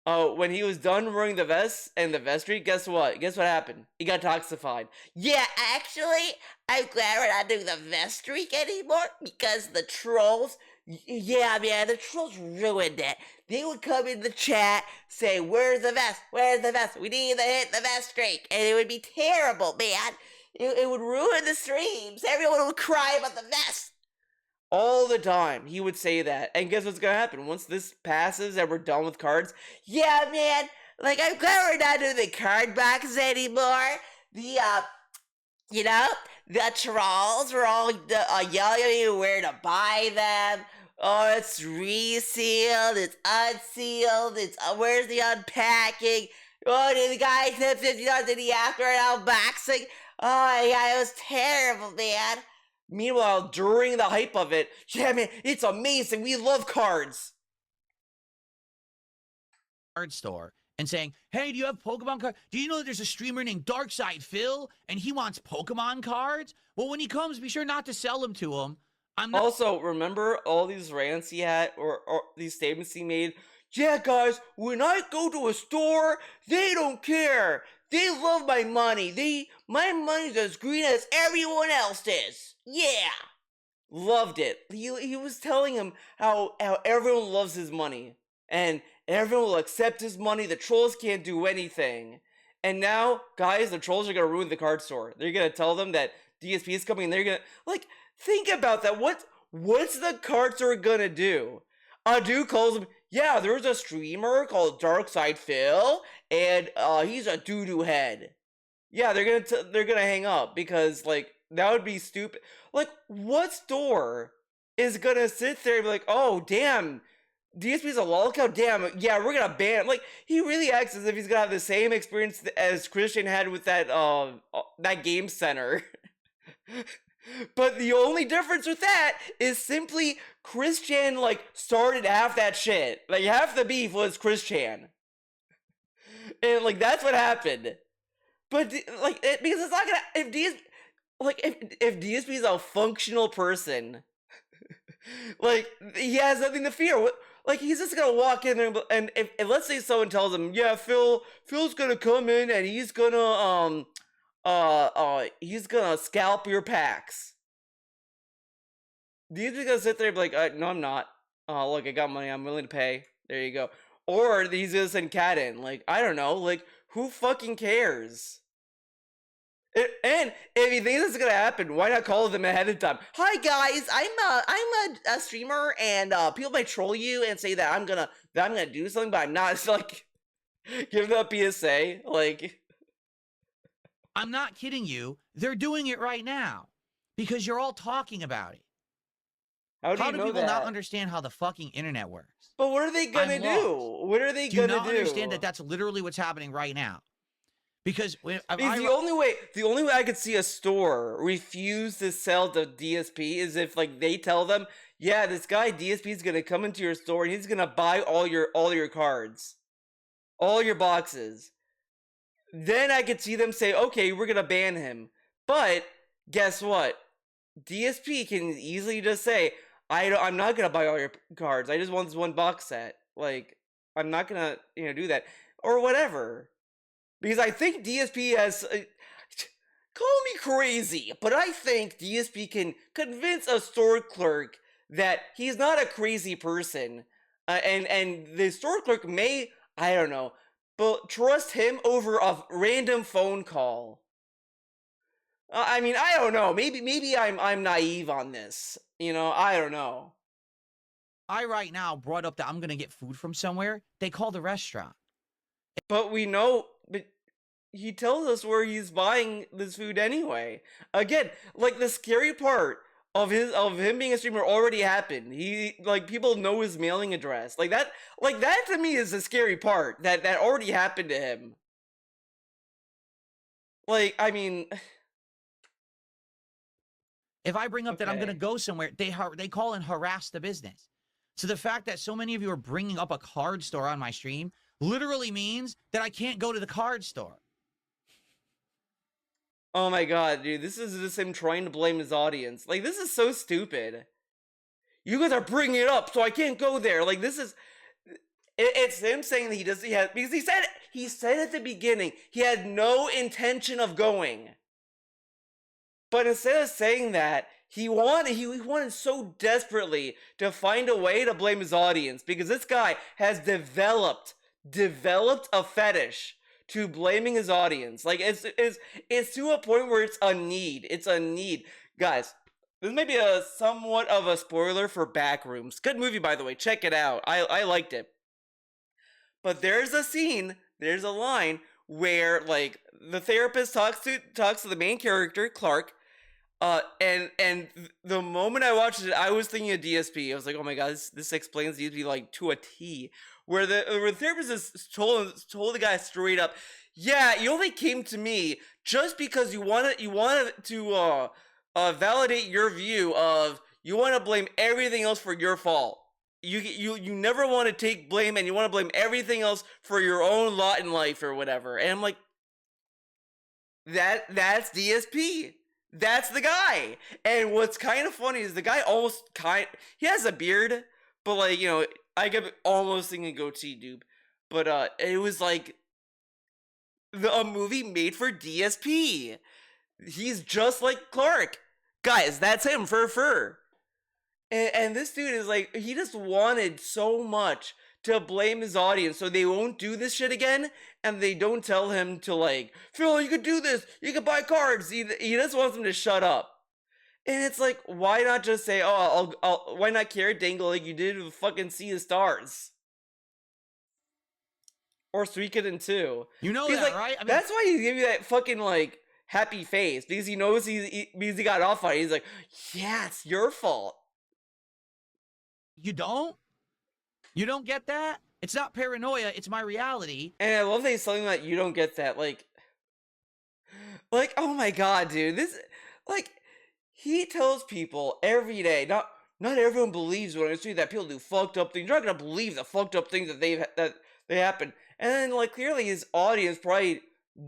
Oh, when he was done wearing the vest and the vestry, guess what? Guess what happened? He got toxified. Yeah, actually, I'm glad we're not doing the vest streak anymore because the trolls. Yeah, man, the trolls ruined it. They would come in the chat, say, where's the vest? Where's the vest? We need to hit the vest streak. And it would be terrible, man. It would ruin the streams. Everyone would cry about the vest. All the time, he would say that. And guess what's gonna happen? Once this passes and we're done with cards, yeah, man, like, I'm glad we're not doing the card boxes anymore. The trolls were all yelling at you where to buy them. Oh, it's resealed, it's unsealed, where's the unpacking? Oh, did the guy said $50, did he after an unboxing? Oh, yeah, it was terrible, man. Meanwhile, during the hype of it, yeah, man, it's amazing, we love cards. Card store and saying, hey, do you have Pokemon cards? Do you know that there's a streamer named Darkside Phil and he wants Pokemon cards? Well, when he comes, be sure not to sell them to him. Also, remember all these rants he had or these statements he made? Yeah, guys, when I go to a store, they don't care. They love my money. My money's as green as everyone else's. Yeah. Loved it. He was telling him how everyone loves his money. And everyone will accept his money. The trolls can't do anything. And now, guys, the trolls are going to ruin the card store. They're going to tell them that DSP is coming and they're going to, like, think about that. What's the card store going to do? A dude calls him, yeah, there's a streamer called Darkside Phil, and he's a doo-doo head. Yeah, they're gonna hang up because, like, that would be stupid. Like, what store is gonna sit there and be like, oh, damn, DSP's a lolcow? Damn, yeah, we're gonna ban him. Like, he really acts as if he's gonna have the same experience as Christian had with that game center. But the only difference with that is simply Chris Chan, like, started half that shit. Like, half the beef was Chris Chan. And, like, that's what happened. But, like, because it's not gonna, if DSP is a functional person, like, he has nothing to fear. Like, he's just gonna walk in there, and if let's say someone tells him, yeah, Phil's gonna come in and he's gonna scalp your packs. DSP's gonna sit there and be like, no, I'm not. Look, I got money, I'm willing to pay. There you go. Or he's gonna send Cat in. Like, I don't know. Like, who fucking cares? And if you think this is gonna happen, why not call them ahead of time? Hi guys, I'm a streamer, and people might troll you and say that I'm gonna do something, but I'm not. It's like, give them a PSA. Like, I'm not kidding you. They're doing it right now because you're all talking about it. How do you know people that? not understand how the fucking internet works? But what are they gonna do? What are they gonna do? Do you not understand that that's literally what's happening right now? Because the only way I could see a store refuse to sell to DSP is if, like, they tell them, yeah, this guy DSP is gonna come into your store and he's gonna buy all your cards, all your boxes. Then I could see them say, okay, we're gonna ban him. But guess what? DSP can easily just say, I'm not gonna buy all your cards. I just want this one box set. Like, I'm not gonna, do that or whatever. Because I think DSP has, call me crazy, but I think DSP can convince a store clerk that he's not a crazy person, and the store clerk may, I don't know, but trust him over a random phone call. I mean, I don't know. Maybe I'm naive on this. I don't know. I right now brought up that I'm gonna get food from somewhere. They call the restaurant. But we know, but he tells us where he's buying this food anyway. Again, like, the scary part of him being a streamer already happened. People know his mailing address. Like that to me is the scary part. That already happened to him. Like, I mean, if I bring up that I'm gonna go somewhere, they call and harass the business. So the fact that so many of you are bringing up a card store on my stream literally means that I can't go to the card store. Oh my god, dude, this is just him trying to blame his audience. Like, this is so stupid. You guys are bringing it up, so I can't go there. Like, this is... It's him saying that because he said at the beginning, he had no intention of going. But instead of saying that, he wanted so desperately to find a way to blame his audience, because this guy has developed a fetish to blaming his audience. Like, it's to a point where it's a need. It's a need. Guys, this may be somewhat of a spoiler for Backrooms. Good movie, by the way. Check it out. I liked it. But there's a line where, like, the therapist talks to the main character, Clark, and the moment I watched it, I was thinking of DSP. I was like, oh my god, this explains DSP, like, to a T. Where the therapist is told the guy straight up, yeah, you only came to me just because you wanted to validate your view of, you want to blame everything else for your fault. You never want to take blame, and you want to blame everything else for your own lot in life or whatever. And I'm like, that's DSP. That's the guy. And what's kind of funny is the guy he has a beard, but, like, I kept almost thinking goatee dude. But it was like a movie made for DSP. He's just like Clark. Guys, that's him for. And this dude is like, he just wanted so much to blame his audience so they won't do this shit again, and they don't tell him to, like, Phil, you could do this, you could buy cards. He just wants them to shut up. And it's like, why not just say, why not carrot dangle like you did with fucking Sea of Stars? Or Suikoden 2. You know because, that, like, right? I mean, that's why he gave you that fucking, like, happy face. Because he knows because he got off on it. He's like, yeah, it's your fault. You don't? You don't get that? It's not paranoia, it's my reality. And I love that he's telling that you don't get that. Like, oh my god, dude. This, like, he tells people every day, not everyone believes when I say that people do fucked up things. You're not gonna believe the fucked up things that they happen. And then like clearly his audience probably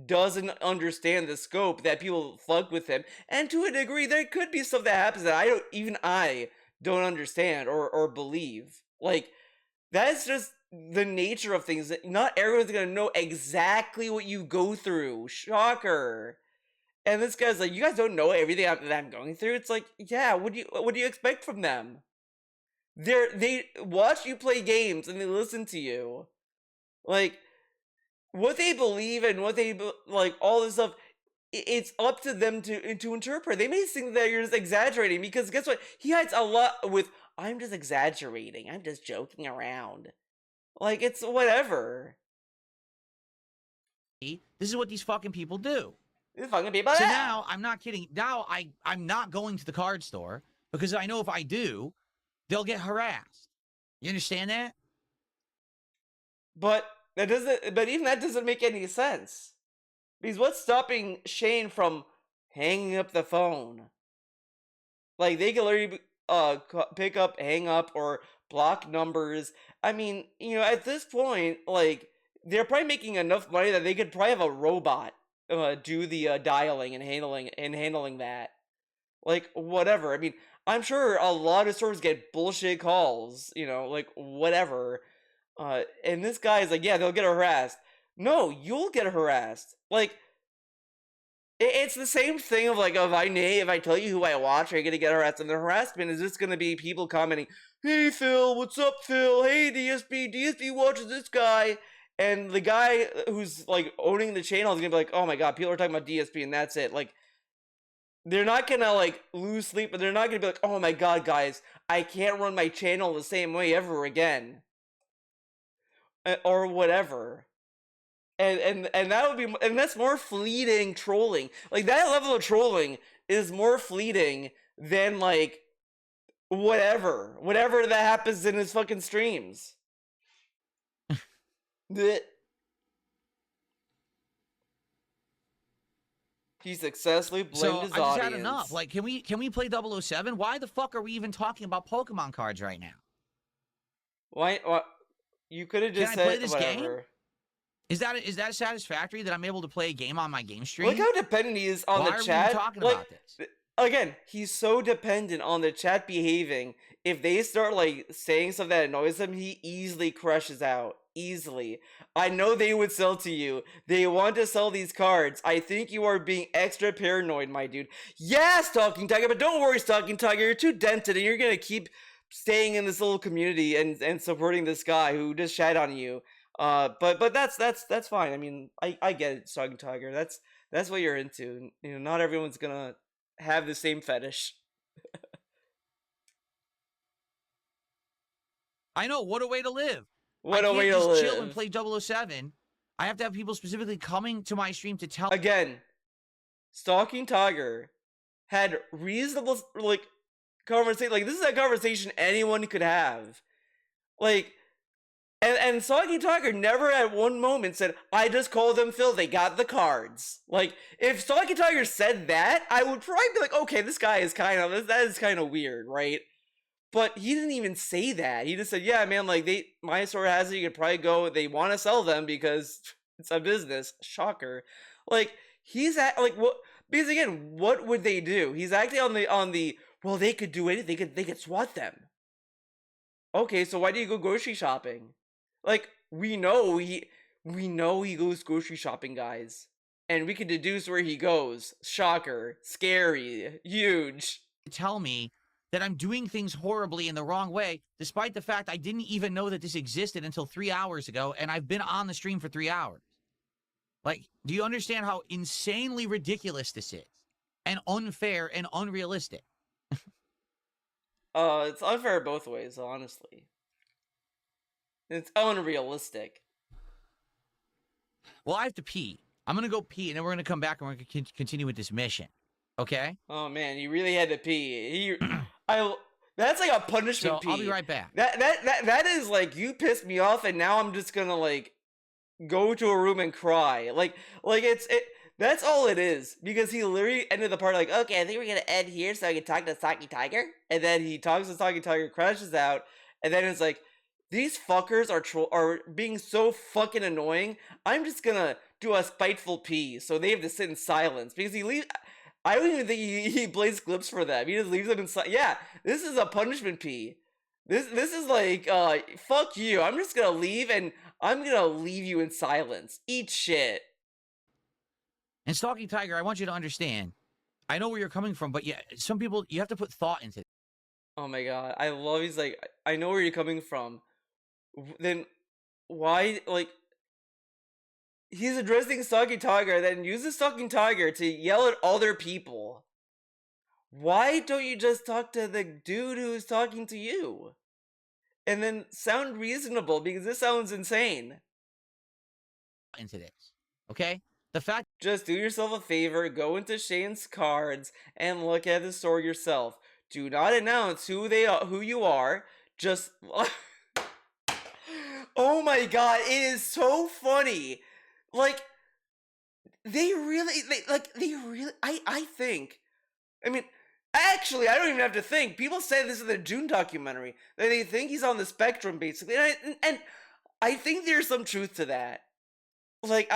doesn't understand the scope that people fuck with him. And to a degree, there could be stuff that happens that I don't understand or believe. Like that's just the nature of things. Not everyone's gonna know exactly what you go through. Shocker. And this guy's like, you guys don't know everything that I'm going through. It's like, yeah, what do you expect from them? They watch you play games and they listen to you. Like, what they believe and what they like, all this stuff. It's up to them to interpret. They may think that you're just exaggerating because guess what? He hides a lot with, I'm just exaggerating. I'm just joking around. Like, it's whatever. This is what these fucking people do. These fucking people. So now, I'm not kidding. Now I'm not going to the card store because I know if I do, they'll get harassed. You understand that? But even that doesn't make any sense. Because what's stopping Shane from hanging up the phone? Like, they can literally pick up, hang up, or block numbers. I mean, you know, at this point, like, they're probably making enough money that they could probably have a robot do the dialing and handling that. Like, whatever. I mean, I'm sure a lot of stores get bullshit calls, you know, like, whatever. And this guy is like, yeah, they'll get harassed. No, you'll get harassed. Like, it's the same thing of like, if I tell you who I watch, are you gonna get harassed? And the harassment is just gonna be people commenting, hey Phil, what's up Phil? Hey DSP watches this guy. And the guy who's like owning the channel is gonna be like, oh my god, people are talking about DSP and that's it. Like, they're not gonna like lose sleep, but they're not gonna be like, oh my god, guys, I can't run my channel the same way ever again. Or whatever. And that would be, and that's more fleeting trolling. Like, that level of trolling is more fleeting than like whatever that happens in his fucking streams. He successfully blamed his I just audience. had enough. Like, can we play 007? Why the fuck are we even talking about Pokemon cards right now? Why you could have just Can I play said this whatever. game? Is that satisfactory that I'm able to play a game on my game stream? Look how dependent he is on Why the are we chat. even talking Like, about this? again, he's so dependent on the chat behaving. If they start like saying stuff that annoys him, he easily crushes out. Easily. I know they would sell to you. They want to sell these cards. I think you are being extra paranoid, my dude. Yeah, Stalking Tiger, but don't worry, Stalking Tiger. You're too dented and you're gonna keep staying in this little community and supporting this guy who just shat on you. But that's fine. I mean, I get it, Stalking Tiger. That's what you're into. You know, not everyone's gonna have the same fetish. I know, what a way to live. What I a can't way to just live. chill and play 007. I have to have people specifically coming to my stream to tell. Again, Stalking Tiger had reasonable like conversation. Like, this is a conversation anyone could have. Like, and Stalking Tiger never at one moment said, I just called them Phil, they got the cards. Like, if Stalking Tiger said that, I would probably be like, okay, this guy is that is kind of weird, right? But he didn't even say that. He just said, yeah, man, like, my store has it, you could probably go, they want to sell them because it's a business. Shocker. Like, he's at, like, what, because again, what would they do? He's acting on the, well, they could do it, they could SWAT them. Okay, so why do you go grocery shopping? Like, we know he goes grocery shopping, guys. And we can deduce where he goes. Shocker. Scary. Huge. Tell me that I'm doing things horribly in the wrong way, despite the fact I didn't even know that this existed until 3 hours ago, and I've been on the stream for 3 hours. Like, do you understand how insanely ridiculous this is? And unfair and unrealistic? It's unfair both ways, honestly. It's unrealistic. Well, I have to pee. I'm gonna go pee, and then we're gonna come back and we're gonna continue with this mission. Okay? Oh man, you really had to pee. That's like a punishment So pee. I'll be right back. That is like, you pissed me off and now I'm just gonna like go to a room and cry. Like That's all it is. Because he literally ended the part like, okay, I think we're gonna end here so I can talk to Saki Tiger. And then he talks to Saki Tiger, crashes out, and then it's like, these fuckers are being so fucking annoying. I'm just gonna do a spiteful pee, so they have to sit in silence because I don't even think he plays clips for them. He just leaves them in silence. Yeah, this is a punishment pee. This is like, fuck you. I'm just gonna leave and I'm gonna leave you in silence. Eat shit. And Stalking Tiger, I want you to understand. I know where you're coming from, but yeah, some people, you have to put thought into it. Oh my god, I love. He's like, I know where you're coming from. Then why, like, he's addressing Stalking Tiger, then uses Stalking Tiger to yell at other people. Why don't you just talk to the dude who's talking to you? And then sound reasonable, because this sounds insane. Into this, okay? The fact Just do yourself a favor, go into Shane's cards, and look at the store yourself. Do not announce who you are. Just... Oh my god, it is so funny. Like, I think, I mean, actually, I don't even have to think. People say this in the June documentary, that they think he's on the spectrum, basically, and I think there's some truth to that. Like,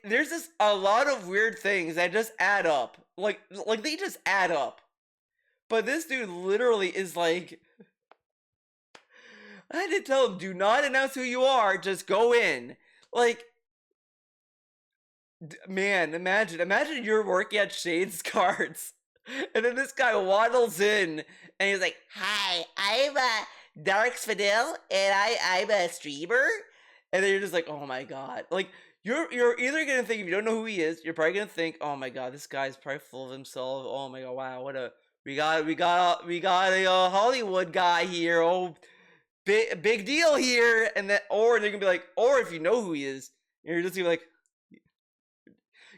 there's just a lot of weird things that just add up. Like they just add up. But this dude literally is like, I had to tell him, do not announce who you are, just go in. Like, man, imagine you're working at Shane's Cards, and then this guy waddles in, and he's like, hi, I'm Darks Fidel, and I'm a streamer. And then you're just like, oh my god. Like, you're either gonna think, if you don't know who he is, you're probably gonna think, oh my god, this guy's probably full of himself. Oh my god, wow, we got a Hollywood guy here. Oh, big deal here. And then, or they're gonna be like, or if you know who he is, you're just gonna be like,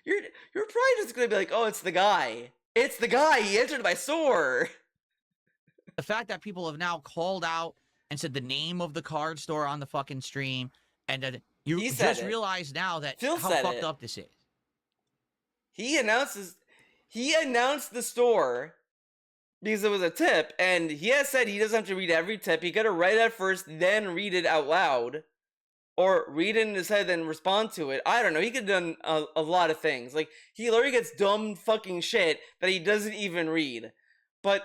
you're probably just gonna be like, oh, it's the guy. It's the guy. He entered my store. the fact that people have now called out and said the name of the card store on the fucking stream, and that you just realize now that how fucked up this is. He announced the store because it was a tip, and he has said he doesn't have to read every tip. He could have read it first, then read it out loud, or read it in his head, then respond to it. I don't know. He could have done a lot of things. Like, he literally gets dumb fucking shit that he doesn't even read. But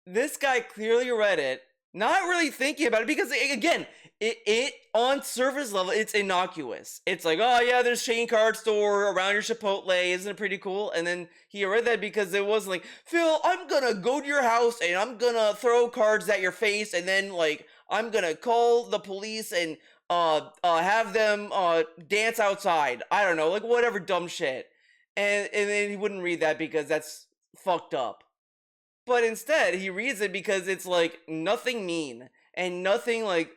this guy clearly read it, not really thinking about it, because, again, it on surface level, it's innocuous. It's like, oh yeah, there's Shane Card Store around your Chipotle, isn't it pretty cool? And then he read that because it wasn't like, Phil, I'm gonna go to your house and I'm gonna throw cards at your face, and then, like, I'm gonna call the police and have them dance outside. I don't know, like, whatever dumb shit. And then he wouldn't read that because that's fucked up. But instead, he reads it because it's, like, nothing mean and nothing, like,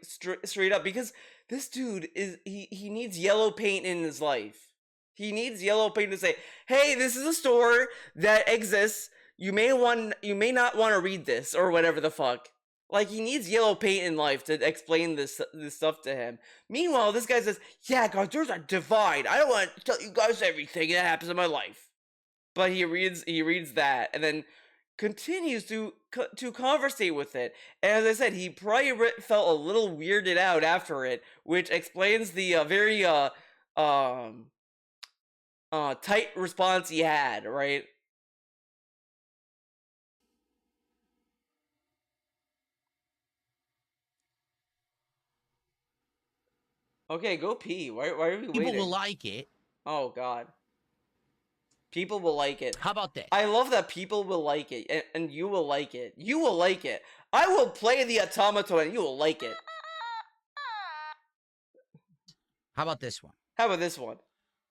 straight up. Because this dude is, he needs yellow paint in his life. He needs yellow paint to say, hey, this is a store that exists. You may not want to read this, or whatever the fuck. Like, he needs yellow paint in life to explain this stuff to him. Meanwhile, this guy says, yeah, guys, there's a divide. I don't want to tell you guys everything that happens in my life. But he reads that, and then continues to conversate with it. And as I said, he probably felt a little weirded out after it, which explains the very tight response he had, right? Okay, go pee. Why are we waiting? People will like it. Oh god. People will like it. How about this? I love that people will like it, and you will like it. You will like it. I will play the automaton, and you will like it. How about this one? How about this one?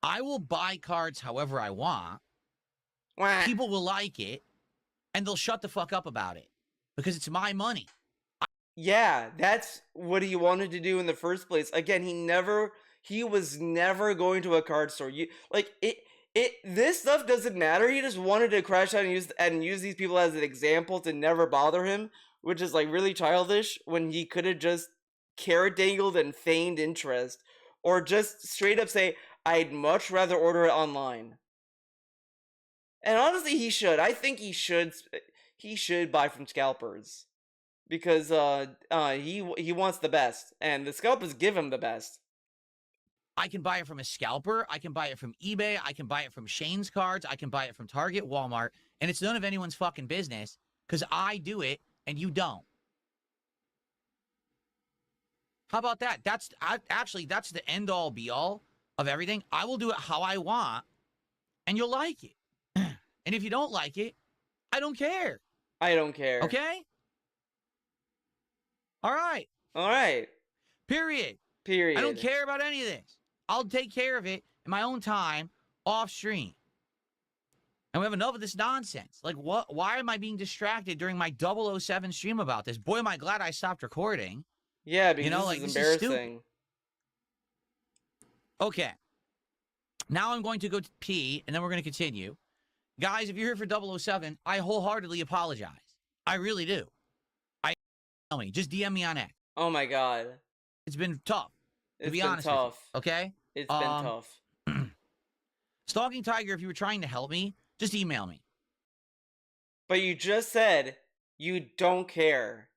I will buy cards however I want. Wah. People will like it, and they'll shut the fuck up about it because it's my money. Yeah, that's what he wanted to do in the first place. Again, he was never going to a card store. This stuff doesn't matter. He just wanted to crash out and use these people as an example to never bother him, which is, like, really childish, when he could have just carrot dangled and feigned interest, or just straight up say, I'd much rather order it online. And honestly, he should. I think he should. He should buy from scalpers because he wants the best, and the scalpers give him the best. I can buy it from a scalper. I can buy it from eBay. I can buy it from Shane's Cards. I can buy it from Target, Walmart, and it's none of anyone's fucking business because I do it and you don't. How about that? That's the end all be all of everything. I will do it how I want, and you'll like it. And if you don't like it, I don't care. I don't care. Okay? All right. All right. Period. Period. I don't care about any of this. I'll take care of it in my own time off stream. And we have enough of this nonsense. Like, what? Why am I being distracted during my 007 stream about this? Boy, am I glad I stopped recording. Yeah, because like, this is this is embarrassing. Okay. Now I'm going to go to pee, and then we're going to continue. Guys, if you're here for 007, I wholeheartedly apologize. I really do. Tell me. Just DM me on X. Oh my god. It's been tough. To It's be been honest tough. with you, okay? It's been tough. Stalking Tiger, if you were trying to help me, just email me. But you just said you don't care.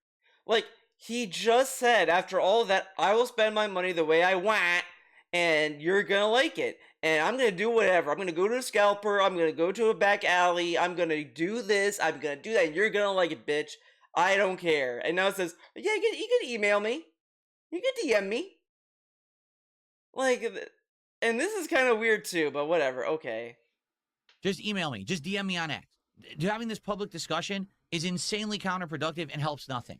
Like, he just said, after all of that, I will spend my money the way I want, and you're gonna like it. And I'm gonna do whatever. I'm gonna go to a scalper, I'm gonna go to a back alley, I'm gonna do this, I'm gonna do that, and you're gonna like it, bitch. I don't care. And now it says, yeah, you can email me. You can DM me. Like, and this is kind of weird too, but whatever, okay. Just email me. Just DM me on X. Having this public discussion is insanely counterproductive and helps nothing.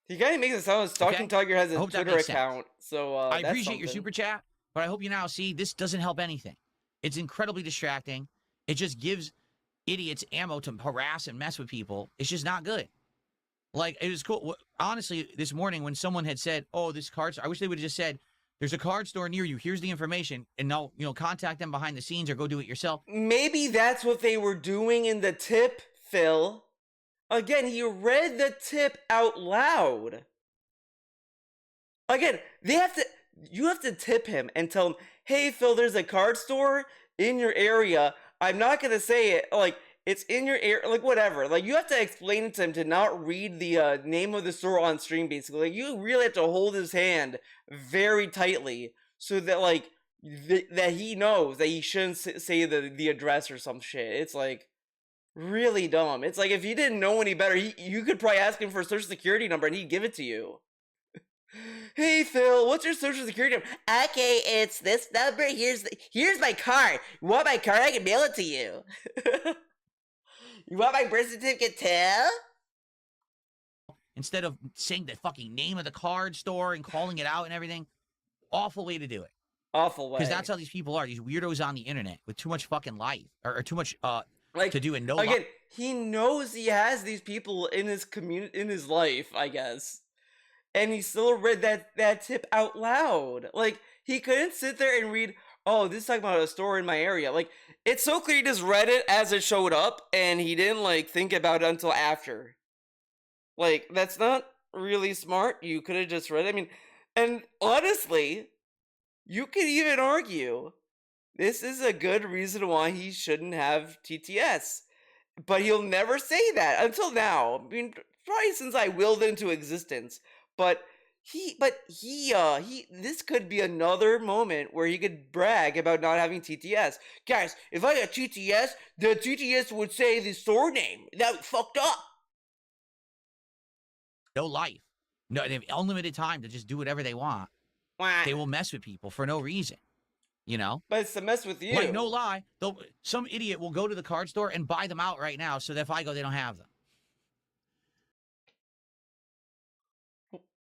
He kind of makes it sound like Stalking Tiger has a hope that Twitter makes sense. account, so I that's appreciate your something. super chat, but I hope you now see this doesn't help anything. It's incredibly distracting. It just gives idiots ammo to harass and mess with people. It's just not good. Like, it was cool. Honestly, this morning when someone had said, oh, this card store, I wish they would have just said, there's a card store near you. Here's the information. And now, contact them behind the scenes or go do it yourself. Maybe that's what they were doing in the tip, Phil. Again, he read the tip out loud. Again, you have to tip him and tell him, hey, Phil, there's a card store in your area. I'm not going to say it, like, it's in your area, like, whatever. Like, you have to explain it to him to not read the name of the store on stream, basically. Like, you really have to hold his hand very tightly so that, like, that he knows that he shouldn't say the address or some shit. It's, like, really dumb. It's like, if he didn't know any better, you could probably ask him for a social security number and he'd give it to you. Hey Phil, what's your social security number? Okay, it's this number. Here's my card. You want my card? I can mail it to you. You want my birth certificate too? Instead of saying the fucking name of the card store and calling it out and everything. Awful way to do it. Awful way. Because that's how these people are. These weirdos on the internet with too much fucking life. Or too much like, to do and no again, life. He knows he has these people in his community, in his life, I guess. And he still read that tip out loud. Like, he couldn't sit there and read, oh, this is talking about a store in my area. Like, it's so clear he just read it as it showed up, and he didn't, like, think about it until after. Like, that's not really smart. You could have just read it. I mean, and honestly, you could even argue this is a good reason why he shouldn't have TTS. But he'll never say that until now. I mean, probably since I willed it into existence. But this could be another moment where he could brag about not having TTS. Guys, if I had TTS, the TTS would say the store name. That would fucked up. No life. No, they have unlimited time to just do whatever they want. Wah. They will mess with people for no reason. But it's to mess with you. Like, no lie. Some idiot will go to the card store and buy them out right now so that if I go, they don't have them.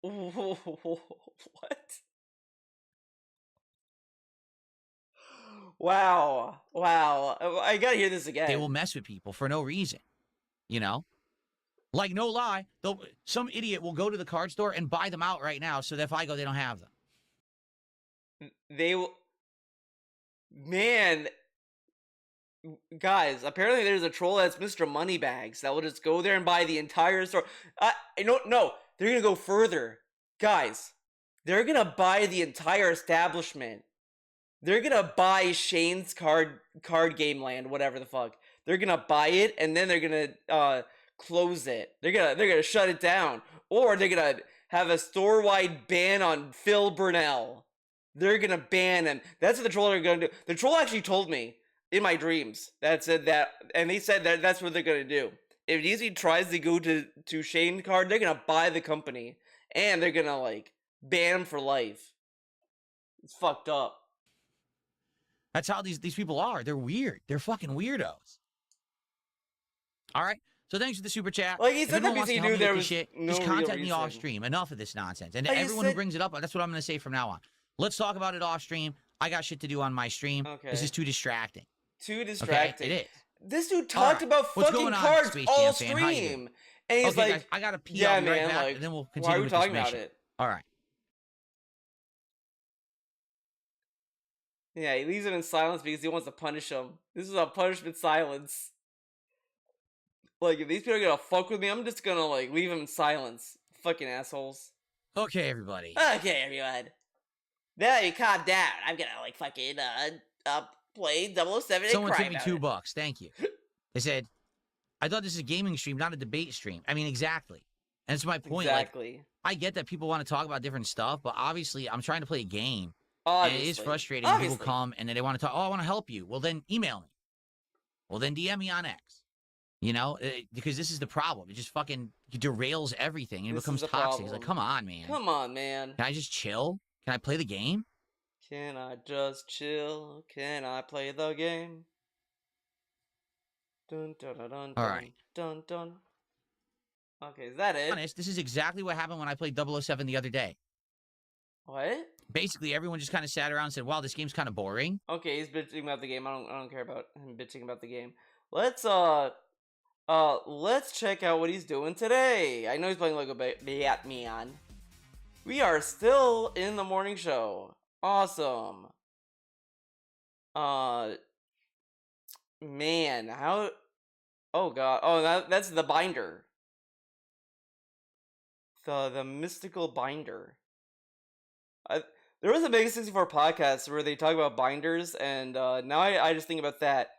What? Wow. I gotta hear this again. They will mess with people for no reason. Like, no lie. Some idiot will go to the card store and buy them out right now so that if I go, they don't have them. They will... Man... Guys, apparently there's a troll that's Mr. Moneybags that will just go there and buy the entire store. No, they're gonna go further. Guys, they're gonna buy the entire establishment. they're gonna buy Shane's card game land, whatever the fuck. They're gonna buy it and then they're gonna close it. They're gonna shut it down, or they're gonna have a store-wide ban on Phil Burnell. They're gonna ban him. That's what the troll are gonna do. The troll actually told me in my dreams that said that, and they said that that's what they're gonna do. If DSP tries to go to Shane card, they're gonna buy the company and they're gonna like ban him for life. It's fucked up. That's how these people are. They're weird. They're fucking weirdos. All right. So thanks for the super chat. Like he If said, anyone that wants to he help knew me there with was this shit, no just real contact me off reason. stream. Enough of this nonsense. And Like you everyone who said- brings it up, that's what I'm gonna say from now on. Let's talk about it off stream. I got shit to do on my stream. Okay. This is too distracting. Too Okay, distracting. it is. This dude talked right. about What's fucking going on, cards Space all Jam fan? How you doing? stream, and he's Okay, like, guys, I gotta pee. "Yeah, I'll be right man, back, like, and then we'll why continue are we with talking this about mission. it?" All right. Yeah, he leaves him in silence because he wants to punish him. This is a punishment silence. Like, if these people are gonna fuck with me, I'm just gonna, like, leave him in silence. Fucking assholes. Okay, everybody. Okay, everyone. Now you calm down. I'm gonna, like, fucking, play 007 and Someone cry took me about $2. Thank you. They said, I thought this is a gaming stream, not a debate stream. I mean, exactly. And it's my it. point. Like, Exactly. I get that people want to talk about different stuff, but obviously, I'm trying to play a game. Obviously. And it is frustrating when Obviously. people come and then they want to talk. Oh, I want to help you. Well, then email me. Well, then DM me on X. You know, because this is the problem. It just fucking derails everything and it This becomes is the toxic. It's like, problem. come on, man. Come on, man. Can I just chill? Can I play the game? Can I just chill? Can I play the game? Dun dun dun dun. All right. Dun dun. Okay, is that it? Honest, this is exactly what happened when I played 007 the other day. What? Basically, everyone just kind of sat around and said, wow, this game's kind of boring. Okay, he's bitching about the game. I don't care about him bitching about the game. Let's check out what he's doing today. I know he's playing Lego Batman. We are still in the morning show. Awesome. Man, how? Oh god. Oh, that's the binder. The mystical binder. There was a Mega 64 podcast where they talk about binders, and now I just think about that.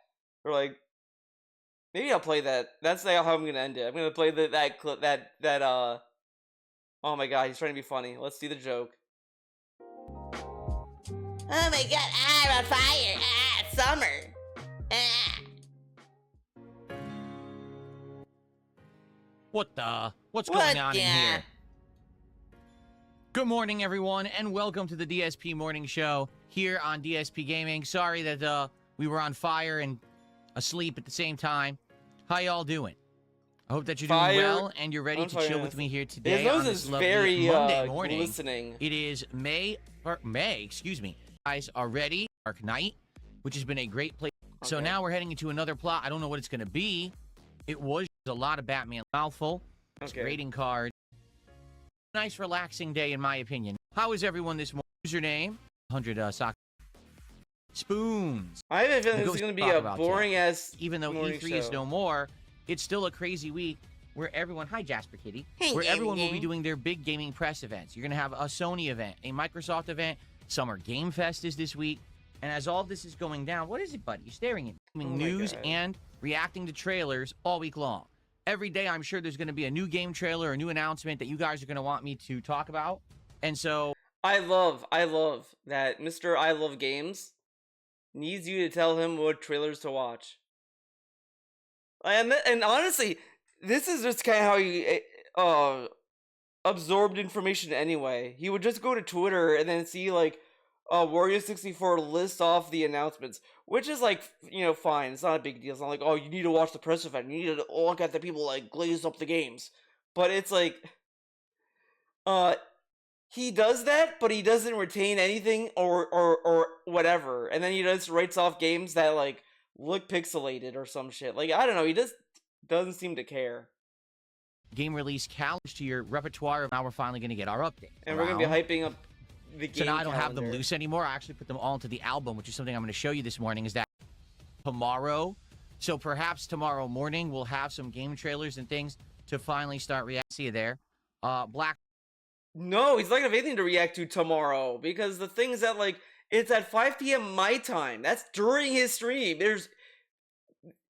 Or like, maybe I'll play that. That's how I'm gonna end it. I'm gonna play that clip. Oh my god, he's trying to be funny. Let's see the joke. Oh my god, I'm on fire. It's summer. What's going on in here? Good morning, everyone, and welcome to the DSP Morning Show here on DSP Gaming. Sorry that we were on fire and asleep at the same time. How y'all doing? I hope that you're doing well and you're ready to chill with me here today His nose on this is lovely very Monday morning. glistening. It is May, excuse me. Guys are ready. Dark Knight, which has been a great play. So Okay. now we're heading into another plot. I don't know what it's going to be. It was a lot of Batman mouthful. It's Okay. grading card. Nice, relaxing day, in my opinion. How is everyone this morning? Username 100 sock spoons. I have a feeling The this is ghost gonna be talk a about boring ass. Even though morning E3 is show. no more, it's still a crazy week where everyone. Hi, Jasper Kitty. Hey, where everyone will be Gaming. doing their big gaming press events. You're gonna have a Sony event, a Microsoft event. Summer Game Fest is this week. And as all this is going down, what is it, buddy? You're staring at me. Oh my News God. and reacting to trailers all week long. Every day, I'm sure there's going to be a new game trailer, a new announcement that you guys are going to want me to talk about. And so, I love that Mr. I Love Games needs you to tell him what trailers to watch. And honestly, this is just kind of how he absorbed information anyway. He would just go to Twitter and then see like Wario64 list off the announcements, which is like, you know, fine. It's not a big deal. It's not like, oh, you need to watch the press event. You need to look at the people like glaze up the games. But it's like, he does that, but he doesn't retain anything or whatever. And then he just writes off games that like look pixelated or some shit. Like, I don't know. He just doesn't seem to care. game release calendar to your repertoire. Now we're finally going to get our update. And we're gonna be Around. hyping up the game. So now I don't have them calendar. loose anymore. I actually put them all into the album, which is something I'm going to show you this morning. Is that tomorrow? So perhaps tomorrow morning we'll have some game trailers and things to finally start reacting. See you there. Black. No, he's not gonna have anything to react to tomorrow because the things that like It's at 5 p.m. my time. That's during his stream.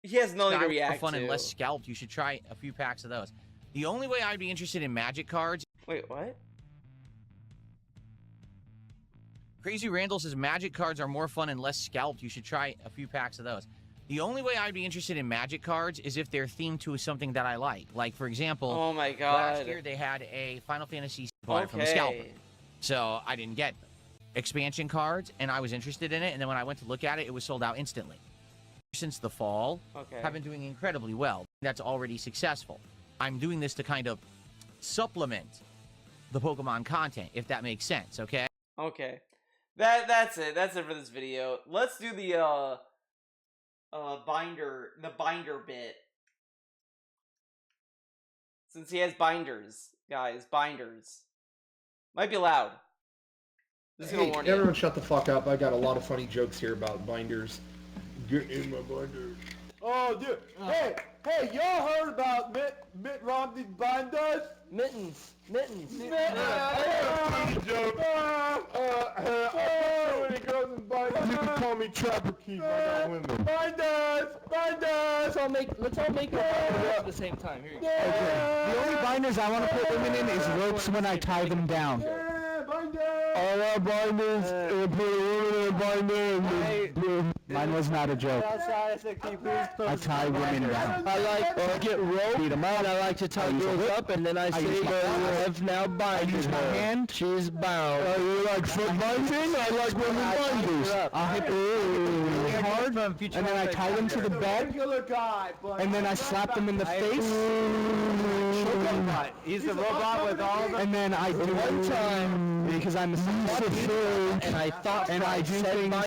He has nothing to react fun to. and less scalped. You should try a few packs of those. The only way I'd be interested in magic cards. Wait, what? Crazy Randall says magic cards are more fun and less scalped. You should try a few packs of those. The only way I'd be interested in magic cards is if they're themed to something that I like. Like, for example, Oh my god. last year they had a Final Fantasy card from the scalper. So I didn't get expansion cards, and I was interested in it. And then when I went to look at it, it was sold out instantly. Since the fall, Okay. have been doing incredibly well. That's already successful. I'm doing this to kind of supplement the Pokemon content, if that makes sense, okay? Okay. That's it. That's it for this video. Let's do the binder bit. Since he has binders, guys, binders. Might be loud. Just gonna Hey, warn you. everyone shut the fuck up. I got a lot of funny jokes here about binders. Get in my binders. Oh, dude. Hey, y'all heard about Mitt Romney's binders? Mittens. Joke. You can call me Trapper Keith. I got women. Binders. Let's all make a binder at the same time. Here you go. The only binders I want to put women in is ropes when I tie them down. I love binders. Put a woman in a binder. Mine was not a joke. I tie women down. I like to get rope, and I like to tie girls up, and then I say, "Have now bind my hand. She's bound." You like foot binding? I like women binders. I'll hit Hard, and then I tie them to the bed, and then I slap them in the face. He's the robot with all the. And then I do one time because I'm a and I thought and I do things